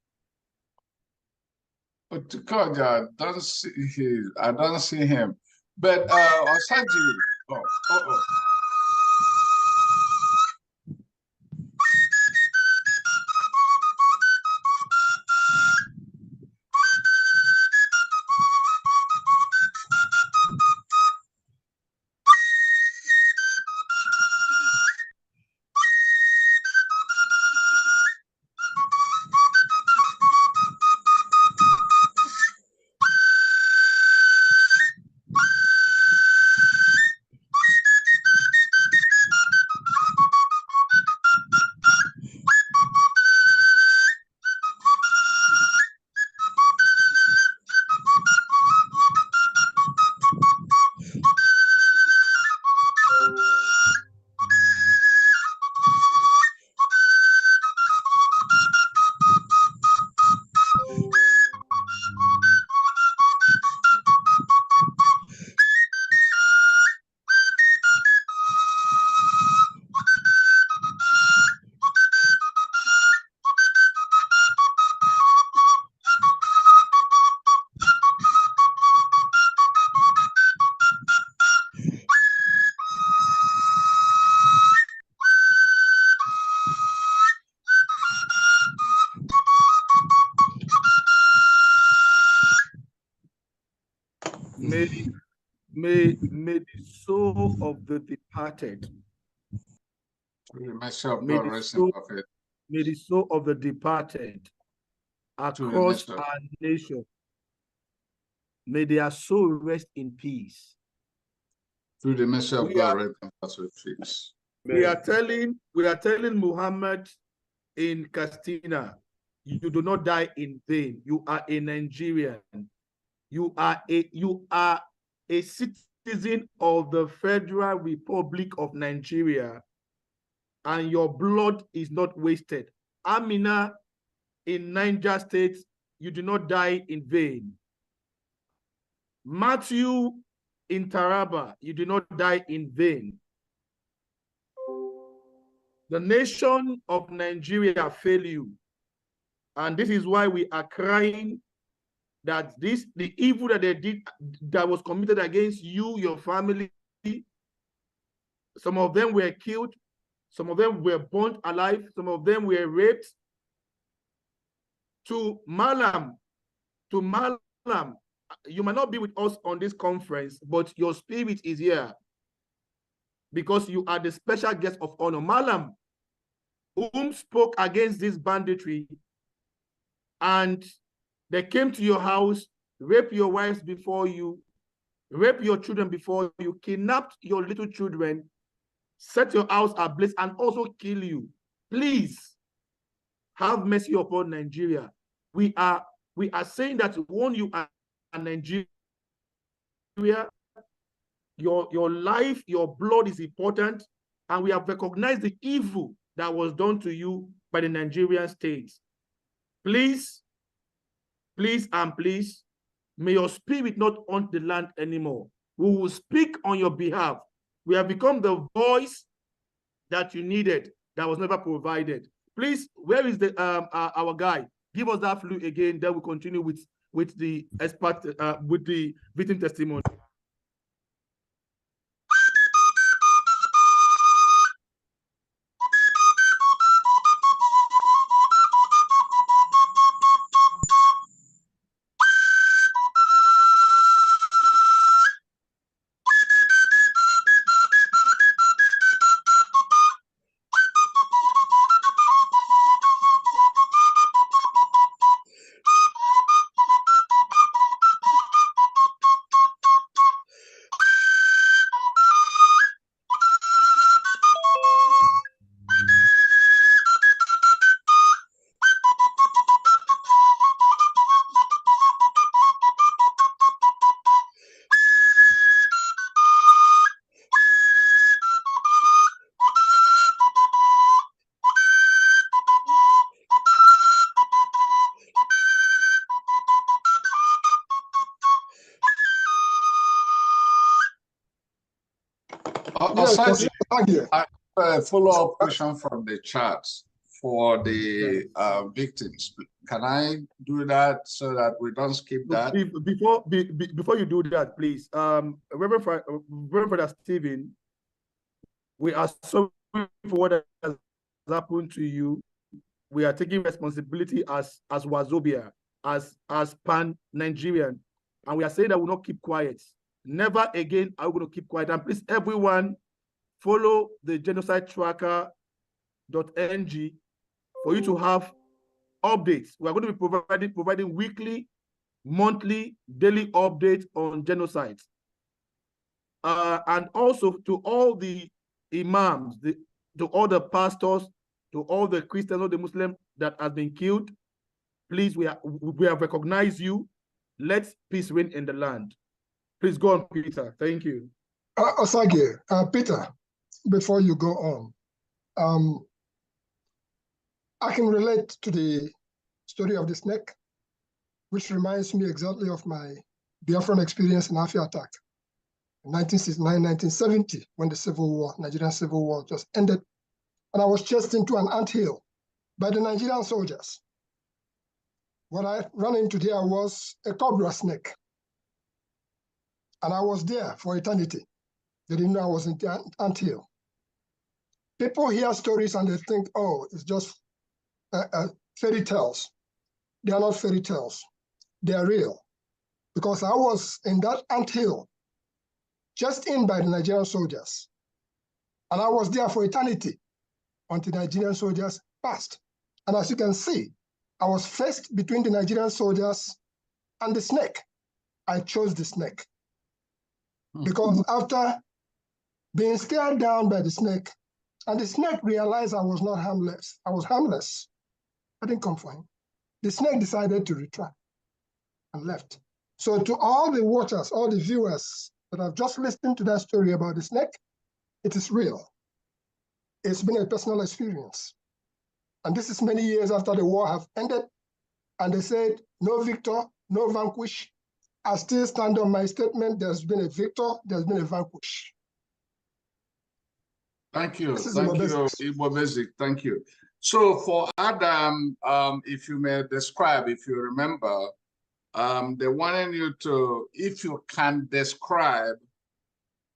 Otukoja, I don't see him. But Osaji, oh. May the soul of the departed. May the soul of the departed across our nation. May their soul rest in peace. Through the mercy of God, rest in peace. We are telling Muhammad in Castina, you do not die in vain. You are a Nigerian. You are a citizen of the Federal Republic of Nigeria, and your blood is not wasted. Amina in Niger State, you do not die in vain. Matthew in Taraba, you do not die in vain. The nation of Nigeria failed you. And this is why we are crying that the evil that they did, that was committed against you, your family, some of them were killed, some of them were burnt alive, some of them were raped. To Malam, you might not be with us on this conference, but your spirit is here because you are the special guest of honor. Malam, whom spoke against this banditry, and they came to your house, rape your wives before you, rape your children before you, kidnapped your little children, set your house ablaze, and also kill you. Please have mercy upon Nigeria. We are saying that when you are in Nigeria, your life, your blood is important, and we have recognized the evil that was done to you by the Nigerian state. Please, please, and please, may your spirit not haunt the land anymore. We will speak on your behalf. We have become the voice that you needed that was never provided. Please, where is the our guy? Give us that flute again. Then we continue with the expert with the victim testimony. I have a follow-up question from the chat for the victims. Can I do that so that we don't skip that? Before you do that, please, Reverend Father Stephen, we are sorry for what has happened to you. We are taking responsibility as Wazobia, as pan-Nigerian, and we are saying that we'll not keep quiet. Never again are we going to keep quiet. And please, everyone, follow the genocide tracker.ng for you to have updates. We are going to be providing weekly, monthly, daily updates on genocide. And also to all the imams, to all the pastors, to all the Christians or the Muslims that have been killed, please, we have recognized you. Let peace reign in the land. Please go on, Peter. Thank you. Osage, Peter, before you go on, I can relate to the story of the snake, which reminds me exactly of my Biafran experience in Afia attack in 1969, 1970, when the Civil War, Nigerian Civil War, just ended. And I was chased into an anthill by the Nigerian soldiers. What I ran into there was a cobra snake. And I was there for eternity. They didn't know I was in the anthill. People hear stories and they think, oh, it's just fairy tales. They are not fairy tales. They are real. because I was in that anthill, just in by the Nigerian soldiers. And I was there for eternity until Nigerian soldiers passed. And as you can see, I was faced between the Nigerian soldiers and the snake. I chose the snake. Because after being scared down by the snake, and the snake realized I was not harmless. I was harmless. I didn't come for him. The snake decided to retract and left. So to all the watchers, all the viewers that have just listened to that story about the snake, it is real. It's been a personal experience. And this is many years after the war have ended. And they said, no victor, no vanquish. I still stand on my statement. There's been a victor, there's been a vanquish. Thank you. This is Thank you, Igbo Basics. Igbo Basic. Thank you. So for Adam, if you may describe, if you remember, they wanted you to, if you can describe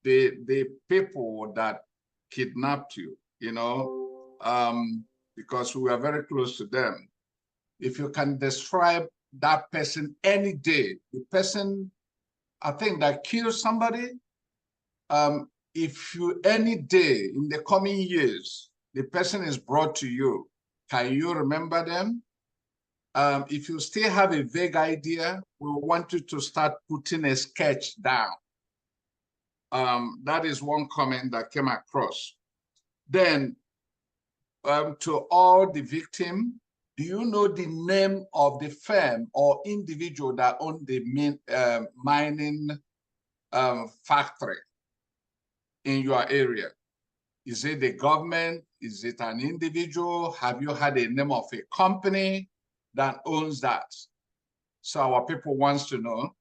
the people that kidnapped you, you know, because we are very close to them. If you can describe that person any day, the person, I think, that killed somebody, if you any day in the coming years, the person is brought to you, can you remember them? If you still have a vague idea, we want you to start putting a sketch down. That is one comment that came across. Then, to all the victims, do you know the name of the firm or individual that owned the mining factory in your area? Is it the government? Is it an individual? Have you had a name of a company that owns that? So our people wants to know.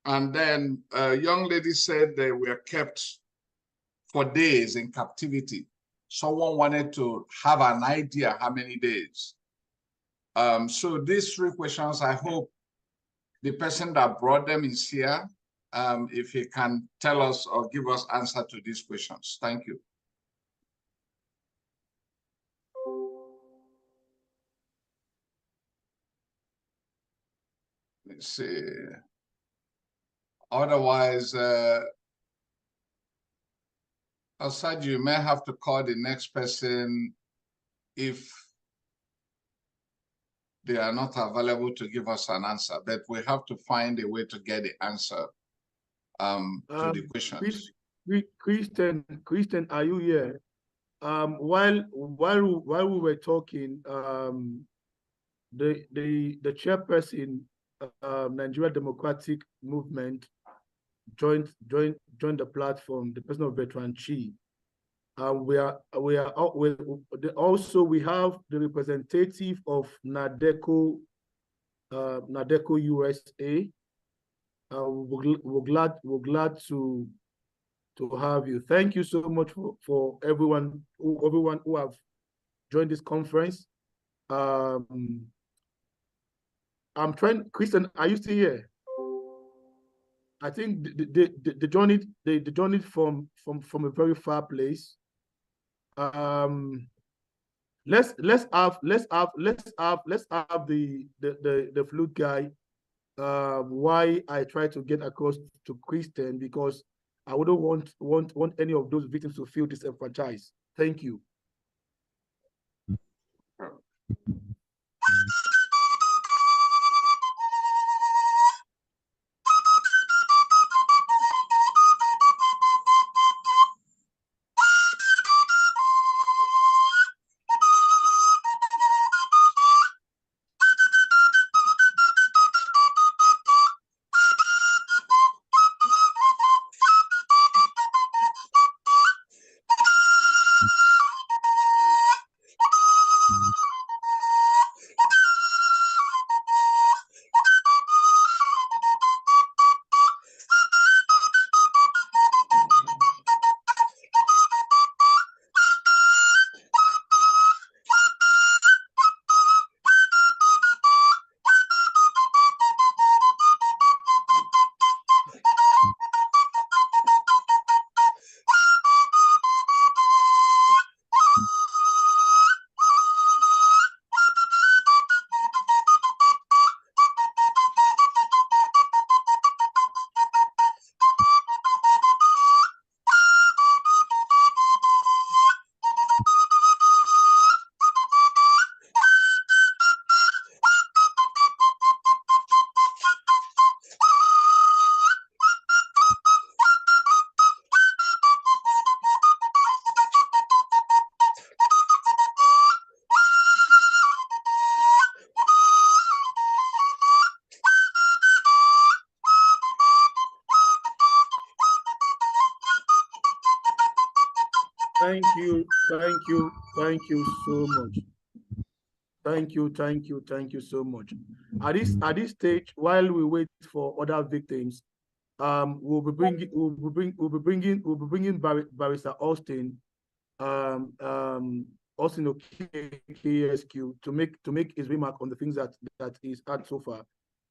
And then a young lady said they were kept for days in captivity. Someone wanted to have an idea how many days. So these three questions, I hope the person that brought them is here. If he can tell us or give us answer to these questions. Thank you. Let's see. Otherwise, Asad, you may have to call the next person if they are not available to give us an answer, but we have to find a way to get the answer to the questions. Christian, are you here? While we were talking, the chairperson, Nigeria Democratic Movement, joined the platform. The person of Bertrand Chi. We have the representative of NADECO, NADECO USA. We're glad to have you. Thank you so much for everyone who have joined this conference. I'm trying. Christian, are you still here? I think they joined it from a very far place. Let's have the flute guy. Why I try to get across to Christian, because I wouldn't want any of those victims to feel disenfranchised. Thank you. Thank you so much. Thank you so much. At this stage, while we wait for other victims, we'll be bringing Barrister Austin, Austin KSQ to make his remark on the things that he's had so far.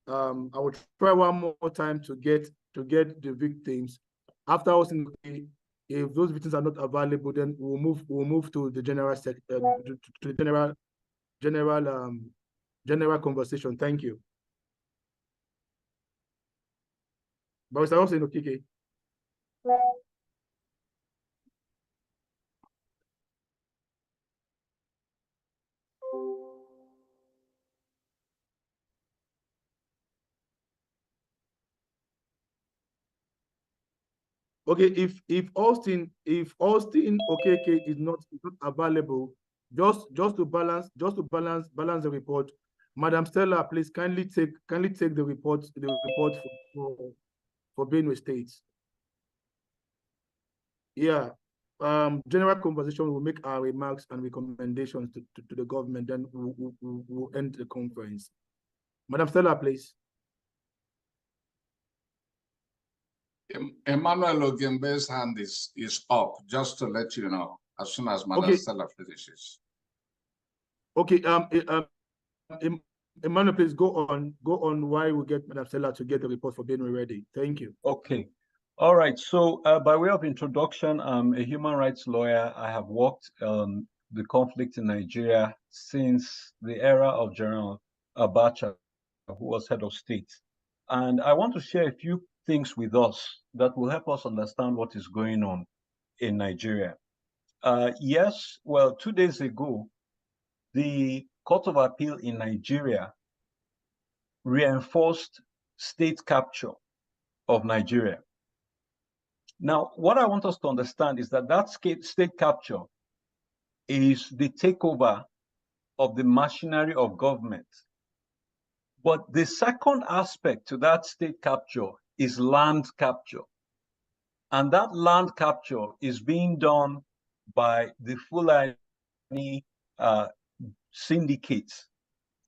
I will try one more time to get the victims. After Austin, if those victims are not available, then we'll move to the general to the general conversation. Thank you. Barrister Austin Okike. Okay, if Austin Okeke is not available, just to balance the report, Madam Stella, please kindly take the report for Benue State. Yeah. General conversation will make our remarks and recommendations to the government, then we'll end the conference. Madam Stella, please. Emmanuel Ogembe's hand is up, just to let you know, as soon as Madam Stella finishes. Okay, Emmanuel, please go on while we get Madam Stella to get the report for Benue ready. Thank you. Okay. All right. So by way of introduction, I'm a human rights lawyer. I have worked on the conflict in Nigeria since the era of General Abacha, who was head of state. And I want to share a few things with us that will help us understand what is going on in Nigeria. Yes, well, 2 days ago, the Court of Appeal in Nigeria reinforced state capture of Nigeria. Now, what I want us to understand is that that state capture is the takeover of the machinery of government. But the second aspect to that state capture is land capture. And that land capture is being done by the Fulani syndicates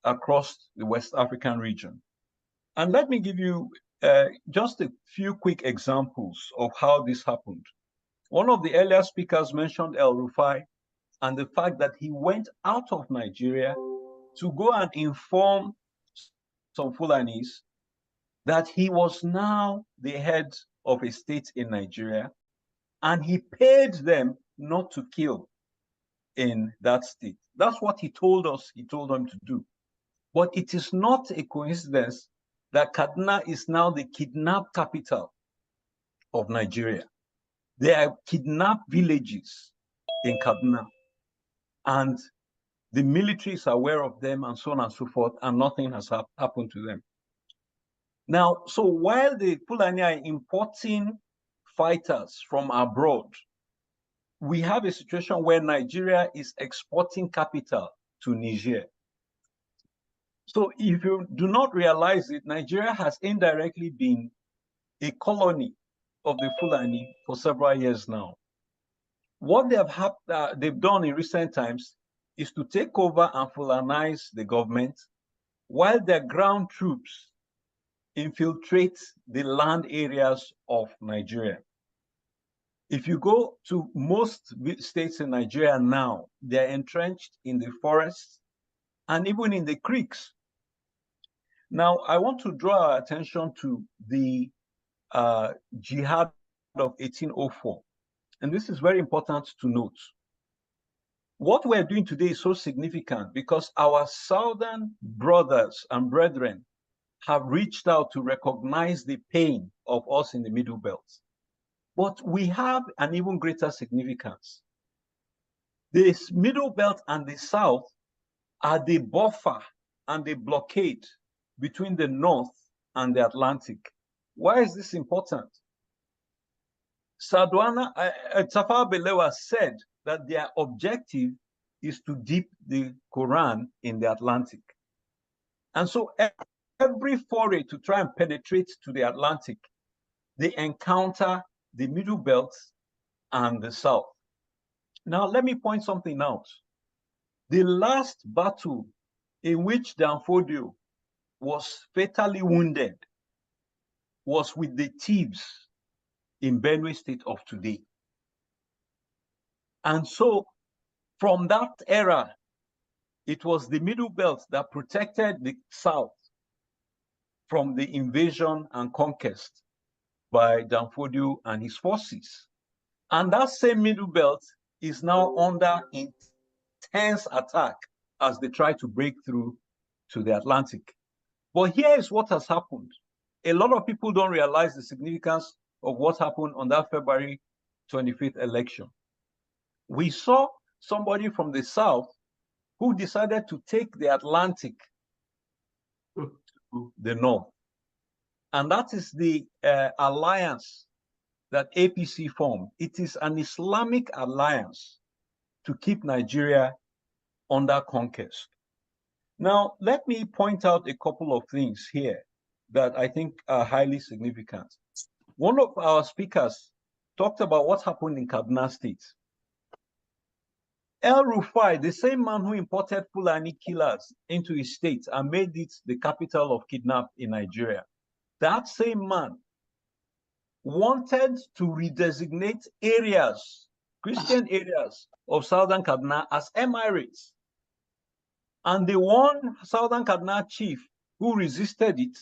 across the West African region. And let me give you just a few quick examples of how this happened. One of the earlier speakers mentioned El Rufai and the fact that he went out of Nigeria to go and inform some Fulanis that he was now the head of a state in Nigeria, and he paid them not to kill in that state. That's what he told us he told them to do. But it is not a coincidence that Kaduna is now the kidnap capital of Nigeria. There are kidnapped villages in Kaduna, and the military is aware of them and so on and so forth, and nothing has happened to them. Now, so while the Fulani are importing fighters from abroad, we have a situation where Nigeria is exporting capital to Niger. So if you do not realize it, Nigeria has indirectly been a colony of the Fulani for several years now. What they've done in recent times is to take over and Fulanize the government, while their ground troops infiltrate the land areas of Nigeria. If you go to most states in Nigeria now, they're entrenched in the forests and even in the creeks. Now, I want to draw our attention to the jihad of 1804. And this is very important to note. What we're doing today is so significant because our southern brothers and brethren have reached out to recognize the pain of us in the MidleBelt. But we have an even greater significance. This MidleBelt and the South are the buffer and the blockade between the North and the Atlantic. Why is this important? Tafawa Balewa said that their objective is to dip the Quran in the Atlantic. And so every foray to try and penetrate to the Atlantic, they encounter the MidleBelt and the South. Now, let me point something out. The last battle in which Danfodio was fatally wounded was with the thieves in Benue State of today. And so from that era, it was the MidleBelt that protected the South from the invasion and conquest by Danfodio and his forces. And that same MidleBelt is now under intense attack as they try to break through to the Atlantic. But here is what has happened. A lot of people don't realize the significance of what happened on that February 25th election. We saw somebody from the South who decided to take the Atlantic to the North. And that is the alliance that APC formed. It is an Islamic alliance to keep Nigeria under conquest. Now, let me point out a couple of things here that I think are highly significant. One of our speakers talked about what happened in Kaduna State. El Rufai, the same man who imported Fulani killers into his state and made it the capital of kidnap in Nigeria, that same man wanted to redesignate areas, Christian areas of Southern Kaduna as emirates. And the one Southern Kaduna chief who resisted it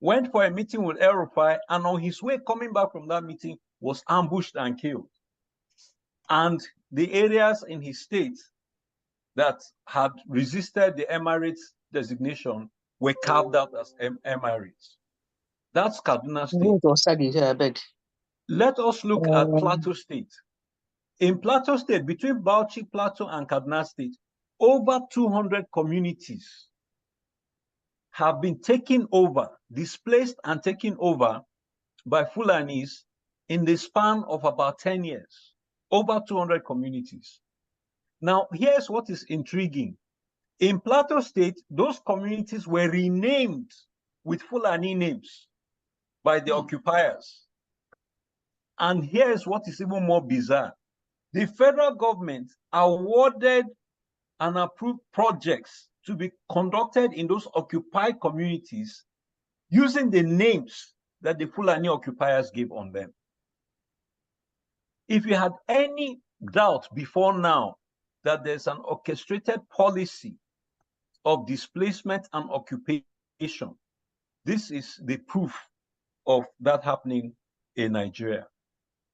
went for a meeting with El Rufai, and on his way coming back from that meeting was ambushed and killed. And the areas in his state that had resisted the emirates designation were carved out as emirates. That's Kaduna State. Let us look at Plateau State. In Plateau State, between Bauchi Plateau and Kaduna State, over 200 communities have been taken over, displaced and taken over by Fulanis in the span of about 10 years. Over 200 communities. Now, here's what is intriguing. In Plateau State, those communities were renamed with Fulani names by the occupiers. And here's what is even more bizarre. The federal government awarded and approved projects to be conducted in those occupied communities using the names that the Fulani occupiers gave on them. If you had any doubt before now that there's an orchestrated policy of displacement and occupation, this is the proof of that happening in Nigeria.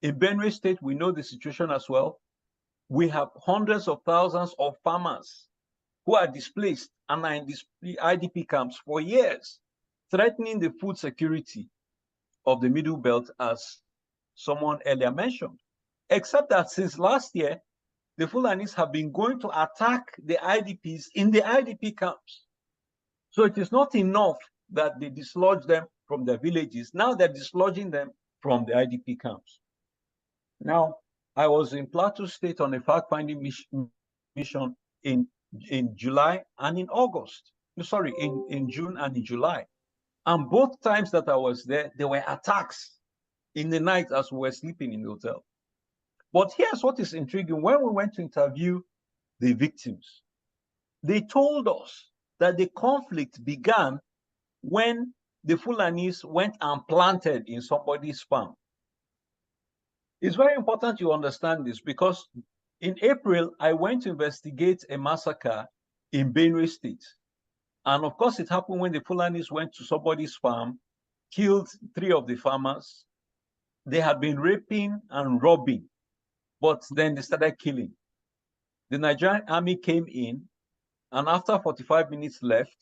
In Benue State, we know the situation as well. We have hundreds of thousands of farmers who are displaced and are in the IDP camps for years, threatening the food security of the MidleBelt, as someone earlier mentioned. Except that since last year, the Fulanis have been going to attack the IDPs in the IDP camps. So it is not enough that they dislodge them from their villages. Now they're dislodging them from the IDP camps. Now, I was in Plateau State on a fact-finding mission in July and in August. Sorry, in June and in July. And both times that I was there were attacks in the night as we were sleeping in the hotel. But here's what is intriguing. When we went to interview the victims, they told us that the conflict began when the Fulanis went and planted in somebody's farm. It's very important you understand this, because in April, I went to investigate a massacre in Benue State. And of course, it happened when the Fulanis went to somebody's farm, killed 3 of the farmers. They had been raping and robbing, but then they started killing. The Nigerian army came in, and after 45 minutes left,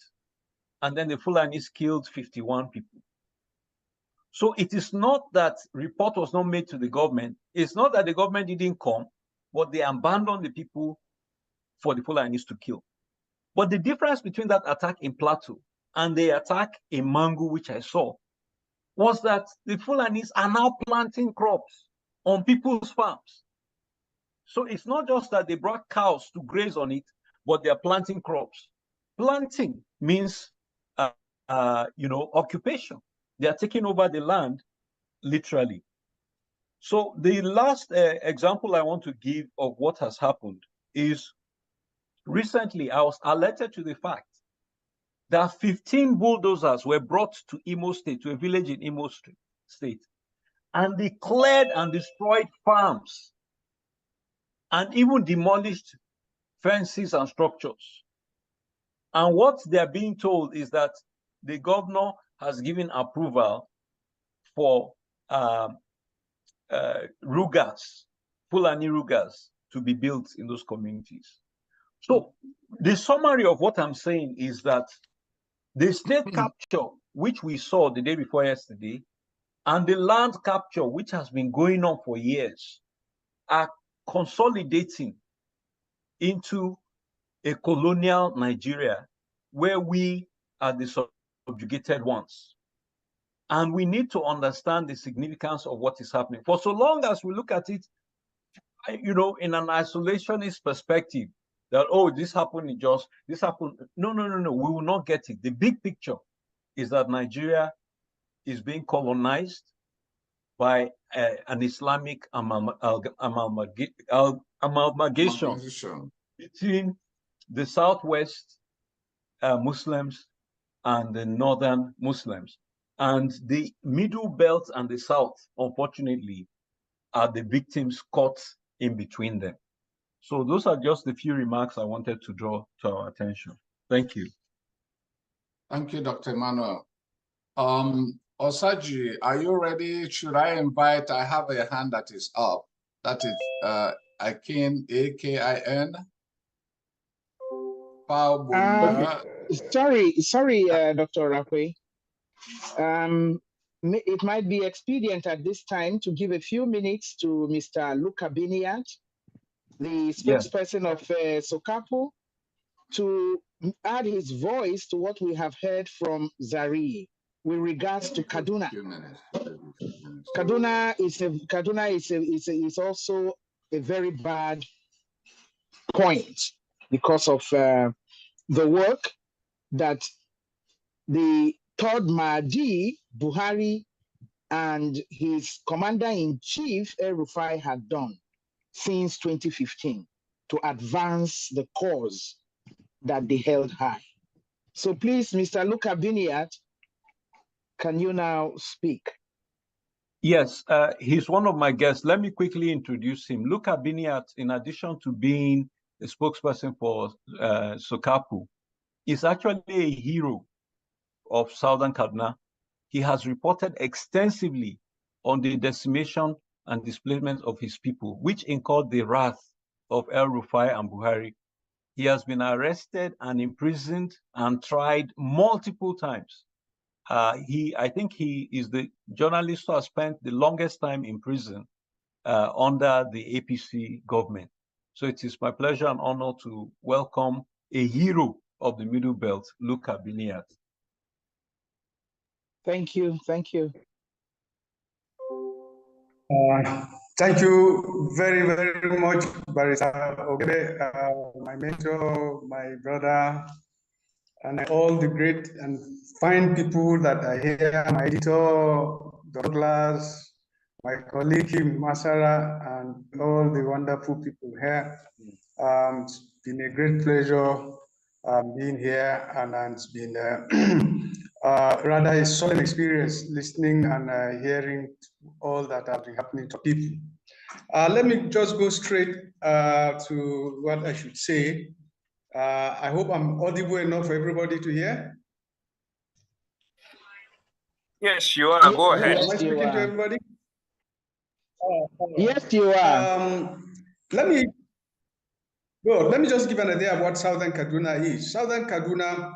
and then the Fulanis killed 51 people. So it is not that report was not made to the government. It's not that the government didn't come, but they abandoned the people for the Fulanis to kill. But the difference between that attack in Plateau and the attack in Mangu, which I saw, was that the Fulanis are now planting crops on people's farms. So it's not just that they brought cows to graze on it, but they're planting crops. Planting means, occupation. They are taking over the land, literally. So the last example I want to give of what has happened is recently I was alerted to the fact that 15 bulldozers were brought to Imo State, to a village in Imo State, and they cleared and destroyed farms and even demolished fences and structures. And what they're being told is that the governor has given approval for rugas, Fulani rugas, to be built in those communities. So the summary of what I'm saying is that the state capture, which we saw the day before yesterday, and the land capture, which has been going on for years, are consolidating into a colonial Nigeria where we are the subjugated ones. And we need to understand the significance of what is happening. For so long as we look at it, you know, in an isolationist perspective, that, oh, this happened in Jos, this happened. No, no, no, no, we will not get it. The big picture is that Nigeria is being colonized by an Islamic amalgamation between the Southwest Muslims and the Northern Muslims. And the Middle Belt and the South, unfortunately, are the victims caught in between them. So those are just the few remarks I wanted to draw to our attention. Thank you. Thank you, Dr. Emmanuel. Osaji, are you ready? Should I invite? I have a hand that is up. That is Akin, A-K-I-N. Sorry, Dr. Rakwe. It might be expedient at this time to give a few minutes to Mr. Luka Biniat, the spokesperson of Sokapo, to add his voice to what we have heard from Zari with regards to Kaduna. Kaduna is also a very bad point because of the work that the third Mahdi, Buhari, and his commander-in-chief, El-Rufai, had done since 2015 to advance the cause that they held high. So please, Mr. Luka Biniat, can you now speak? Yes, he's one of my guests. Let me quickly introduce him. Luka Biniat, in addition to being a spokesperson for Sokapu, is actually a hero of Southern Kaduna. He has reported extensively on the decimation and displacement of his people, which incurred the wrath of El-Rufai and Buhari. He has been arrested and imprisoned and tried multiple times. I think he is the journalist who has spent the longest time in prison under the APC government. So it is my pleasure and honor to welcome a hero of the Middle Belt, Luka Biniat. Thank you. Thank you. Thank you very, very much, Barrister Ogebe, my mentor, my brother, and all the great and fine people that are here, my editor, Douglas, my colleague, Masara, and all the wonderful people here. It's been a great pleasure being here, and it's been rather a solemn experience listening and hearing all that have been happening to people. Let me just go straight to what I should say. I hope I'm audible enough for everybody to hear. Yes, you are. Go ahead. Am I speaking to everybody? Yes, you are. Let me just give an idea of what Southern Kaduna is. Southern Kaduna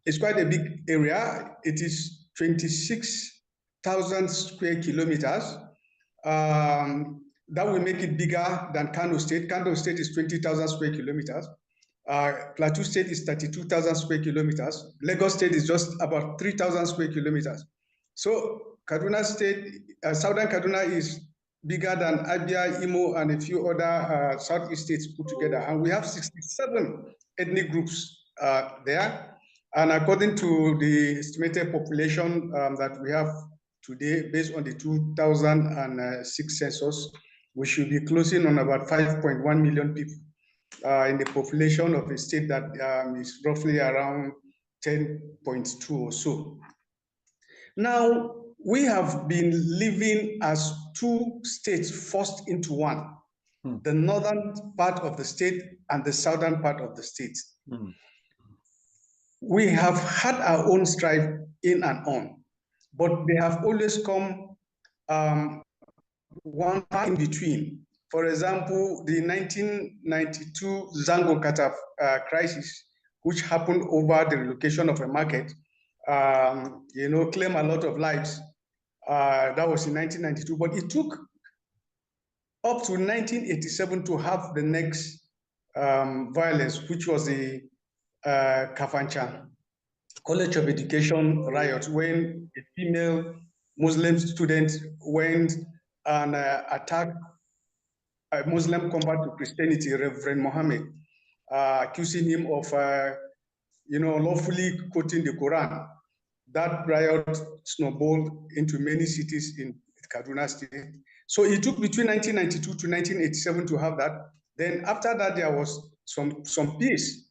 is quite a big area. It is 26,000 square kilometers. That will make it bigger than Kano State. Kano State is 20,000 square kilometers. Plateau State is 32,000 square kilometers. Lagos State is just about 3,000 square kilometers. So Kaduna State, Southern Kaduna is bigger than Abia, Imo, and a few other Southeast states put together. And we have 67 ethnic groups there. And according to the estimated population that we have today, based on the 2006 census, we should be closing on about 5.1 million people in the population of a state that is roughly around 10.2 or so. Now, we have been living as two states forced into one, the northern part of the state and the southern part of the state. We have had our own strife in and on, but they have always come one in between. For example, the 1992 Zango Kata crisis, which happened over the relocation of a market, claimed a lot of lives. That was in 1992, but it took up to 1987 to have the next violence, which was the Kafanchan College of Education riot, when a female Muslim student went and attacked a Muslim convert to Christianity, Reverend Mohammed, accusing him of, lawfully quoting the Quran. That riot snowballed into many cities in Kaduna State. So it took between 1992 to 1987 to have that. Then after that, there was some peace.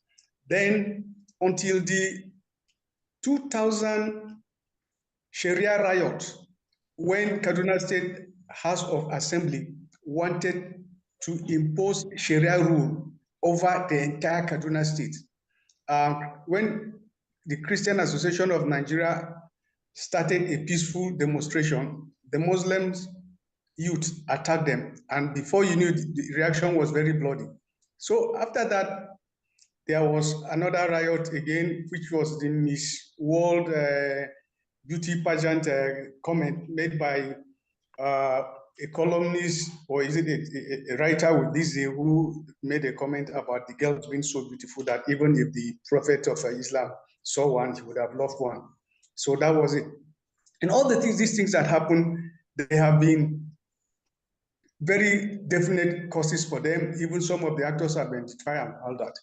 Then until the 2000 Sharia riot, when Kaduna State House of Assembly wanted to impose Sharia rule over the entire Kaduna State. When the Christian Association of Nigeria started a peaceful demonstration, the Muslims youth attacked them. And before you knew, the reaction was very bloody. So after that, there was another riot again, which was the Miss World Beauty Pageant comment made by a columnist, or is it a writer with this, who made a comment about the girls being so beautiful that even if the prophet of Islam saw one, he would have loved one. So that was it. And all these things that happened, they have been very definite causes for them. Even some of the actors have been tried and all that.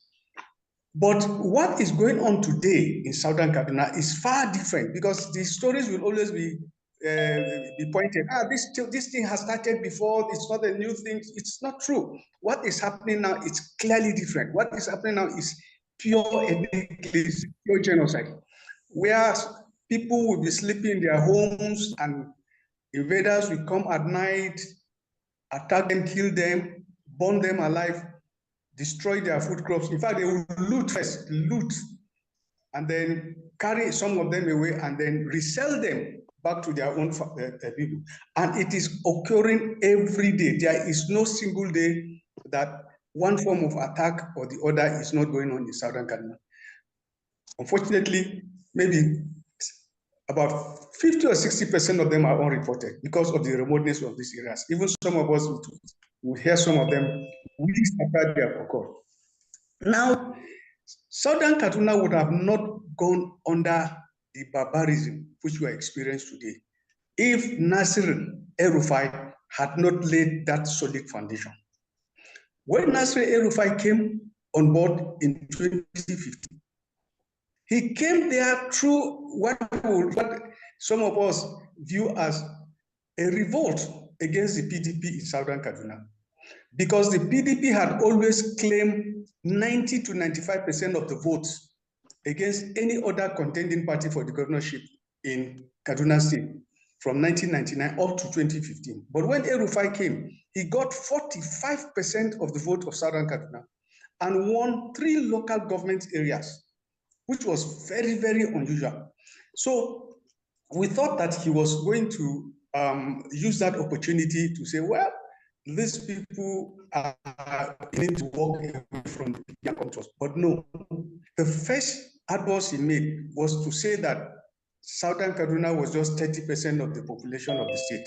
But what is going on today in Southern Kaduna is far different, because the stories will always be pointed, this thing has started before, it's not a new thing. It's not true. What is happening now is clearly different. What is happening now is pure genocide, where people will be sleeping in their homes and invaders will come at night, attack them, kill them, burn them alive, destroy their food crops. In fact, they will loot first, and then carry some of them away and then resell them back to their own people. And it is occurring every day. There is no single day that one form of attack or the other is not going on in Southern Kaduna. Unfortunately, maybe about 50 or 60% of them are unreported because of the remoteness of these areas. Even some of us will hear some of them weeks after they have occurred. Now, Southern Kaduna would have not gone under the barbarism which we experience today if Nasir El-Rufai had not laid that solid foundation. When Nasir El-Rufai came on board in 2015, he came there through what some of us view as a revolt against the PDP in Southern Kaduna, because the PDP had always claimed 90 to 95% of the votes against any other contending party for the governorship in Kaduna State from 1999 up to 2015. But when El-Rufai came, he got 45% of the vote of Southern Kaduna and won 3 local government areas, which was very, very unusual. So we thought that he was going to use that opportunity to say, well, these people are willing to walk away from their controls. But no, the first advance he made was to say that Southern Kaduna was just 30% of the population of the state.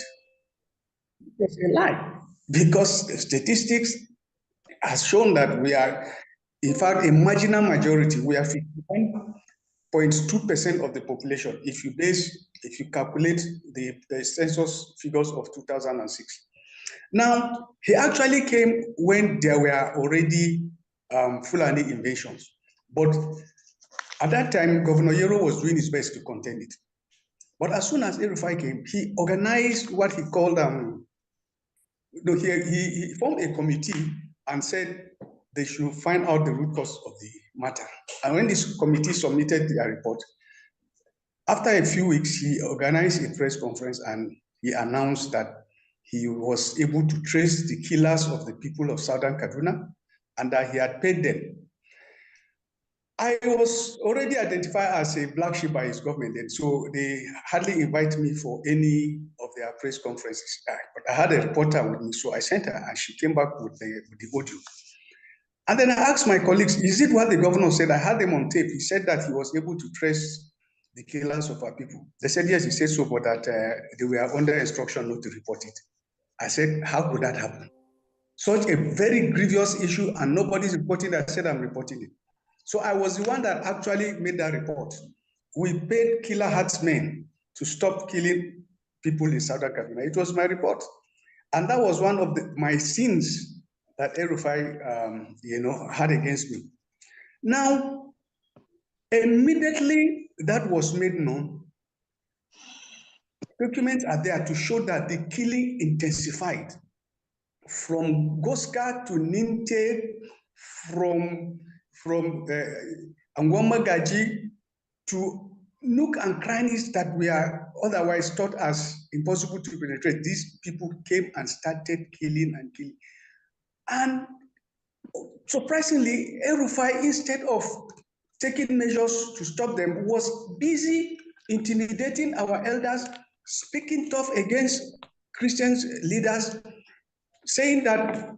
It's a lie, because statistics has shown that we are, in fact, a marginal majority. We are 51.2% of the population if you calculate the census figures of 2006. Now, he actually came when there were already Fulani invasions. But at that time, Governor Yero was doing his best to contain it. But as soon as El-Rufai came, he organized what he called, he formed a committee and said they should find out the root cause of the matter. And when this committee submitted their report, after a few weeks, he organized a press conference and he announced that he was able to trace the killers of the people of Southern Kaduna and that he had paid them. I was already identified as a black sheep by his government, and so they hardly invite me for any of their press conferences. But I had a reporter with me, so I sent her, and she came back with the audio. And then I asked my colleagues, is it what the governor said? I had them on tape. He said that he was able to trace the killers of our people. They said, yes, he said so, but that they were under instruction not to report it. I said, how could that happen? Such a very grievous issue, and nobody's reporting that. I said, I'm reporting it. So I was the one that actually made that report. We paid Killer Hearts men to stop killing people in Southern Kaduna. It was my report. And that was one of my sins that El-Rufai had against me. Now, immediately that was made known, documents are there to show that the killing intensified from Goska to Ninte, from Angwamagaji to nook and crannies that were otherwise thought as impossible to penetrate. These people came and started killing and killing. And surprisingly, El-Rufai, instead of taking measures to stop them, was busy intimidating our elders, speaking tough against Christian leaders, saying that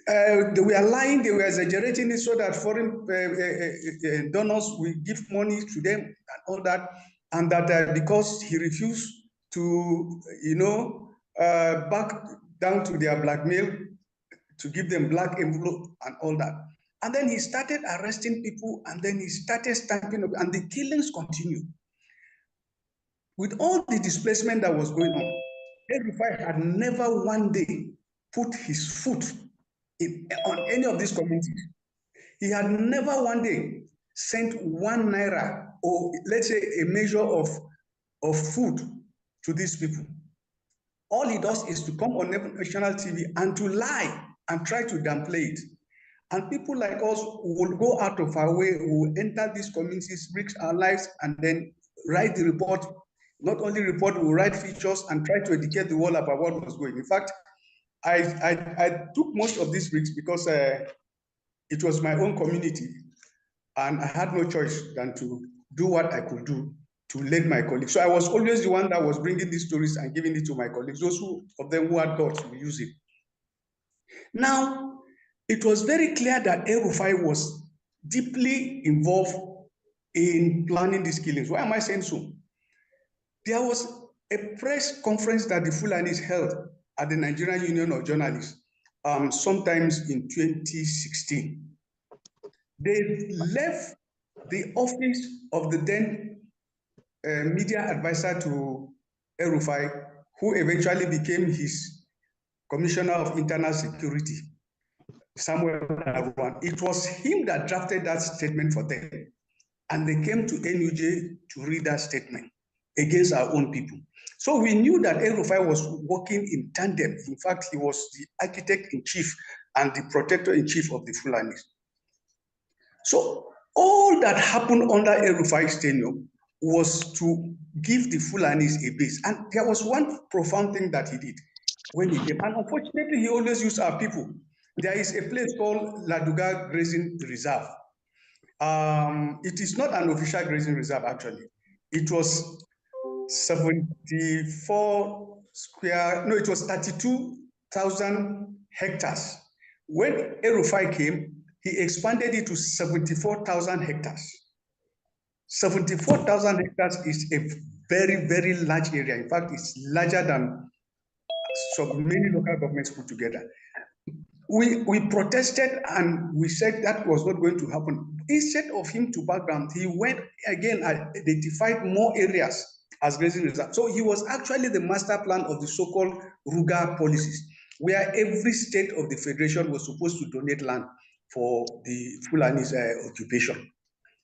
they were lying, they were exaggerating it so that foreign donors will give money to them and all that, and that because he refused to, back down to their blackmail, to give them black envelope and all that. And then he started arresting people, and then he started stamping up, and the killings continued. With all the displacement that was going on, El-Rufai had never one day put his foot on any of these communities. He had never one day sent 1 naira or let's say a measure of food to these people. All he does is to come on national TV and to lie and try to downplay it. And people like us will go out of our way, will enter these communities, risk our lives, and then write the report. Not only report, we'll write features and try to educate the world about what was going. In fact, I took most of these risks because it was my own community, and I had no choice than to do what I could do to lead my colleagues. So I was always the one that was bringing these stories and giving it to my colleagues. Those of them who had guts will use it. Now, it was very clear that El-Rufai was deeply involved in planning these killings. Why am I saying so? There was a press conference that the Fulanis held at the Nigerian Union of Journalists, sometimes in 2016. They left the office of the then media advisor to El-Rufai, who eventually became his Commissioner of Internal Security, Samuel Aruan. It was him that drafted that statement for them. And they came to NUJ to read that statement against our own people. So we knew that El-Rufai was working in tandem. In fact, he was the architect-in-chief and the protector-in-chief of the Fulanis. So all that happened under El-Rufai's tenure was to give the Fulanis a base. And there was one profound thing that he did when he came. And unfortunately, he always used our people. There is a place called Laduga Grazing Reserve. It is not an official grazing reserve, actually. It was 74 square, no, it was 32,000 hectares. When El-Rufai came, he expanded it to 74,000 hectares. 74,000 hectares is a very, very large area. In fact, it's larger than so many local governments put together. We protested and we said that was not going to happen. Instead of him to back down, he went again and identified more areas as grazing reserves. So he was actually the master plan of the so-called Ruga policies, where every state of the federation was supposed to donate land for the Fulani's occupation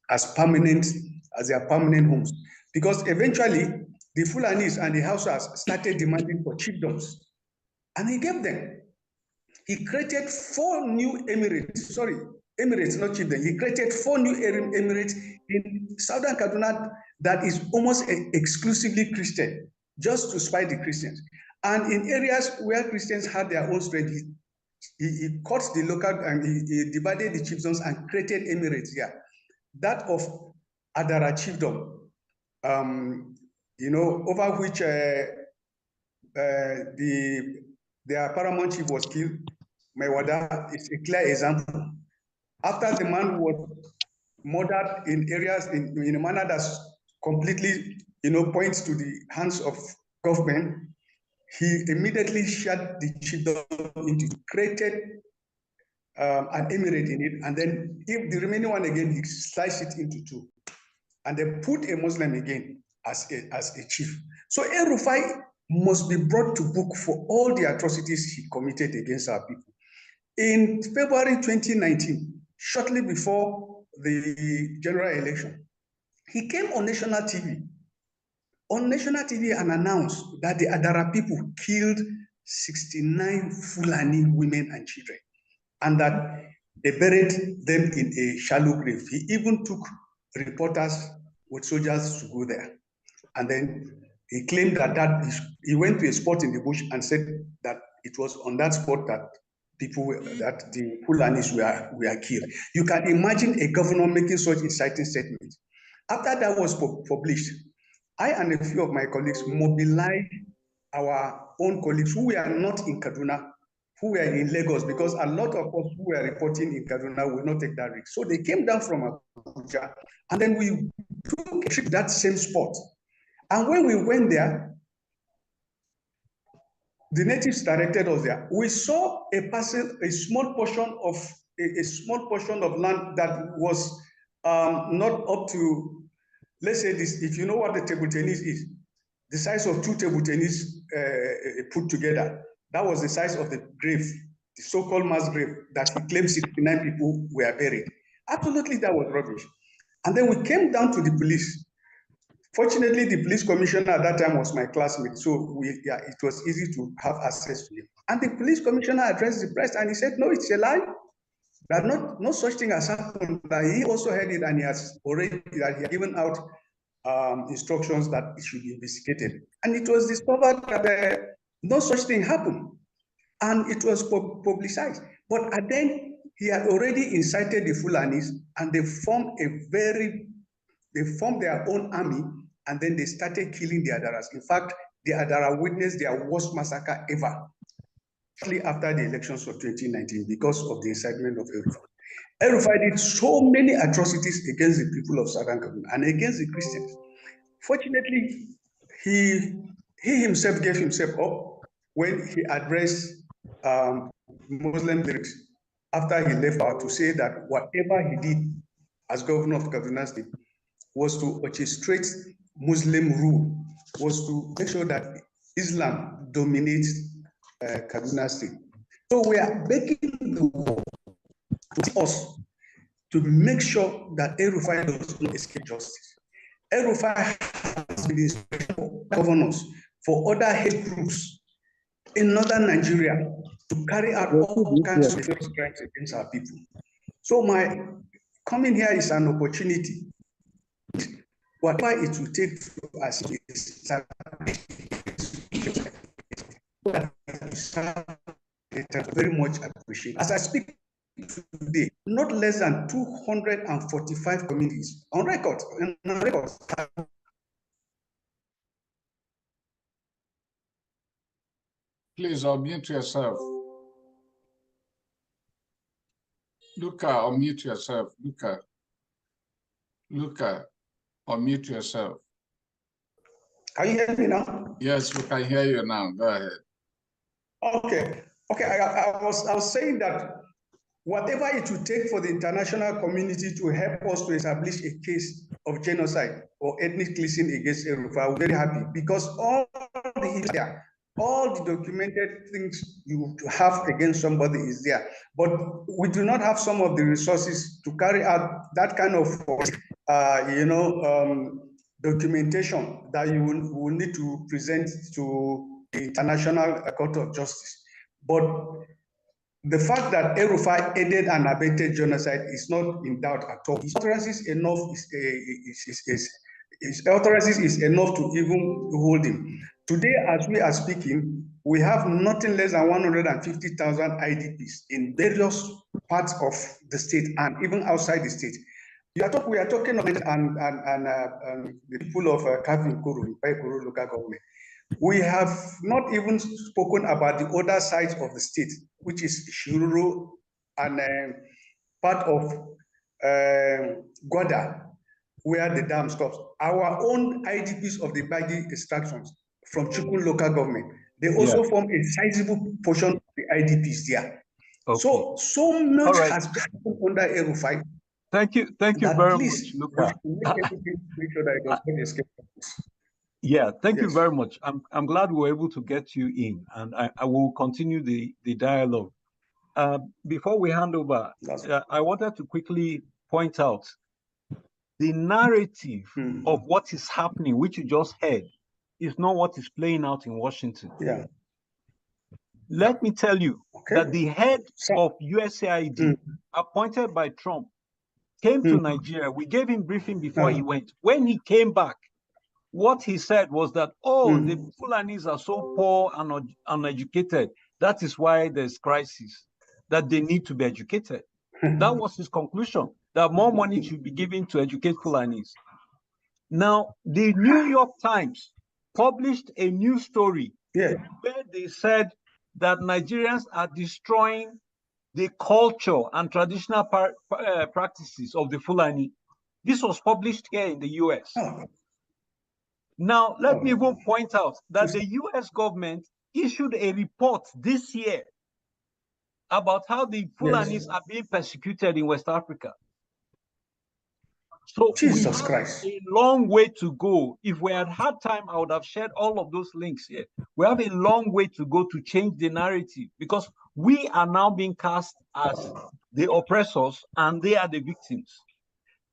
as their permanent homes. Because eventually the Fulanis and the Hausas started demanding for chiefdoms. And he gave them. He created 4 new emirates, sorry, emirates, not chiefdoms. He created 4 new emirates in southern Kaduna that is almost exclusively Christian, just to spite the Christians. And in areas where Christians had their own strength, he cut the local and he divided the chiefdoms and created emirates here. That of Adara chiefdom, you know, over which their paramount chief was killed. Maiwada is a clear example. After the man was murdered in areas in a manner that's completely, you know, points to the hands of government, he immediately shut the chiefdom into, created an emirate in it, and then if the remaining one again, he sliced it into 2, and then put a Muslim again as a chief. So El-Rufai must be brought to book for all the atrocities he committed against our people. In February 2019, shortly before the general election, he came on national TV and announced that the Adara people killed 69 Fulani women and children, and that they buried them in a shallow grave. He even took reporters with soldiers to go there. And then he claimed that he went to a spot in the bush and said that it was on that spot that that the Fulanis were killed. You can imagine a governor making such inciting statements. After that was published, I and a few of my colleagues mobilized our own colleagues who were not in Kaduna, who were in Lagos, because a lot of us who were reporting in Kaduna will not take that risk. So they came down from Abuja, and then we took a trip to that same spot. And when we went there, the natives directed us there. We saw a small portion of land that was not up to, let's say this, if you know what the table tennis is, the size of 2 table tennis put together. That was the size of the grave, the so-called mass grave that he claimed 69 people were buried. Absolutely, that was rubbish. And then we came down to the police. Fortunately, the police commissioner at that time was my classmate, so it was easy to have access to him. And the police commissioner addressed the press and he said, no, it's a lie. That no such thing has happened. That he also heard it, and he had given out instructions that it should be investigated. And it was discovered that no such thing happened, and it was publicized. But then he had already incited the Fulanis, and they formed their own army, and then they started killing the Adaras. In fact, the Adara witnessed their worst massacre ever, shortly after the elections of 2019, because of the incitement of El-Rufai. El-Rufai did so many atrocities against the people of Southern Kaduna and against the Christians. Fortunately, he himself gave himself up when he addressed Muslim lyrics after he left out to say that whatever he did as governor of Kaduna State was to orchestrate Muslim rule, was to make sure that Islam dominates Kaduna State. So we are making the war to us to make sure that El-Rufai does not escape justice. El-Rufai has been inspiration for governors, for other hate groups in northern Nigeria to carry out all kinds of crimes against our people. So my coming here is an opportunity. Whatever it will take for us is very much appreciated. As I speak today, not less than 245 communities on record. Please unmute yourself. Luca, unmute yourself. Luca, unmute yourself. Can you hear me now? Yes, we can hear you now. Go ahead. Okay. I was saying that whatever it would take for the international community to help us to establish a case of genocide or ethnic cleansing against El-Rufai, I'm very happy, because all the documented things you have against somebody is there. But we do not have some of the resources to carry out that kind of, documentation that you will need to present to the International Court of Justice. But the fact that El-Rufai aided and abetted genocide is not in doubt at all. His utterances enough his utterances is enough to even hold him. Today, as we are speaking, we have nothing less than 150,000 IDPs in various parts of the state and even outside the state. We are talking of it and the people of Kafin Kuru, Kuru local government. We have not even spoken about the other sides of the state, which is Shiruru and part of Gwada, where the dam stops. Our own IDPs of the Bagi extractions from Chukun local government, they also form a sizable portion of the IDPs there. Okay. So much has happened under El-Rufai. Thank you very much, Luca. Make sure that it does not escape. Yeah, thank you very much. I'm glad we were able to get you in, and I will continue the dialogue. Before we hand over, I wanted to quickly point out the narrative of what is happening, which you just heard, is not what is playing out in Washington. Yeah. Let me tell you that the head of USAID, appointed by Trump, came to Nigeria. We gave him briefing before he went. When he came back, what he said was that, the Fulanis are so poor and uneducated. That is why there's crisis, that they need to be educated. That was his conclusion, that more money should be given to educate Fulanis. Now, the New York Times published a news story where they said that Nigerians are destroying the culture and traditional practices of the Fulani. This was published here in the US. Now, let me even point out that the US government issued a report this year about how the Fulanis are being persecuted in West Africa. So Jesus Christ, a long way to go. If we had had time, I would have shared all of those links here. We have a long way to go to change the narrative, because we are now being cast as the oppressors and they are the victims.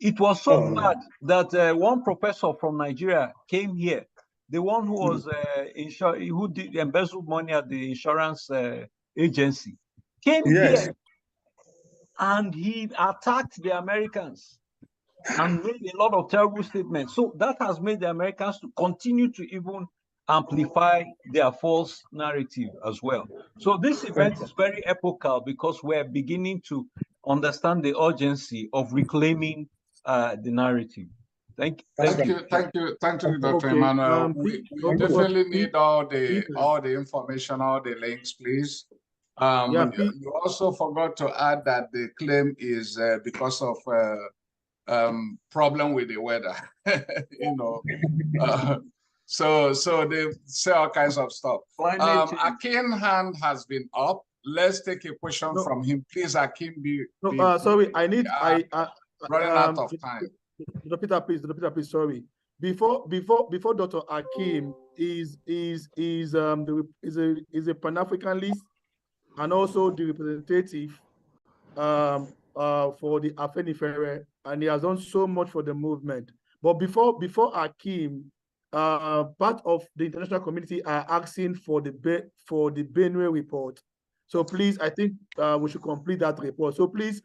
It was so bad that one professor from Nigeria came here, the one who was who did embezzled money at the insurance agency, came here and he attacked the Americans and made a lot of terrible statements. So that has made the Americans to continue to even amplify their false narrative as well. So this event is very epochal because we're beginning to understand the urgency of reclaiming the narrative. Thank you, Dr. Emmanuel. We definitely need all the information, all the links, please. You also forgot to add that the claim is because of problem with the weather, so they say all kinds of stuff. Akin's hand has been up. Let's take a question from him, please. Akin, sorry, I need running out of time. Dr. Peter, please, sorry. Before Dr. Akim is a Pan-Africanist and also the representative for the Afenifere, and he has done so much for the movement. But before Akim, part of the international community are asking for the Benue report. So please, I think we should complete that report. So please,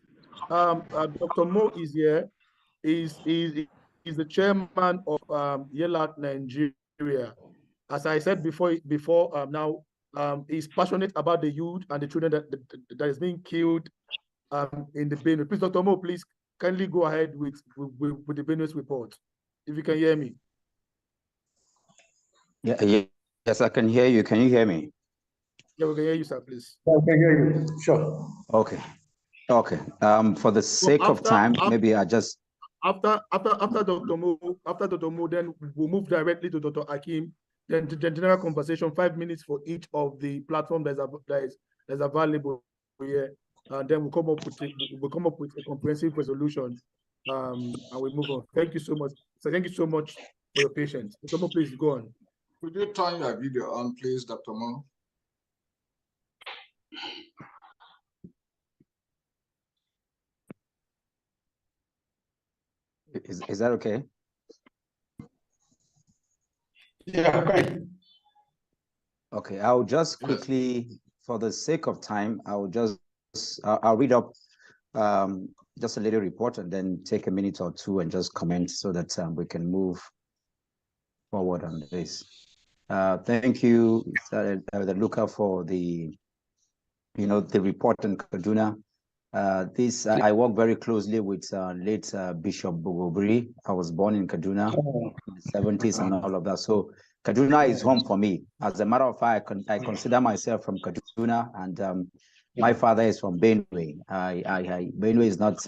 Dr. Mo is here. Is the chairman of YellOut Nigeria. As I said before, now he's passionate about the youth and the children that is being killed in the Benue. Please, Dr. Mo, please kindly go ahead with the Benue report, if you can hear me. Yes, I can hear you. Can you hear me? Yeah, we can hear you, sir, please. I can hear you, sure. Okay. For the sake of time, maybe I just... After Dr. Mo, then we'll move directly to Dr. Akim, then the general conversation, 5 minutes for each of the platform that's available here. And then we'll come up with a comprehensive resolution, and we move on. Thank you so much. So thank you so much for your patience. Dr. Mo, please go on. Could you turn your video on, please, Dr. Mo? Is that okay? Yeah. Okay, I'll just quickly, for the sake of time, I'll read up just a little report and then take a minute or two and just comment so that we can move forward on this. Thank you, the Luca, for the report on Kaduna. I work very closely with late Bishop Bugobri. I was born in Kaduna in the 70s and all of that. So Kaduna is home for me. As a matter of fact, I consider myself from Kaduna, and my father is from Benue. Benue is not,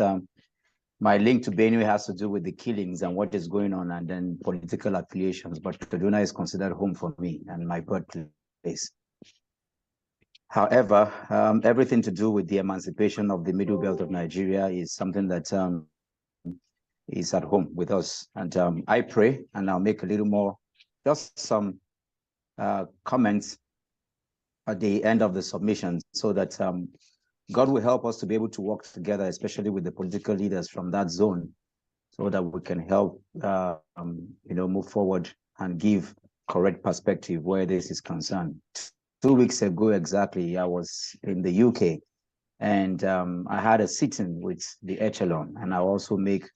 my link to Benue has to do with the killings and what is going on and then political affiliations, but Kaduna is considered home for me and my birthplace. However, everything to do with the emancipation of the middle belt of Nigeria is something that is at home with us. And I pray, and I'll make a little more, just some comments at the end of the submission so that God will help us to be able to work together, especially with the political leaders from that zone, so that we can help, move forward and give correct perspective where this is concerned. 2 weeks ago exactly, I was in the UK, and I had a sitting with the echelon, and I'll also make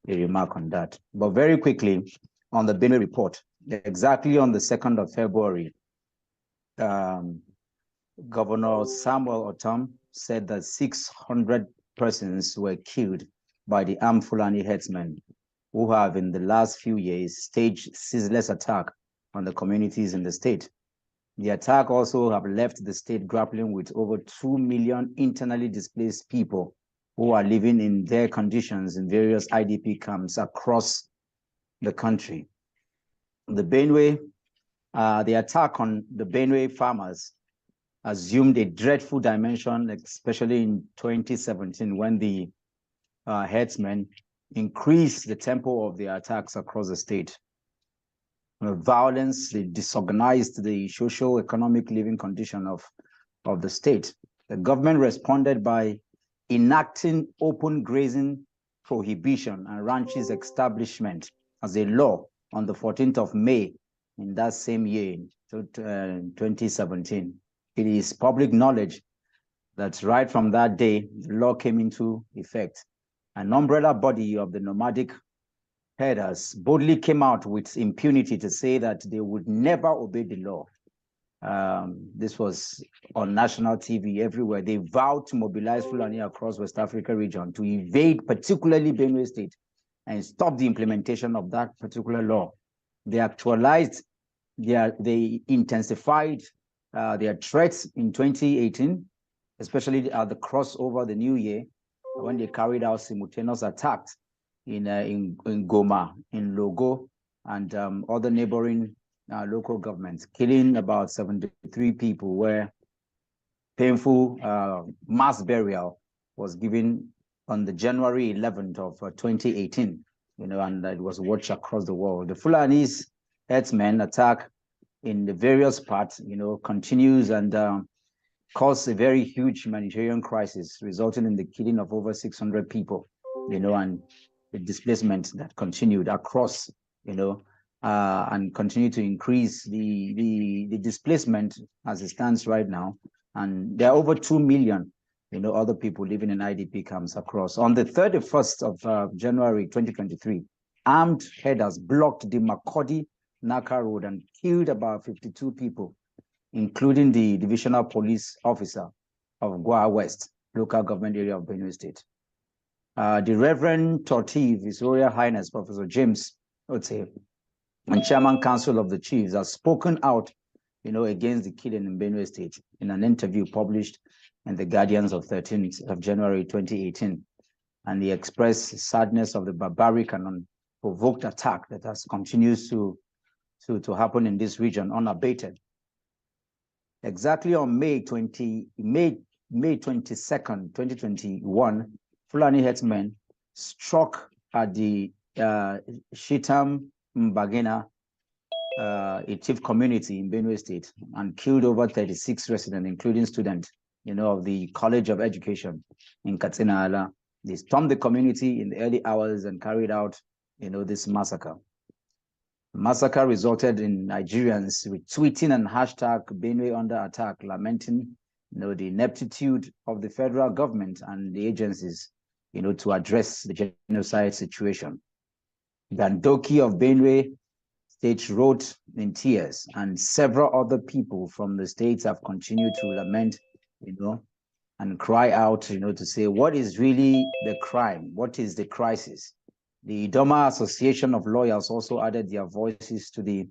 a remark on that. But very quickly, on the Benue report, exactly on the 2nd of February, Governor Samuel Otom said that 600 persons were killed by the armed Fulani herdsmen who have in the last few years staged ceaseless attack on the communities in the state. The attack also have left the state grappling with over 2 million internally displaced people who are living in their conditions in various IDP camps across the country. The Benue, the attack on the Benue farmers assumed a dreadful dimension, especially in 2017 when the herdsmen increased the tempo of the attacks across the state. Violence, they disorganized the social economic living condition of the state. The government responded by enacting open grazing prohibition and ranches establishment as a law on the 14th of May in that same year, 2017. It is public knowledge that right from that day, the law came into effect. An umbrella body of the nomadic herders boldly came out with impunity to say that they would never obey the law. This was on national TV everywhere. They vowed to mobilize Fulani across West Africa region to evade particularly Benue State and stop the implementation of that particular law. They actualized, they intensified their threats in 2018, especially at the crossover the new year, when they carried out simultaneous attacks in Goma, in Logo, and other neighboring local governments, killing about 73 people, where painful mass burial was given on the January 11th of 2018, and it was watched across the world. The Fulani's herdsmen attack in the various parts, continues and caused a very huge humanitarian crisis, resulting in the killing of over 600 people, and the displacement that continued across, and continue to increase the displacement as it stands right now. And there are over 2 million, other people living in IDP camps across. On the 31st of January 2023, armed herders blocked the Makodi Naka Road and killed about 52 people, including the divisional police officer of Gwa West, local government area of Benue State. The Reverend Tortiv, His Royal Highness Professor James Ote, and Chairman Council of the Chiefs, has spoken out, against the killing in Benue State in an interview published in the Guardians of 13th of January 2018. And he expressed sadness of the barbaric and unprovoked attack that has continues to happen in this region unabated. Exactly on May 22nd, 2021, Fulani herdsmen struck at the Shitam Mbagina, a chief community in Benue State, and killed over 36 residents, including students, of the College of Education in Katsina Ala. They stormed the community in the early hours and carried out, this massacre. Massacre resulted in Nigerians retweeting and hashtag Benue under attack, lamenting the ineptitude of the federal government and the agencies to address the genocide situation. Gandoki of Benue State wrote in tears, and several other people from the states have continued to lament, and cry out, to say, what is really the crime? What is the crisis? The Idoma Association of Lawyers also added their voices to the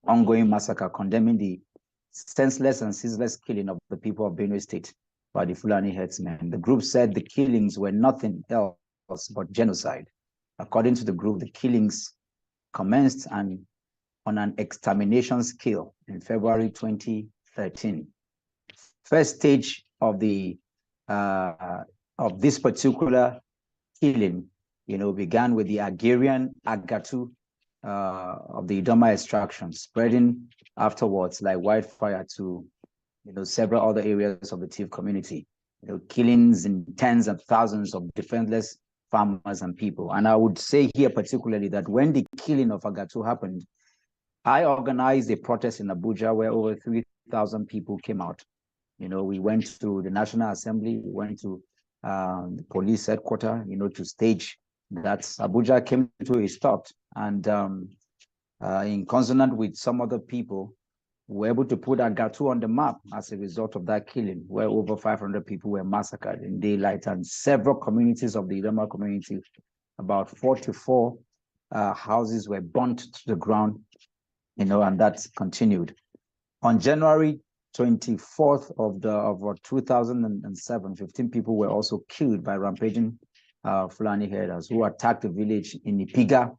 ongoing massacre, condemning the senseless and ceaseless killing of the people of Benue State by the Fulani herdsmen. The group said the killings were nothing else but genocide. According to the group, the killings commenced on an extermination scale in February 2013. First stage of the of this particular killing, began with the Agarian Agatu of the Idoma extraction, spreading afterwards like wildfire to several other areas of the Tiv community. Killings in tens of thousands of defenseless farmers and people. And I would say here particularly that when the killing of Agatu happened, I organized a protest in Abuja where over 3,000 people came out. We went to the National Assembly, we went to the police headquarters, to stage that. Abuja came to a stop, and in consonant with some other people, we were able to put Agatu on the map as a result of that killing, where over 500 people were massacred in daylight, and several communities of the Idoma community, about 44 houses were burnt to the ground, and that continued. On January 24th of 2007, 15 people were also killed by rampaging Fulani herders who attacked a village in Ipiga,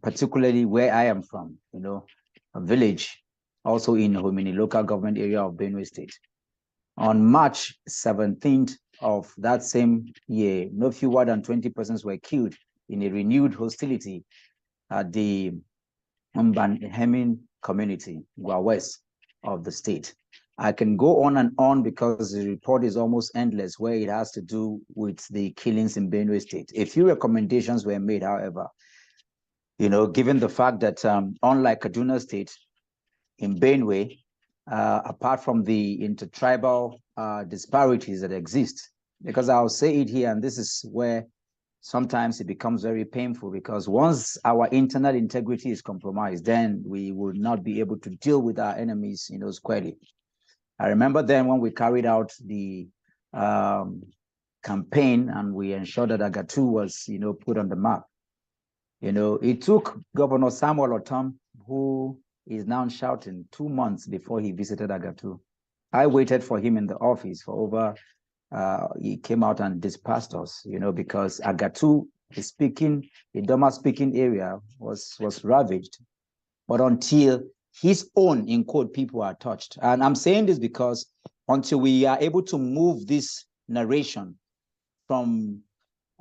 particularly where I am from, a village also in Homini local government area of Benue State. On March 17th of that same year, no fewer than 20 persons were killed in a renewed hostility at the Mbanhemin community, West of the state. I can go on and on because the report is almost endless where it has to do with the killings in Benue State. A few recommendations were made, however, given the fact that unlike Kaduna State, in Benue, apart from the intertribal disparities that exist, because I'll say it here, and this is where sometimes it becomes very painful, because once our internal integrity is compromised, then we will not be able to deal with our enemies, squarely. I remember then when we carried out the campaign and we ensured that Agatu was, put on the map. It took Governor Samuel Otom, who is now shouting, 2 months before he visited Agatu. I waited for him in the office for over he came out and dispersed us, because Agatu, the Idoma speaking area was ravaged. But until his own, in quote, people are touched. And I'm saying this because until we are able to move this narration from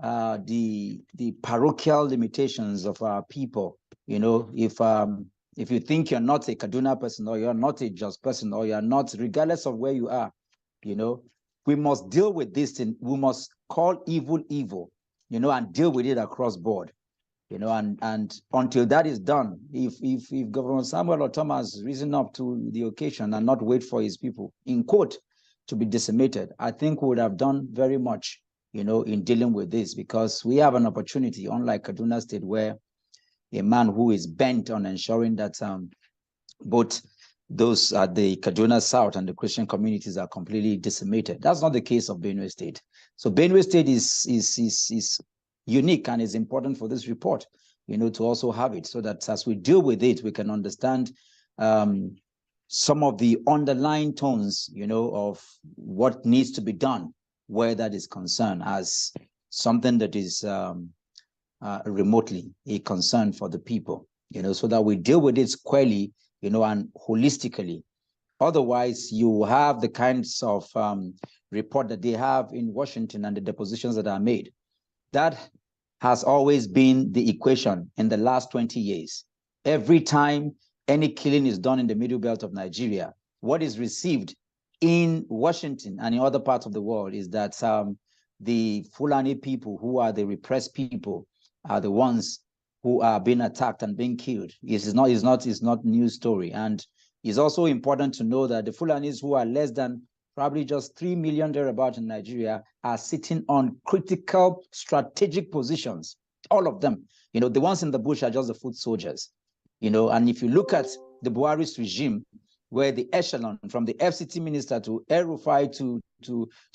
the parochial limitations of our people, if you think you're not a Kaduna person, or you're not a Jos person, or you're not, regardless of where you are, we must deal with this thing. We must call evil evil, and deal with it across board, and until that is done, if Governor Samuel Otom has risen up to the occasion and not wait for his people, in quote, to be decimated, I think we would have done very much, in dealing with this, because we have an opportunity, unlike Kaduna State, where a man who is bent on ensuring that both those at the Kaduna South and the Christian communities are completely decimated. That's not the case of Benue State. So Benue State is unique, and is important for this report, to also have it, so that as we deal with it, we can understand some of the underlying tones, of what needs to be done where that is concerned, as something that is remotely a concern for the people, so that we deal with it squarely, and holistically. Otherwise, you have the kinds of report that they have in Washington and the depositions that are made. That has always been the equation in the last 20 years. Every time any killing is done in the MidleBelt of Nigeria, what is received in Washington and in other parts of the world is that the Fulani people, who are the repressed people, are the ones who are being attacked and being killed. It's not news story. And it's also important to know that the Fulanis, who are less than probably just 3 million thereabouts in Nigeria, are sitting on critical strategic positions. All of them. You know, the ones in the bush are just the foot soldiers. You know, and if you look at the Buhari's regime, where the echelon from the FCT minister to El-Rufai to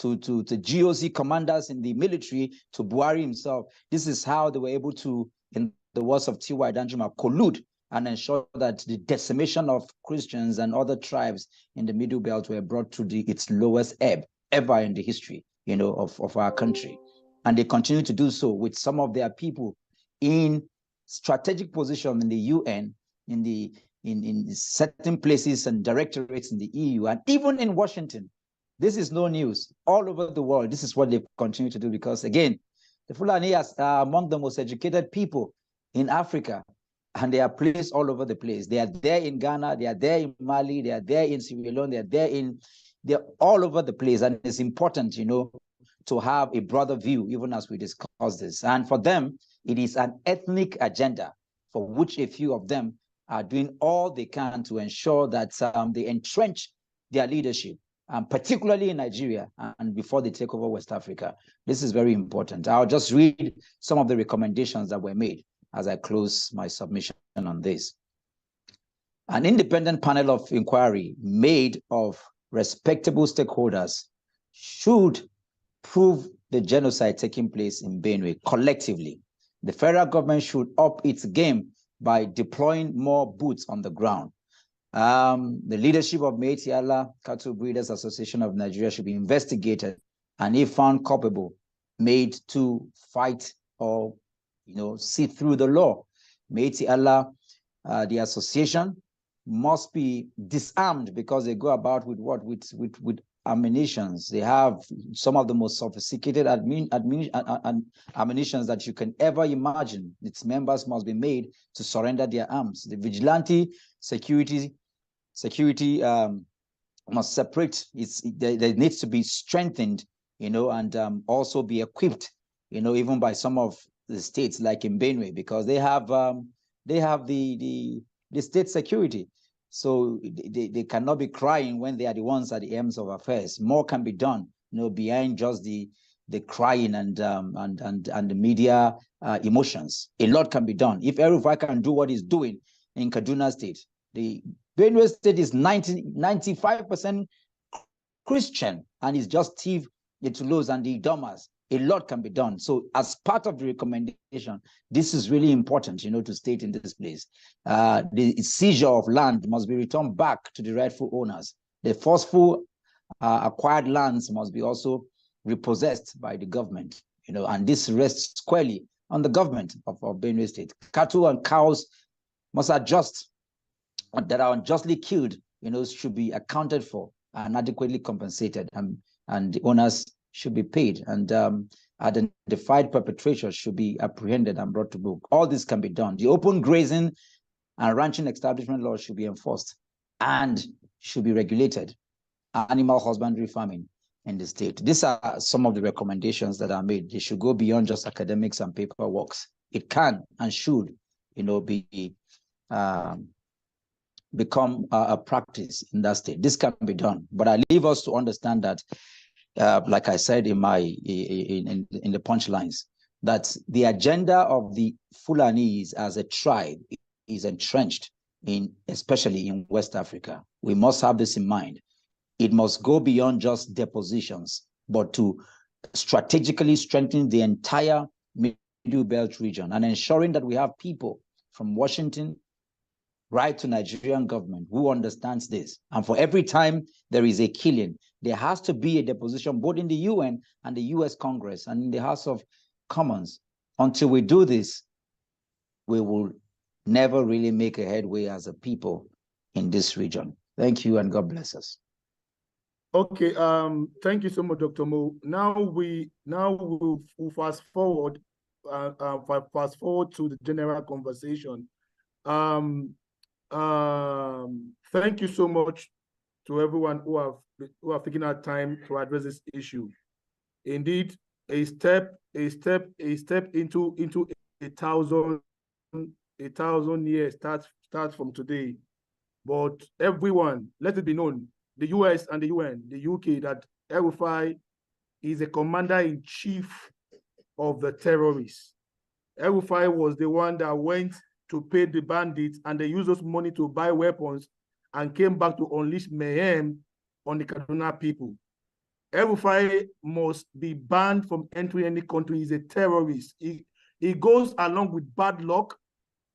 GOC commanders in the military to Buhari himself, this is how they were able to, in the words of T.Y. Danjuma, collude and ensure that the decimation of Christians and other tribes in the Middle Belt were brought to its lowest ebb ever in the history, you know, of our country. And they continue to do so with some of their people in strategic position in the UN, in certain places and directorates in the EU, and even in Washington. This is no news. All over the world, this is what they continue to do, because again, the Fulani are among the most educated people in Africa, and they are placed all over the place. They are there in Ghana, they are there in Mali, they are there in Sierra Leone, they're all over the place. And it's important, you know, to have a broader view, even as we discuss this. And for them, it is an ethnic agenda for which a few of them are doing all they can to ensure that they entrench their leadership, particularly in Nigeria, and before they take over West Africa. This is very important. I'll just read some of the recommendations that were made as I close my submission on this. An independent panel of inquiry made of respectable stakeholders should prove the genocide taking place in Benue collectively. The federal government should up its game by deploying more boots on the ground. The leadership of Métis Allah Cattle Breeders Association of Nigeria should be investigated, and if found culpable, made to fight or, you know, see through the law. Métis Allah, the association, must be disarmed, because they go about with what? With ammunitions. They have some of the most sophisticated ammunitions that you can ever imagine. Its members must be made to surrender their arms. The vigilante security must separate. There needs to be strengthened, you know, and also be equipped, you know, even by some of the states like in Benue, because they have the state security. So they cannot be crying when they are the ones at the ends of affairs. More can be done, you know, behind just the crying and the media emotions. A lot can be done. If El-Rufai can do what he's doing in Kaduna State, the Benue State is 95% Christian, and it's just the Toulouse and the Idomas. A lot can be done. So as part of the recommendation, this is really important, you know, to state in this place. The seizure of land must be returned back to the rightful owners. The forceful acquired lands must be also repossessed by the government, you know, and this rests squarely on the government of Benue State. Cattle and cows must adjust that are unjustly killed, you know, should be accounted for and adequately compensated, and the owners should be paid, and identified perpetrators should be apprehended and brought to book. All this can be done. The open grazing and ranching establishment laws should be enforced and should be regulated. Animal husbandry farming in the state. These are some of the recommendations that are made. They should go beyond just academics and paperwork. It can and should, you know, become a practice in that state. This can be done, but I leave us to understand that, like I said in the punchlines, that the agenda of the Fulanese as a tribe is entrenched especially in West Africa. We must have this in mind. It must go beyond just depositions, but to strategically strengthen the entire Middle Belt region and ensuring that we have people from Washington right to Nigerian government who understands this. And for every time there is a killing, there has to be a deposition both in the UN and the US Congress and in the House of Commons. Until we do this, we will never really make a headway as a people in this region. Thank you, and God bless us. Okay, thank you so much, Dr. Mo. Now we'll fast forward to the general conversation. Thank you so much to everyone who have taken our time to address this issue. Indeed, a step into 1,000 1,000 years starts from today. But everyone, let it be known, the US and the UN, the UK, that El-Rufai is a commander-in-chief of the terrorists. El-Rufai was the one that went to pay the bandits, and they used those money to buy weapons and came back to unleash mayhem on the Kaduna people. El-Rufai must be banned from entering any country. He's a terrorist. He goes along with bad luck.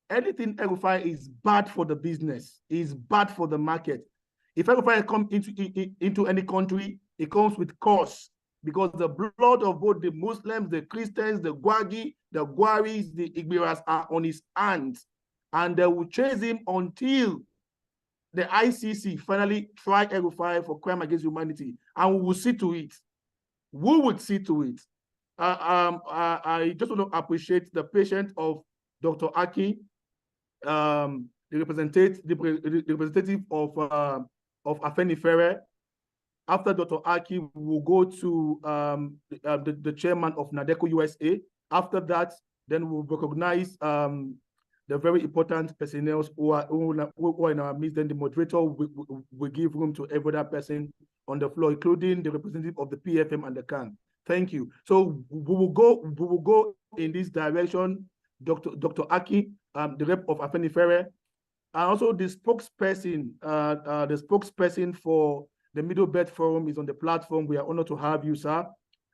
Anything El-Rufai is bad for the business, is bad for the market. If El-Rufai comes into any country, it comes with cost, because the blood of both the Muslims, the Christians, the Gwagi, the Gwaris, the Igbiras are on his hands. And they will chase him until the ICC finally try El-Rufai for crime against humanity. And we will see to it. We would see to it. I just want to appreciate the patience of Dr. Aki, the representative of Afenifere. After Dr. Aki, we will go to the chairman of NADECO USA. After that, then we'll recognize the very important personnel who are in our midst. Then the moderator will give room to every other person on the floor, including the representative of the PFM and the CAN. Thank you. So we will go in this direction. Dr. Aki, the rep of Afenifere, and also the spokesperson, for the MidleBelt Forum is on the platform. We are honored to have you, sir.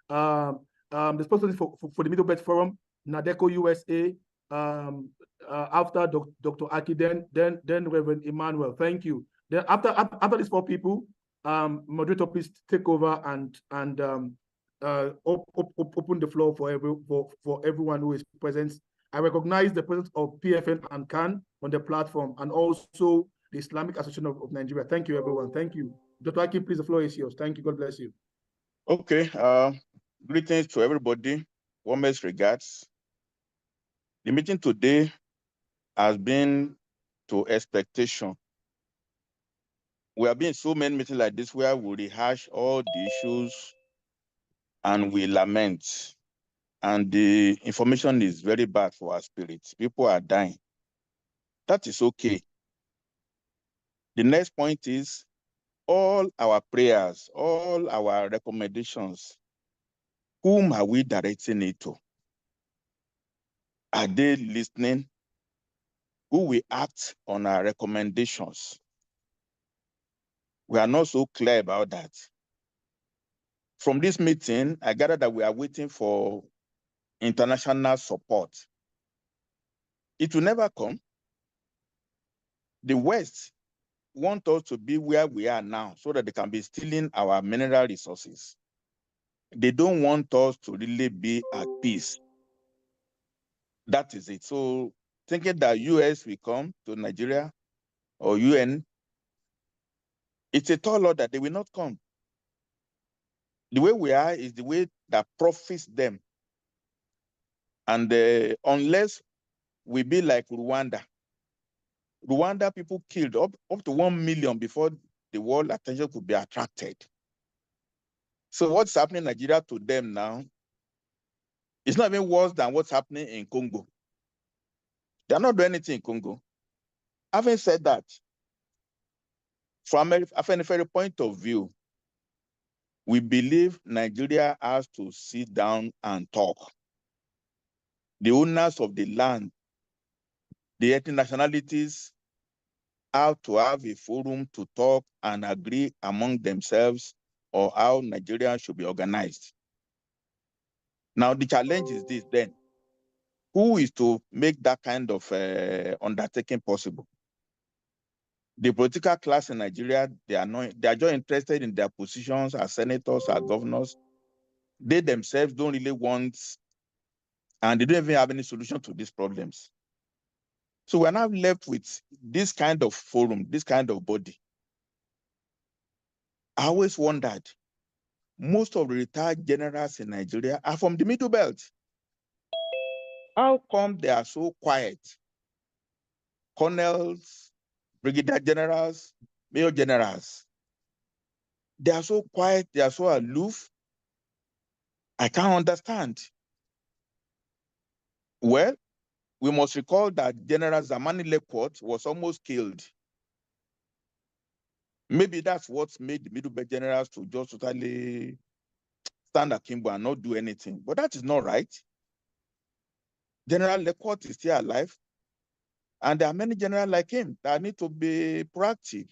The spokesperson for the MidleBelt Forum, NADECO USA. After Dr. Aki, then Reverend Emmanuel. Thank you. Then after these four people, moderator, please take over and open the floor for everyone who is present. I recognize the presence of PFN and CAN on the platform, and also the Islamic Association of Nigeria. Thank you, everyone. Thank you. Dr. Aki, please, the floor is yours. Thank you. God bless you. Okay. Greetings to everybody. Warmest regards. The meeting today has been to expectation. We have been in so many meetings like this where we rehash all the issues and we lament. And the information is very bad for our spirits. People are dying. That is okay. The next point is all our prayers, all our recommendations, whom are we directing it to? Are they listening? Who will act on our recommendations? We are not so clear about that. From this meeting, I gather that we are waiting for international support. It will never come. The West want us to be where we are now so that they can be stealing our mineral resources. They don't want us to really be at peace. That is it. So thinking that US will come to Nigeria or UN, it's a tall order that they will not come. The way we are is the way that profits them. And unless we be like Rwanda people killed up to 1 million before the world attention could be attracted. So what's happening in Nigeria to them now is not even worse than what's happening in Congo. They're not doing anything in Congo. Having said that, from a Afenifere point of view, we believe Nigeria has to sit down and talk. The owners of the land, the ethnic nationalities, have to have a forum to talk and agree among themselves or how Nigeria should be organized. Now, the challenge is this then. Who is to make that kind of undertaking possible? The political class in Nigeria, they are just interested in their positions as senators, as governors. They themselves don't really want, and they don't even have any solution to these problems. So we're now left with this kind of forum, this kind of body. I always wondered, most of the retired generals in Nigeria are from the MidleBelt. How come they are so quiet? Colonels, brigadier generals, major generals. They are so quiet, they are so aloof. I can't understand. Well, We must recall that General Zamani Lekot was almost killed. Maybe that's what made the MidleBelt generals to just totally stand akimbo and not do anything. But that is not right. General Lekot is still alive. And there are many generals like him that need to be proactive.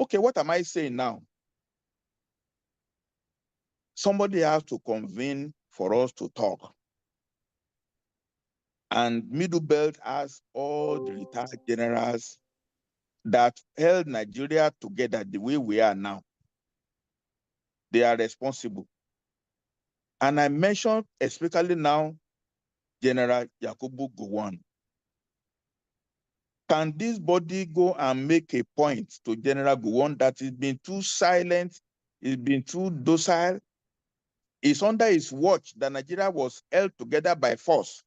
Okay, what am I saying now? Somebody has to convene for us to talk. And MidleBelt has all the retired generals that held Nigeria together the way we are now. They are responsible. And I mentioned especially now General Yakubu Gowon. Can this body go and make a point to General Gowon that he's been too silent, he's been too docile? It's under his watch that Nigeria was held together by force.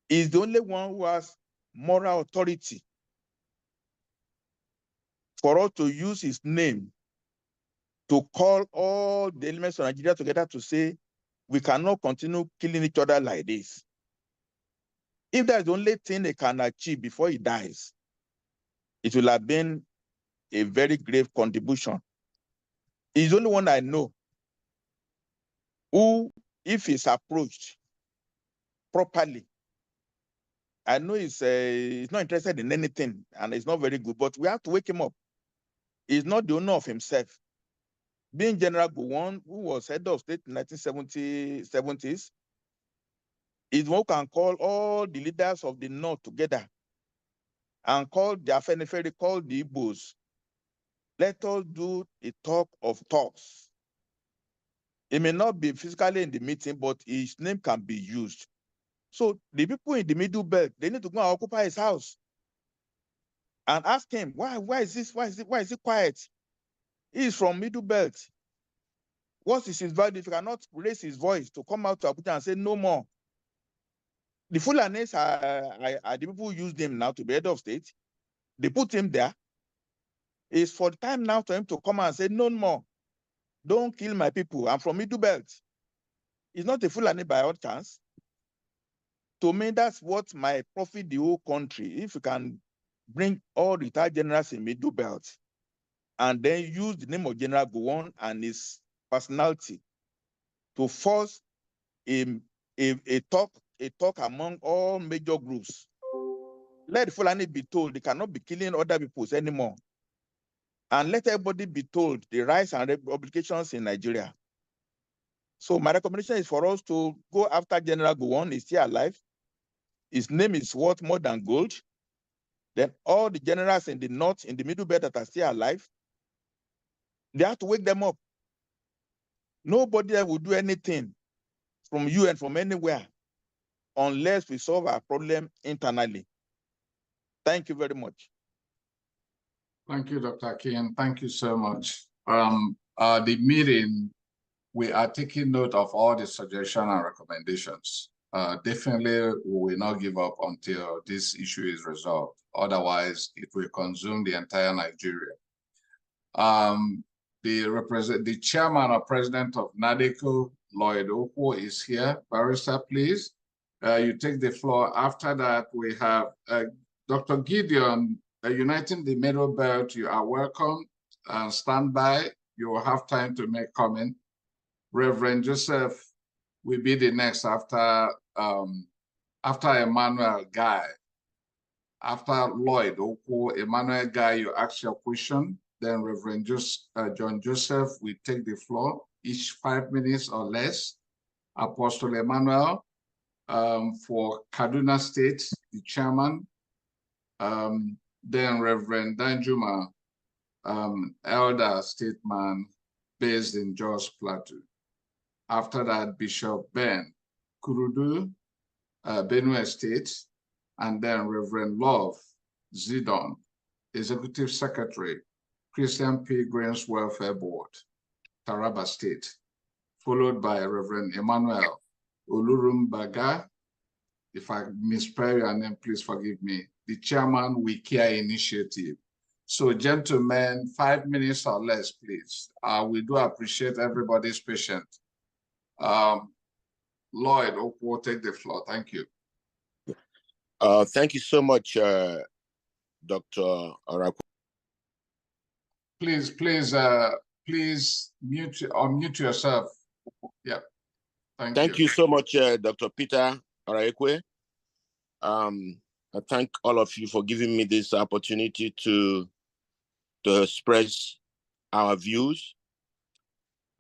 He's the only one who has moral authority for us to use his name to call all the elements of Nigeria together to say, we cannot continue killing each other like this. If that's the only thing they can achieve before he dies, it will have been a very grave contribution. He's the only one I know who, if he's approached properly, I know he's not interested in anything and it's not very good, but we have to wake him up. He's not the owner of himself. Being General Gowon, who was head of state in the 1970s, is one who can call all the leaders of the North together and call the Afenifere, call the Neighbours. Let us do a talk of talks. It may not be physically in the meeting, but his name can be used. So the people in the MidleBelt, they need to go and occupy his house and ask him, why is it quiet? He's from MidleBelt. What is his value if he cannot raise his voice to come out to Abuja and say no more? The Fulanis are the people who use him now to be head of state. They put him there. It's for the time now for him to come and say no more. Don't kill my people. I'm from MidleBelt. He's not a Fulani by all chance. To me, that's what might profit the whole country. If you can bring all retired generals in MidleBelt and then use the name of General Gowon and his personality to force a talk among all major groups. Let the Fulani be told they cannot be killing other people anymore. And let everybody be told the rights and obligations in Nigeria. So my recommendation is for us to go after General Gowon. He's still alive. His name is worth more than gold. Then all the generals in the North, in the MidleBelt that are still alive, they have to wake them up. Nobody will do anything from you and from anywhere unless we solve our problem internally. Thank you very much. Thank you, Dr. King. Thank you so much. The meeting, we are taking note of all the suggestions and recommendations. Definitely, we will not give up until this issue is resolved. Otherwise, it will consume the entire Nigeria. The chairman or president of NADECO, Lloyd Okwo, is here. Barrister, please. You take the floor. After that, we have Dr. Gideon, Uniting the MidleBelt. You are welcome. Stand by. You will have time to make comment. Reverend Joseph will be the next after Emmanuel Guy. After Lloyd Okwo, Emmanuel Guy, you ask your question. Then Reverend John Joseph will take the floor, each 5 minutes or less. Apostle Emmanuel for Kaduna State, the chairman. Then Reverend Danjuma, elder statesman based in Jos Plateau. After that, Bishop Ben Kurudu, Benue State, and then Reverend Love Zidon, Executive Secretary, Christian Pilgrims Welfare Board, Taraba State, followed by Reverend Emmanuel Olurumbaga. If I misspell your name, please forgive me. The chairman, We Care Initiative. So gentlemen, 5 minutes or less, please. We do appreciate everybody's patience. Lloyd will take the floor. Thank you. Thank you so much, Dr. Araku. Please unmute yourself. Yeah. Thank you so much, Dr. Peter Araekwe. I thank all of you for giving me this opportunity to express our views.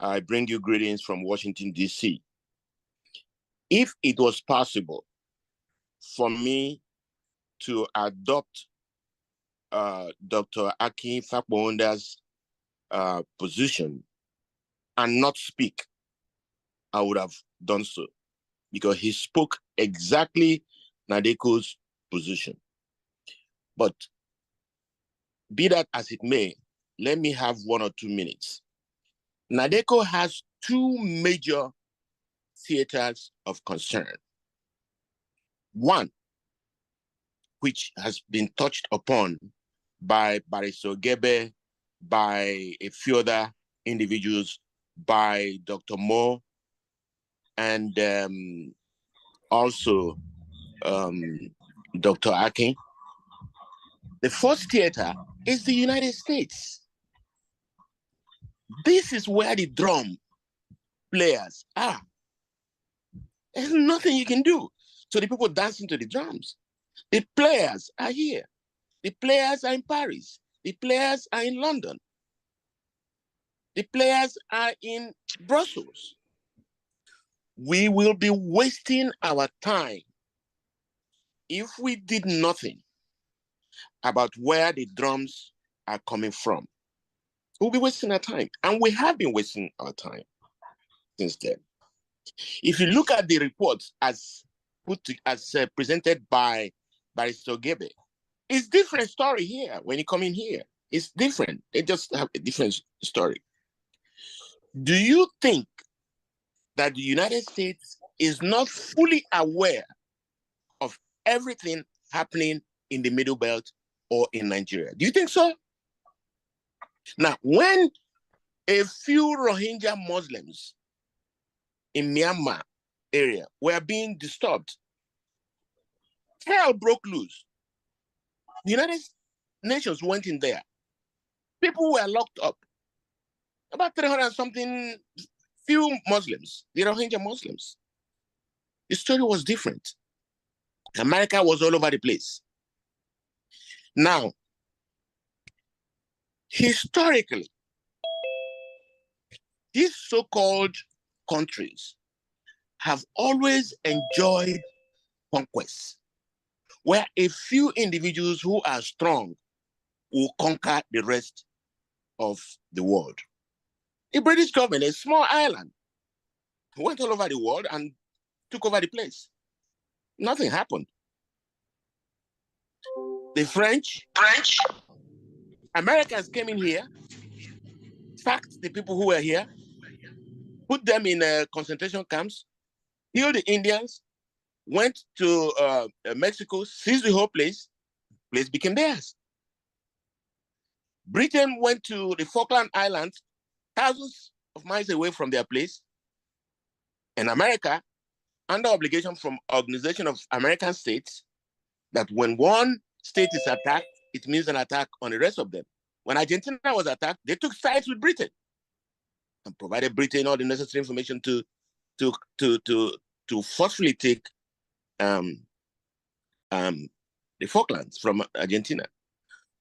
I bring you greetings from Washington, D.C. If it was possible for me to adopt Dr. Akin Fakbohonda's position and not speak, I would have done so, because he spoke exactly NADECO's position. But be that as it may, let me have 1 or 2 minutes. NADECO has 2 major theaters of concern. One, which has been touched upon by Barrister Gebe, by a few other individuals, by Dr. Moore, and also Dr. Akin. The first theater is the United States. This is where the drum players are. There's nothing you can do to the people dancing to the drums. The players are here. The players are in Paris. The players are in London. The players are in Brussels. We will be wasting our time if we did nothing about where the drums are coming from. We'll be wasting our time. And we have been wasting our time since then. If you look at the reports as presented by Barrister Gebe, it's different story here. When you come in here, it's different. They just have a different story. Do you think that the United States is not fully aware of everything happening in the MidleBelt or in Nigeria? Do you think so? Now, when a few Rohingya Muslims in Myanmar area were being disturbed, hell broke loose. The United Nations went in there. People were locked up. About 300 and something few Muslims, the Rohingya Muslims. The story was different. America was all over the place. Now, historically, these so-called countries have always enjoyed conquest, where a few individuals who are strong will conquer the rest of the world. The British government, a small island, went all over the world and took over the place. Nothing happened. The French, Americans came in here, sacked the people who were here, put them in concentration camps, killed the Indians, went to Mexico, seized the whole place. Place became theirs. Britain went to the Falkland Islands, thousands of miles away from their place. And America, under obligation from Organization of American States, that when one state is attacked, it means an attack on the rest of them. When Argentina was attacked, they took sides with Britain and provided Britain all the necessary information to forcefully take the Falklands from Argentina.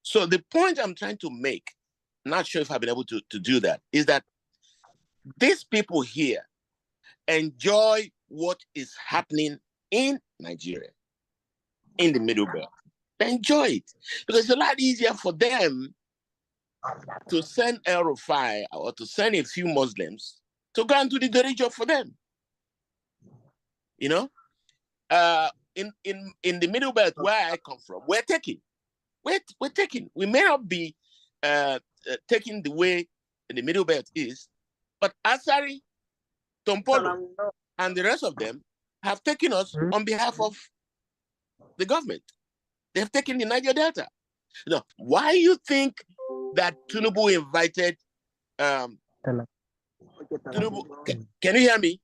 So the point I'm trying to make, not sure if I've been able to do that, is that these people here enjoy what is happening in Nigeria, in the MidleBelt. They enjoy it because it's a lot easier for them to send El Rufai or to send a few Muslims to go and do the dirty job for them. You know, in the MidleBelt where I come from, we're taking. We may not be taking the way the MidleBelt is, but Asari, Tompolo, and the rest of them have taken us on behalf of the government. They have taken the Niger Delta. Now, why you think that Tinubu invited Tinubu? Can you hear me?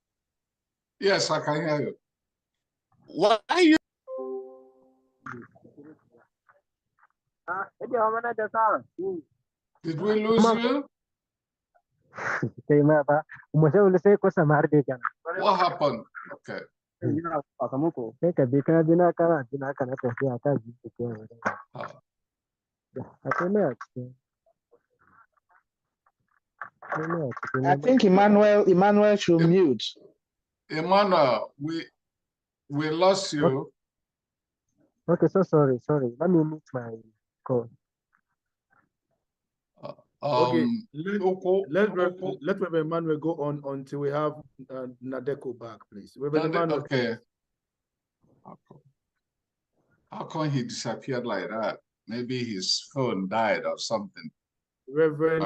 Yes, I can hear you. Why are you? Did we lose you? What happened? Okay. I think Emmanuel should mute. Emmanuel, we lost you. Okay, so sorry. Let me mute my call. Okay, let Reverend Emmanuel go on until we have NADECO back, please. Reverend Emmanuel. Okay. How come he disappeared like that? Maybe his phone died or something. Reverend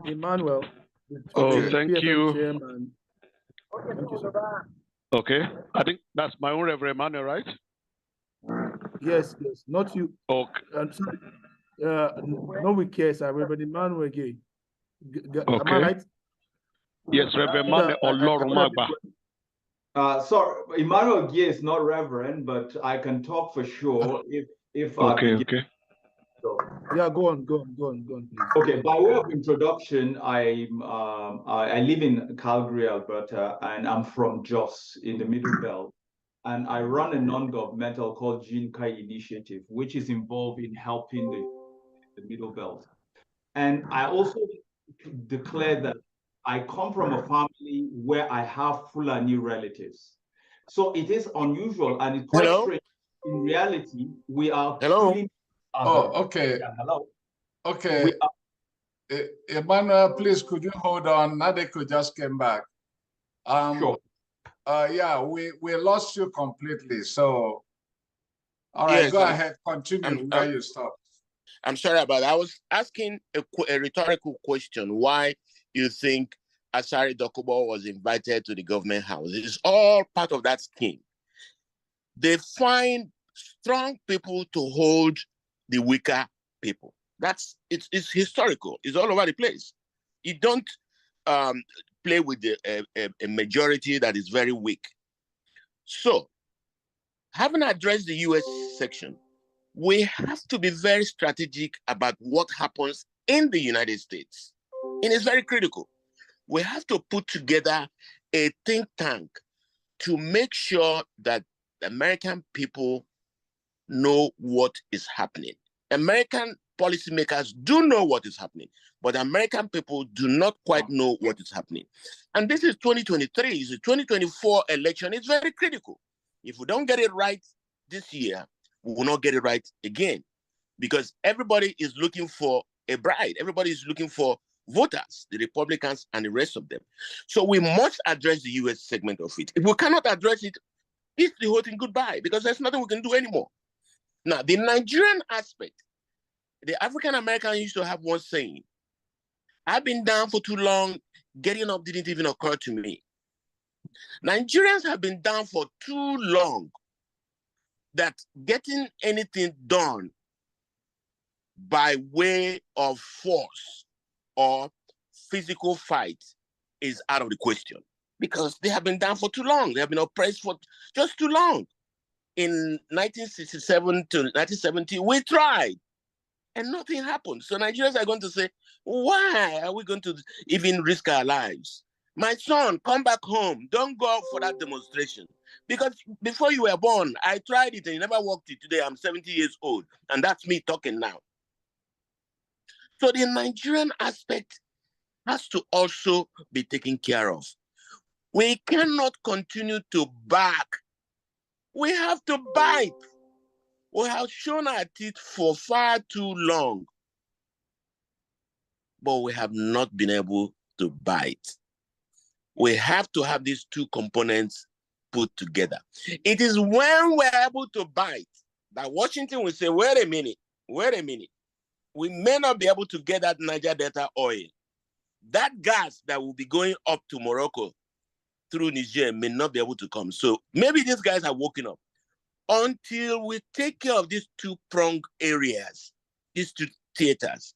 Emmanuel. Oh, thank you. Chairman. Thank you, sir. Okay, I think that's my own Reverend Emmanuel, right? Yes, not you. Okay. I'm sorry. No, we care, sir. Reverend Emmanuel again. Am I right? Yes, Reverend Emmanuel. Sorry, Emmanuel Gie is not Reverend, but I can talk for sure if Okay. So. Yeah, go on, please. Okay, by way of introduction, I live in Calgary, Alberta, and I'm from Jos in the MidleBelt. And I run a non-governmental called Genocide Initiative, which is involved in helping the MidleBelt. And I also declare that I come from a family where I have Fulani relatives. So it is unusual and it's quite strange. In reality, we are killing others. Oh, okay. Yeah, hello. Okay. Emmanuel, please, could you hold on? NADECO just came back. Sure. Yeah, we lost you completely. So, all right, Yes, go ahead, continue where you stopped. I'm sorry about that. I was asking a rhetorical question. Why you think Asari Dokubo was invited to the government house? It's all part of that scheme. They find strong people to hold the weaker people. It's historical. It's all over the place. You don't play with a majority that is very weak. So, having addressed the US section, we have to be very strategic about what happens in the United States. And it's very critical. We have to put together a think tank to make sure that the American people know what is happening. American policymakers do know what is happening, but American people do not quite know what is happening. And this is 2023, it's the 2024 election. It's very critical. If we don't get it right this year, we will not get it right again, because everybody is looking for a bride. Everybody is looking for voters, the Republicans and the rest of them. So we must address the US segment of it. If we cannot address it, it's the whole thing goodbye, because there's nothing we can do anymore. Now, the Nigerian aspect, the African American used to have one saying, I've been down for too long, getting up didn't even occur to me. Nigerians have been down for too long that getting anything done by way of force or physical fight is out of the question, because they have been down for too long. They have been oppressed for just too long. In 1967 to 1970, we tried and nothing happened. So Nigerians are going to say, why are we going to even risk our lives? My son, come back home. Don't go out for that demonstration. Because before you were born, I tried it and you never worked it. Today, I'm 70 years old. And that's me talking now. So the Nigerian aspect has to also be taken care of. We cannot continue to back. We have to bite. We have shown our teeth for far too long, but we have not been able to bite. We have to have these two components put together. It is when we're able to bite that Washington will say, wait a minute. We may not be able to get that Niger Delta oil. That gas that will be going up to Morocco through Niger may not be able to come. So maybe these guys are woken up. Until we take care of these two-pronged areas, these two theaters,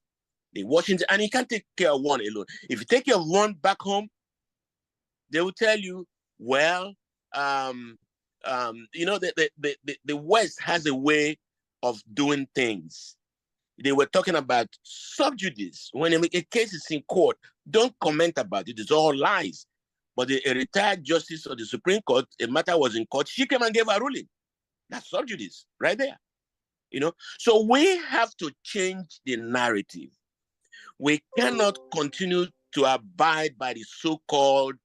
the Washington, and you can't take care of one alone. If you take care of one back home, They will tell you, well, you know, the West has a way of doing things. They were talking about sub judice. When a case is in court, don't comment about it. It's all lies. But a retired justice of the Supreme Court, a matter was in court, she came and gave a ruling. That's sub judice right there. You know, so we have to change the narrative. We cannot continue to abide by the so-called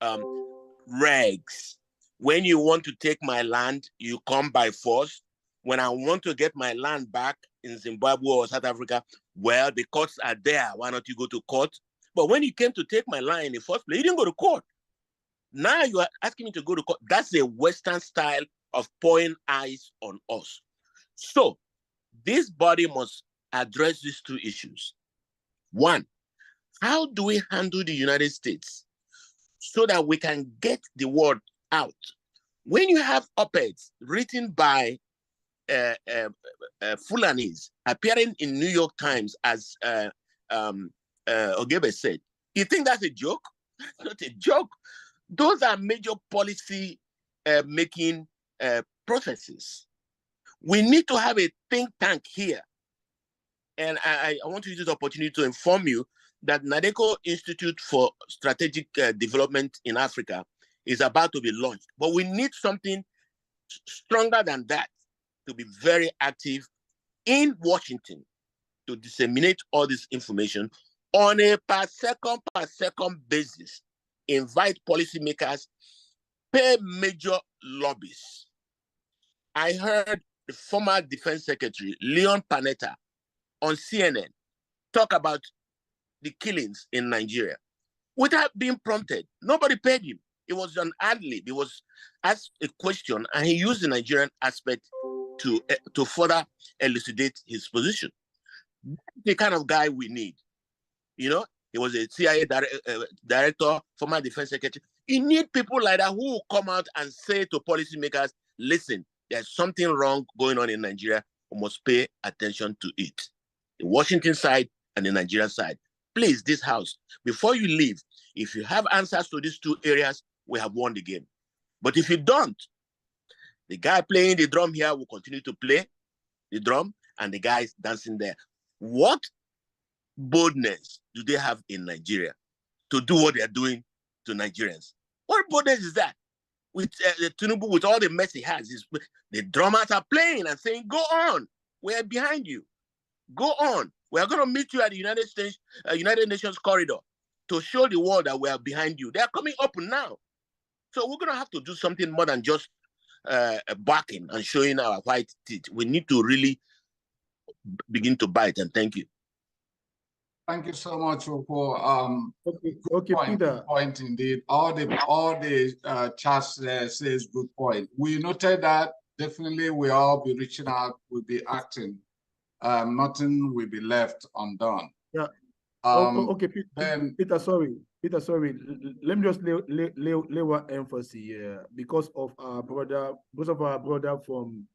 regs. When you want to take my land, you come by force. When I want to get my land back in Zimbabwe or South Africa, well, the courts are there. Why not you go to court? But when you came to take my land in the first place, you didn't go to court. Now you are asking me to go to court. That's a Western style of pouring eyes on us. So this body must address these two issues. One, how do we handle the United States so that we can get the word out? When you have op-eds written by Fulanis appearing in New York Times, as Ogebe said, you think that's a joke? That's not a joke. Those are major policy making processes. We need to have a think tank here. And I want to use this opportunity to inform you that NADECO Institute for Strategic Development in Africa is about to be launched. But we need something stronger than that to be very active in Washington to disseminate all this information on a per second basis. Invite policymakers, pay major lobbies. I heard the former Defense Secretary, Leon Panetta, on CNN talk about the killings in Nigeria without being prompted. Nobody paid him. It was an ad lib. He was asked a question and he used the Nigerian aspect to further elucidate his position. That's the kind of guy we need. You know, he was a CIA director, former Defense Secretary. You need people like that who will come out and say to policymakers, listen, there's something wrong going on in Nigeria. We must pay attention to it. The Washington side and the Nigeria side. Please, this house, before you leave, if you have answers to these two areas, we have won the game. But if you don't, the guy playing the drum here will continue to play the drum and the guy is dancing there. What boldness do they have in Nigeria to do what they're doing to Nigerians? What boldness is that? With Tinubu, with all the mess he has, the drummers are playing and saying, go on, we're behind you. Go on. We are going to meet you at the United Nations corridor to show the world that we are behind you. They are coming up now. So we're going to have to do something more than just barking and showing our white teeth. We need to really begin to bite, and thank you. Thank you so much, Oko. Okay, Peter. Good point indeed. All the chats there says good point. We noted that definitely we all be reaching out, we'll be acting. Nothing will be left undone. Yeah. Okay, Peter, sorry. Let me just lay one emphasis here because of our brother, from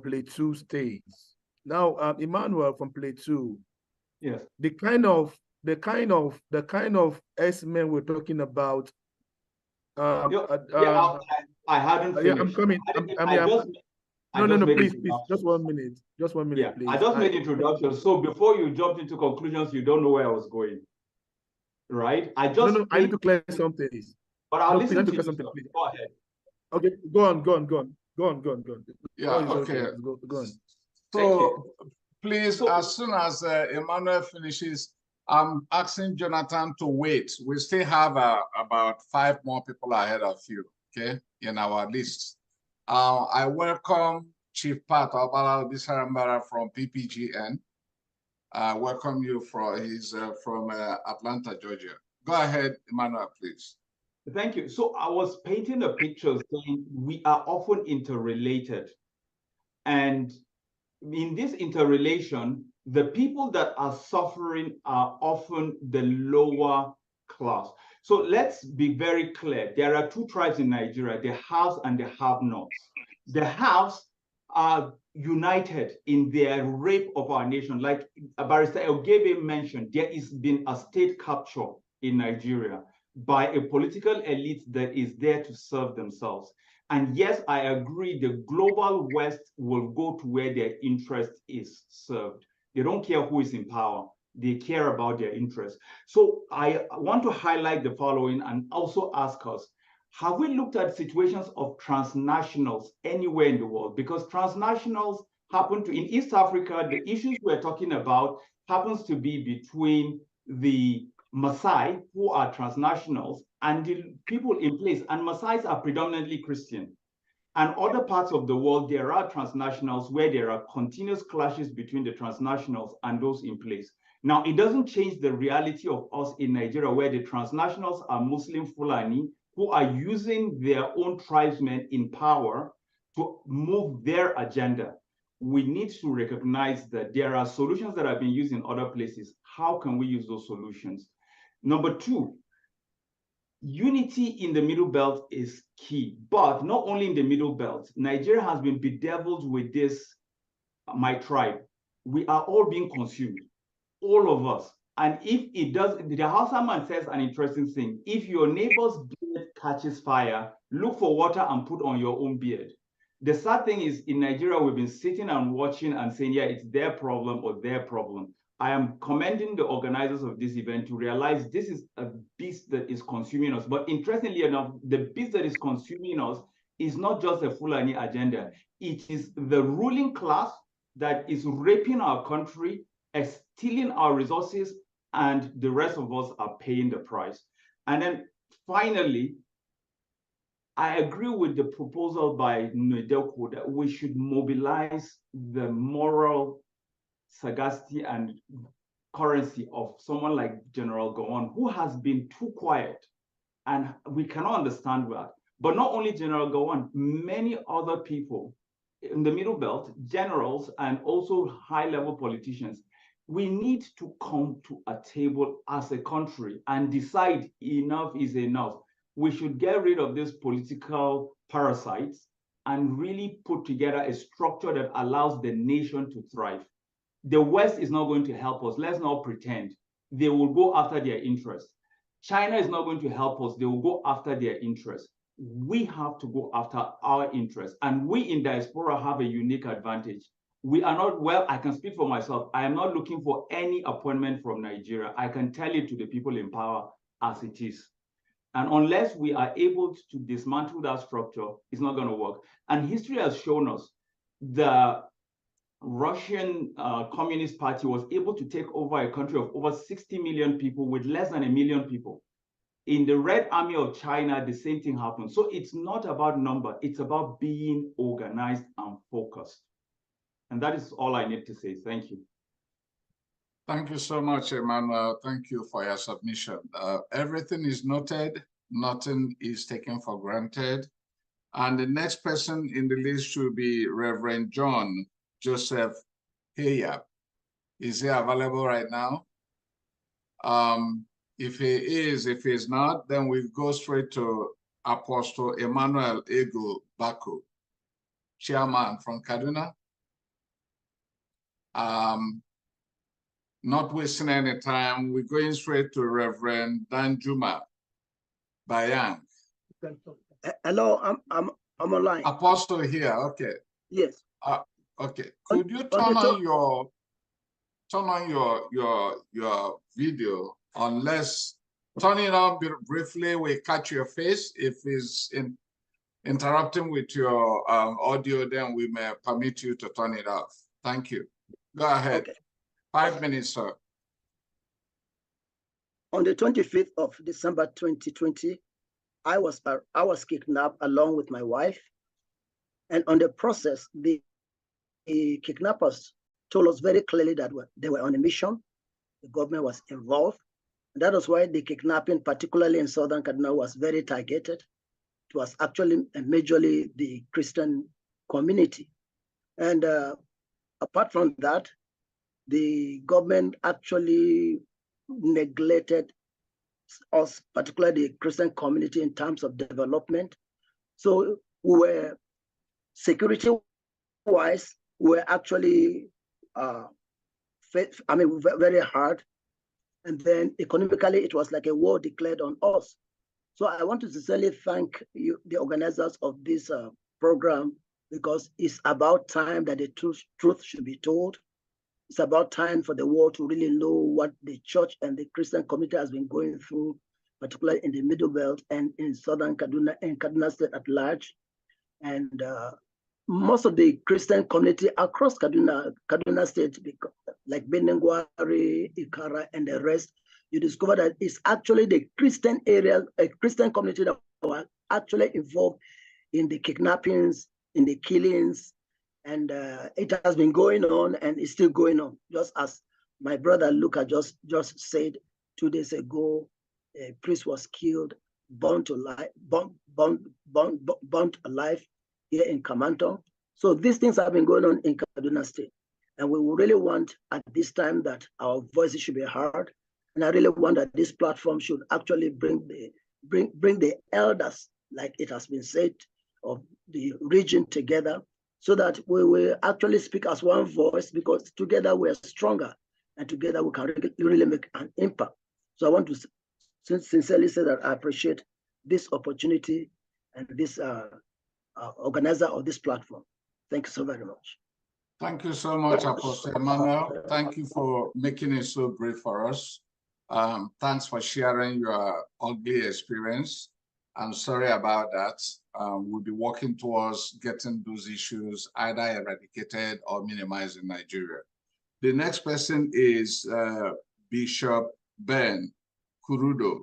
Plateau states. Now, Emmanuel from Plateau. Yes. The kind of S-men we're talking about. I hadn't finished. Yeah, I'm coming. No, please, just 1 minute. Just 1 minute, yeah, please. I just made introduction. So before you jumped into conclusions, you don't know where I was going. Right? I need to clear something. But I'll listen to you. Please. Go ahead. Okay, go on. Yeah, okay. Go on. So please, as soon as Emmanuel finishes, I'm asking Jonathan to wait. We still have about 5 more people ahead of you, okay, in our list. I welcome Chief Pat Obala Bisarambara from PPGN. Welcome you from Atlanta, Georgia. Go ahead, Emmanuel, please. Thank you. So I was painting a picture saying we are often interrelated. And in this interrelation, the people that are suffering are often the lower class. So let's be very clear. There are 2 tribes in Nigeria, the haves and the have-nots. The haves are united in their rape of our nation. Like Barrister Ogebe mentioned, there has been a state capture in Nigeria. by a political elite that is there to serve themselves. And yes, I agree, the global West will go to where their interest is served. They don't care who is in power. They care about their interests. So I want to highlight the following and also ask us, have we looked at situations of transnationals anywhere in the world? Because transnationals happen to, in East Africa, the issues we're talking about happens to be between the Maasai, who are transnationals, and the people in place. And Maasais are predominantly Christian. And other parts of the world, there are transnationals where there are continuous clashes between the transnationals and those in place. Now, it doesn't change the reality of us in Nigeria, where the transnationals are Muslim Fulani, who are using their own tribesmen in power to move their agenda. We need to recognize that there are solutions that have been used in other places. How can we use those solutions? Number two, unity in the MidleBelt is key, but not only in the MidleBelt. Nigeria has been bedeviled with this, my tribe. We are all being consumed, all of us. And if it does, the Hausa man says an interesting thing. If your neighbor's beard catches fire, look for water and put on your own beard. The sad thing is, in Nigeria, we've been sitting and watching and saying, yeah, it's their problem or their problem. I am commending the organizers of this event to realize this is a beast that is consuming us. But interestingly enough, the beast that is consuming us is not just a Fulani agenda. It is the ruling class that is raping our country, stealing our resources, and the rest of us are paying the price. And then finally, I agree with the proposal by NADECO that we should mobilize the moral sagacity and currency of someone like General Gowon, who has been too quiet, and we cannot understand that. But not only General Gowon, many other people in the MidleBelt, generals and also high-level politicians, we need to come to a table as a country and decide enough is enough. We should get rid of these political parasites and really put together a structure that allows the nation to thrive. The West is not going to help us. Let's not pretend. They will go after their interests. China is not going to help us. They will go after their interests. We have to go after our interests. And we in diaspora have a unique advantage. We are not, well, I can speak for myself. I am not looking for any appointment from Nigeria. I can tell it to the people in power as it is. And unless we are able to dismantle that structure, it's not going to work. And history has shown us the Russian Communist Party was able to take over a country of over 60 million people with less than 1 million people. In the Red Army of China, the same thing happened. So it's not about number, it's about being organized and focused. And that is all I need to say. Thank you. Thank you so much, Emmanuel. Thank you for your submission. Everything is noted, nothing is taken for granted. And the next person in the list should be Reverend John Joseph Hayab. Is he available right now? If he is, if he's not, then we go straight to Apostle Emmanuel Ego Baku, chairman from Kaduna. Not wasting any time, we're going straight to Reverend Danjuma Bayang. Hello, I'm online. Apostle here, okay. Yes. Okay. Could you turn on your video? Unless turn it on briefly, we catch your face. If it's interrupting with your audio, then we may permit you to turn it off. Thank you. Go ahead. Okay. 5 minutes, sir. On the 25th of December 2020, I was kidnapped along with my wife. And on the process, the kidnappers told us very clearly that they were on a mission. The government was involved. And that was why the kidnapping, particularly in Southern Kaduna, was very targeted. It was actually majorly the Christian community. And apart from that, the government actually neglected us, particularly the Christian community, in terms of development. So we were, security-wise, we were actually, very hard. And then economically, it was like a war declared on us. So I want to sincerely thank you, the organizers of this program, because it's about time that the truth should be told. It's about time for the world to really know what the church and the Christian community has been going through, particularly in the MidleBelt and in southern Kaduna and Kaduna State at large. And most of the Christian community across Kaduna State, like Benengwari, Ikara, and the rest, you discover that it's actually the Christian area, a Christian community that were actually involved in the kidnappings, in the killings, and it has been going on and it's still going on. Just as my brother Luca just said 2 days ago, a priest was killed, burnt alive here in Kamanto. So these things have been going on in Kaduna State. And we really want at this time that our voices should be heard. And I really want that this platform should actually bring the elders, like it has been said, of the region together, so that we will actually speak as one voice, because together we are stronger and together we can really make an impact. So I want to sincerely say that I appreciate this opportunity and this organizer of this platform. Thank you so very much. Thank you so much, Apostle Emmanuel. Thank you for making it so brief for us. Thanks for sharing your ugly experience. I'm sorry about that. We'll be working towards getting those issues either eradicated or minimized in Nigeria. The next person is Bishop Ben Kurudo.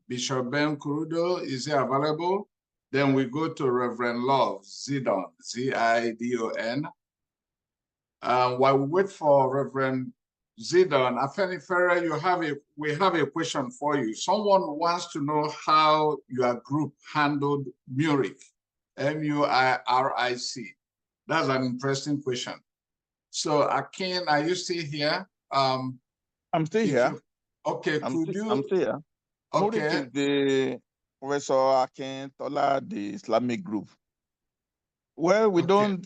Bishop Ben Kurudo, is he available? Then we go to Reverend Love Zidon, Z-I-D-O-N. While we wait for Reverend Zidon, Afenifere, we have a question for you. Someone wants to know how your group handled Muric, M-U-I-R-I-C. That's an interesting question. So, Akin, are you still here? I'm still here. Okay, I'm still here. Okay. Muric is the Professor Akin Tola, the Islamic group. Well, we don't.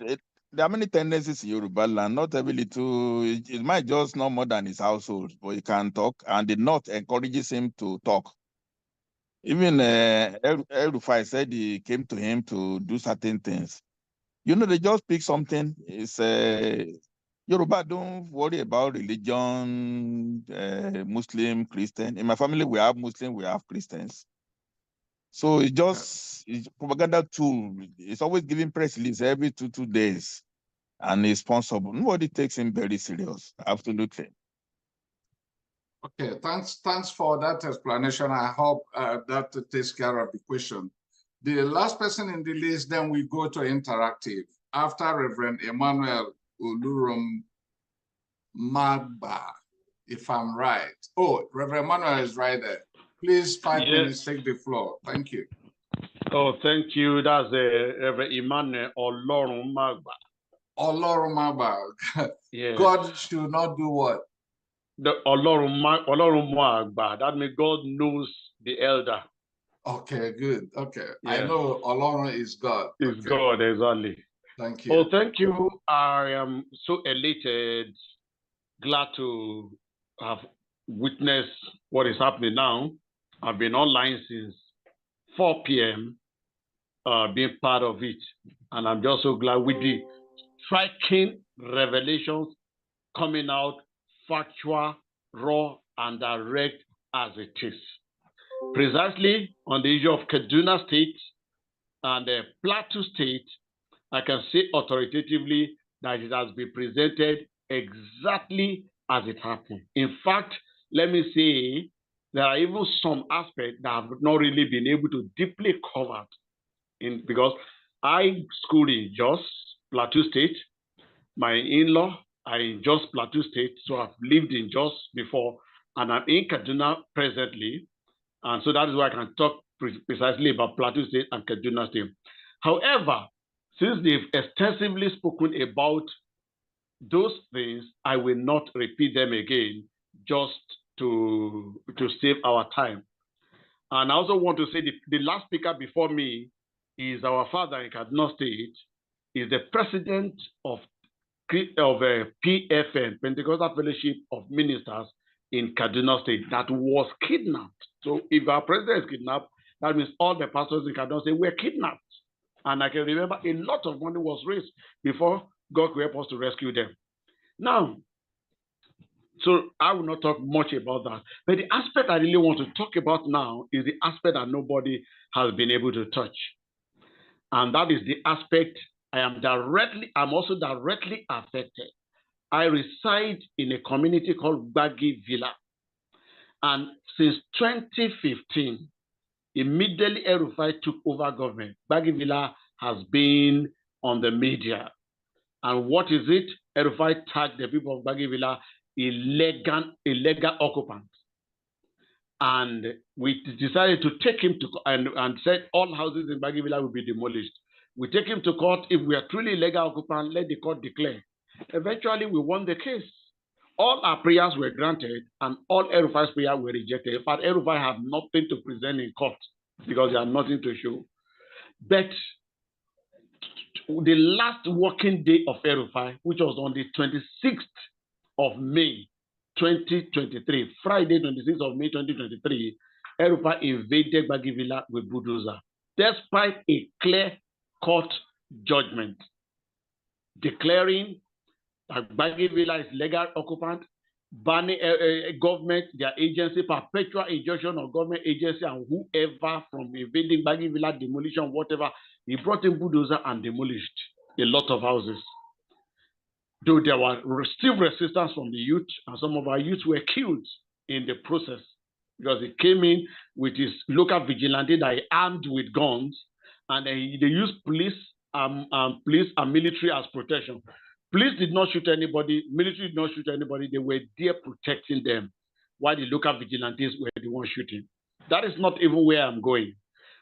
There are many tendencies in Yoruba land, not every little, it might just not more than his household, but he can talk, and the North encourages him to talk. Even El-Rufai said he came to him to do certain things. You know, they just pick something. It's Yoruba don't worry about religion, Muslim, Christian. In my family, we have Muslim, we have Christians. So it's propaganda tool. It's always giving press release every two days. And he's responsible. Nobody takes him very serious. Absolutely. Okay, thanks for that explanation. I hope that takes care of the question. The last person in the list, then we go to interactive. After Reverend Emmanuel Olurum Magba, if I'm right. Oh, Reverend Emmanuel is right there. Please, 5 minutes, take the floor. Thank you. Oh, thank you. That's Reverend Emmanuel Olurum Magba. Olorum Magba. Yes. God should not do what? The Olorum Magba. That means God knows the elder. Okay, good. Okay. Yes. I know Olorum is God. It's God, exactly. Thank you. Oh, thank you. I am so elated, glad to have witnessed what is happening now. I've been online since 4 p.m. Being part of it. And I'm just so glad with the striking revelations coming out, factual, raw, and direct as it is. Precisely on the issue of Kaduna State and Plateau State, I can say authoritatively that it has been presented exactly as it happened. In fact, let me say there are even some aspects that have not really been able to deeply covered because I schooled in Jos, Plateau State. My in-law are in Jos, Plateau State, so I've lived in Jos before, and I'm in Kaduna presently, and so that is why I can talk precisely about Plateau State and Kaduna State. However, since they've extensively spoken about those things, I will not repeat them again, just to save our time. And I also want to say the last speaker before me is our father in Kaduna State, is the president of PFN, Pentecostal Fellowship of Ministers in Kaduna State, that was kidnapped. So if our president is kidnapped, that means all the pastors in Kaduna State were kidnapped. And I can remember a lot of money was raised before God could help us to rescue them. Now, so I will not talk much about that. But the aspect I really want to talk about now is the aspect that nobody has been able to touch. And that is the aspect I'm also directly affected. I reside in a community called Gbagi Villa. And since 2015, immediately El-Rufai took over government. Gbagi Villa has been on the media. And what is it? El-Rufai tagged the people of Gbagi Villa illegal occupants. And we decided to take him to and said all houses in Gbagi Villa will be demolished. We take him to court. If we are truly illegal occupants, let the court declare. Eventually, we won the case. All our prayers were granted, and all El-Rufai's prayers were rejected. In fact, El-Rufai had nothing to present in court because he had nothing to show. But the last working day of El-Rufai, which was on the 26th of May, 2023, Friday, 26th of May, 2023, El-Rufai invaded Gbagi Villa with bulldozer, despite a clear court judgment declaring that Gbagi Villa is legal occupant, banning government, their agency, perpetual injunction of government agency and whoever from invading Gbagi Villa, demolition, whatever. He brought in bulldozer and demolished a lot of houses. Though there was still resistance from the youth, and some of our youth were killed in the process because he came in with his local vigilante that he armed with guns, and they used police and military as protection. Police did not shoot anybody, military did not shoot anybody, they were there protecting them, while the local vigilantes were the ones shooting. That is not even where I'm going.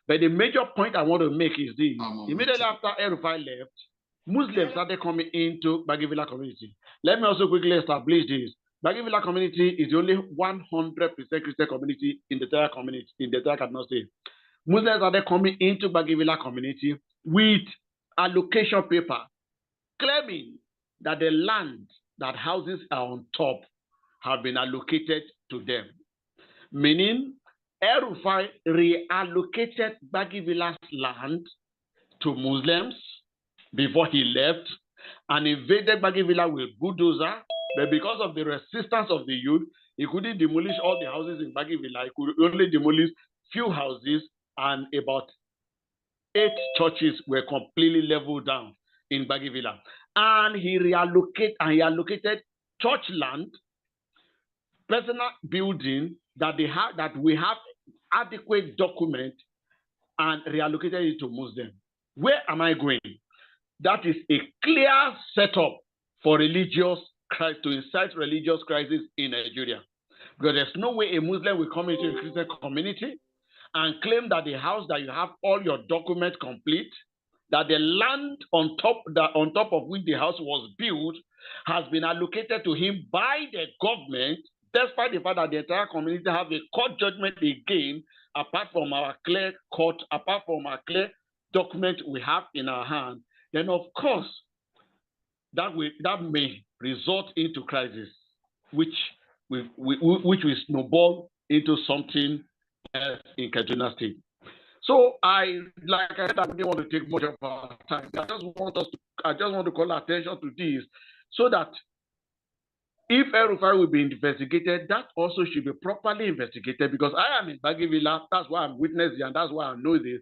But the major point I want to make is this. Immediately after El-Rufai left, Muslims started coming into Gbagi Villa community. Let me also quickly establish this. Gbagi Villa community is the only 100% Christian community in the entire community, in the entire Kaduna State. Muslims started coming into Gbagi Villa community with allocation paper, claiming that the land that houses are on top have been allocated to them. Meaning, El-Rufai reallocated Gbagi Villa's land to Muslims before he left and invaded Gbagi Villa with bulldozer, but because of the resistance of the youth, he couldn't demolish all the houses in Gbagi Villa. He could only demolish few houses, and about 8 churches were completely leveled down in Gbagi Villa. And he allocated church land, personal building that we have adequate document, and reallocated it to Muslims. Where am I going? That is a clear setup for religious crisis, to incite religious crisis in Nigeria. Because there's no way a Muslim will come into a Christian community and claim that the house that you have all your documents complete, that the land on top of which the house was built has been allocated to him by the government, despite the fact that the entire community have a court judgment again, apart from our clear court, apart from our clear document we have in our hand, then of course that may result into crisis, which will snowball into something else in Kaduna State. So I didn't want to take much of our time. I just want to call attention to this, so that if El-Rufai will be investigated, that also should be properly investigated, because I am in Gbagi Villa, that's why I'm witnessing, and that's why I know this.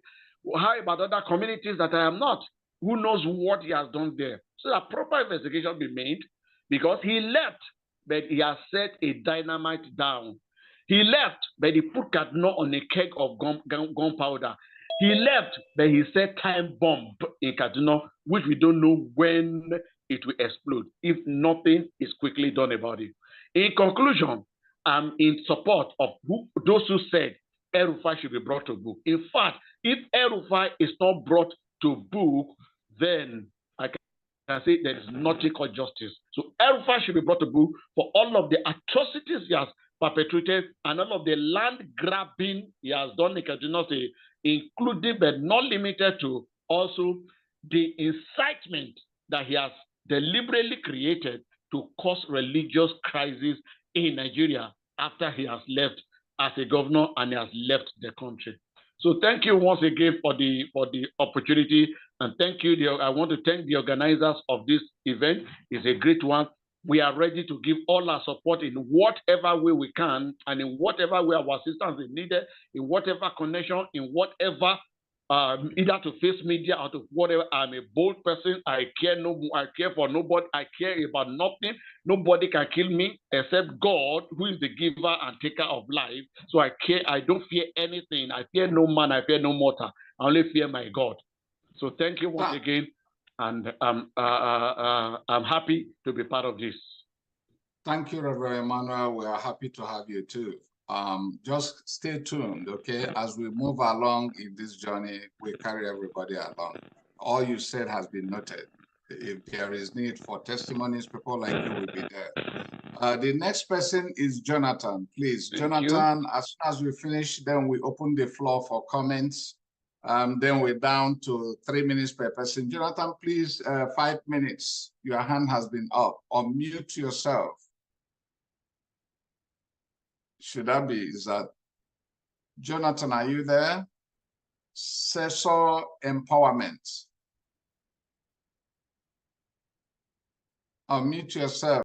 How about other communities that I am not? Who knows what he has done there? So that proper investigation be made, because he left, but he has set a dynamite down. He left, but he put Kaduna on a keg of gunpowder. He left, but he set time bomb in Kaduna, which we don't know when it will explode if nothing is quickly done about it. In conclusion, I'm in support of those who said El-Rufai should be brought to book. In fact, if El-Rufai is not brought to book, then I can say there is nothing called justice. So El-Rufai should be brought to book for all of the atrocities he has perpetrated and all of the land grabbing he has done in Kaduna State, including but not limited to also the incitement that he has deliberately created to cause religious crisis in Nigeria after he has left as a governor and he has left the country. So thank you once again for the opportunity, and thank you. I want to thank the organizers of this event. It's a great one. We are ready to give all our support in whatever way we can, and in whatever way our assistance is needed, in whatever connection, in whatever either to face media or to whatever. I'm a bold person. I care for nobody. I care about nothing. Nobody can kill me except God, who is the giver and taker of life. So I don't fear anything. I fear no man. I fear no mortal. I only fear my God. So thank you once again, and I'm happy to be part of this. Thank you, Reverend Emmanuel. We are happy to have you too. Just stay tuned, okay? As we move along in this journey, we carry everybody along. All you said has been noted. If there is need for testimonies, people like you will be there. The next person is Jonathan. Please, Jonathan, as soon as we finish, then we open the floor for comments. Then we're down to 3 minutes per person. Jonathan, please, 5 minutes. Your hand has been up. Unmute yourself. Should that be, is that Jonathan, are you there? Sessor Empowerment. Unmute yourself.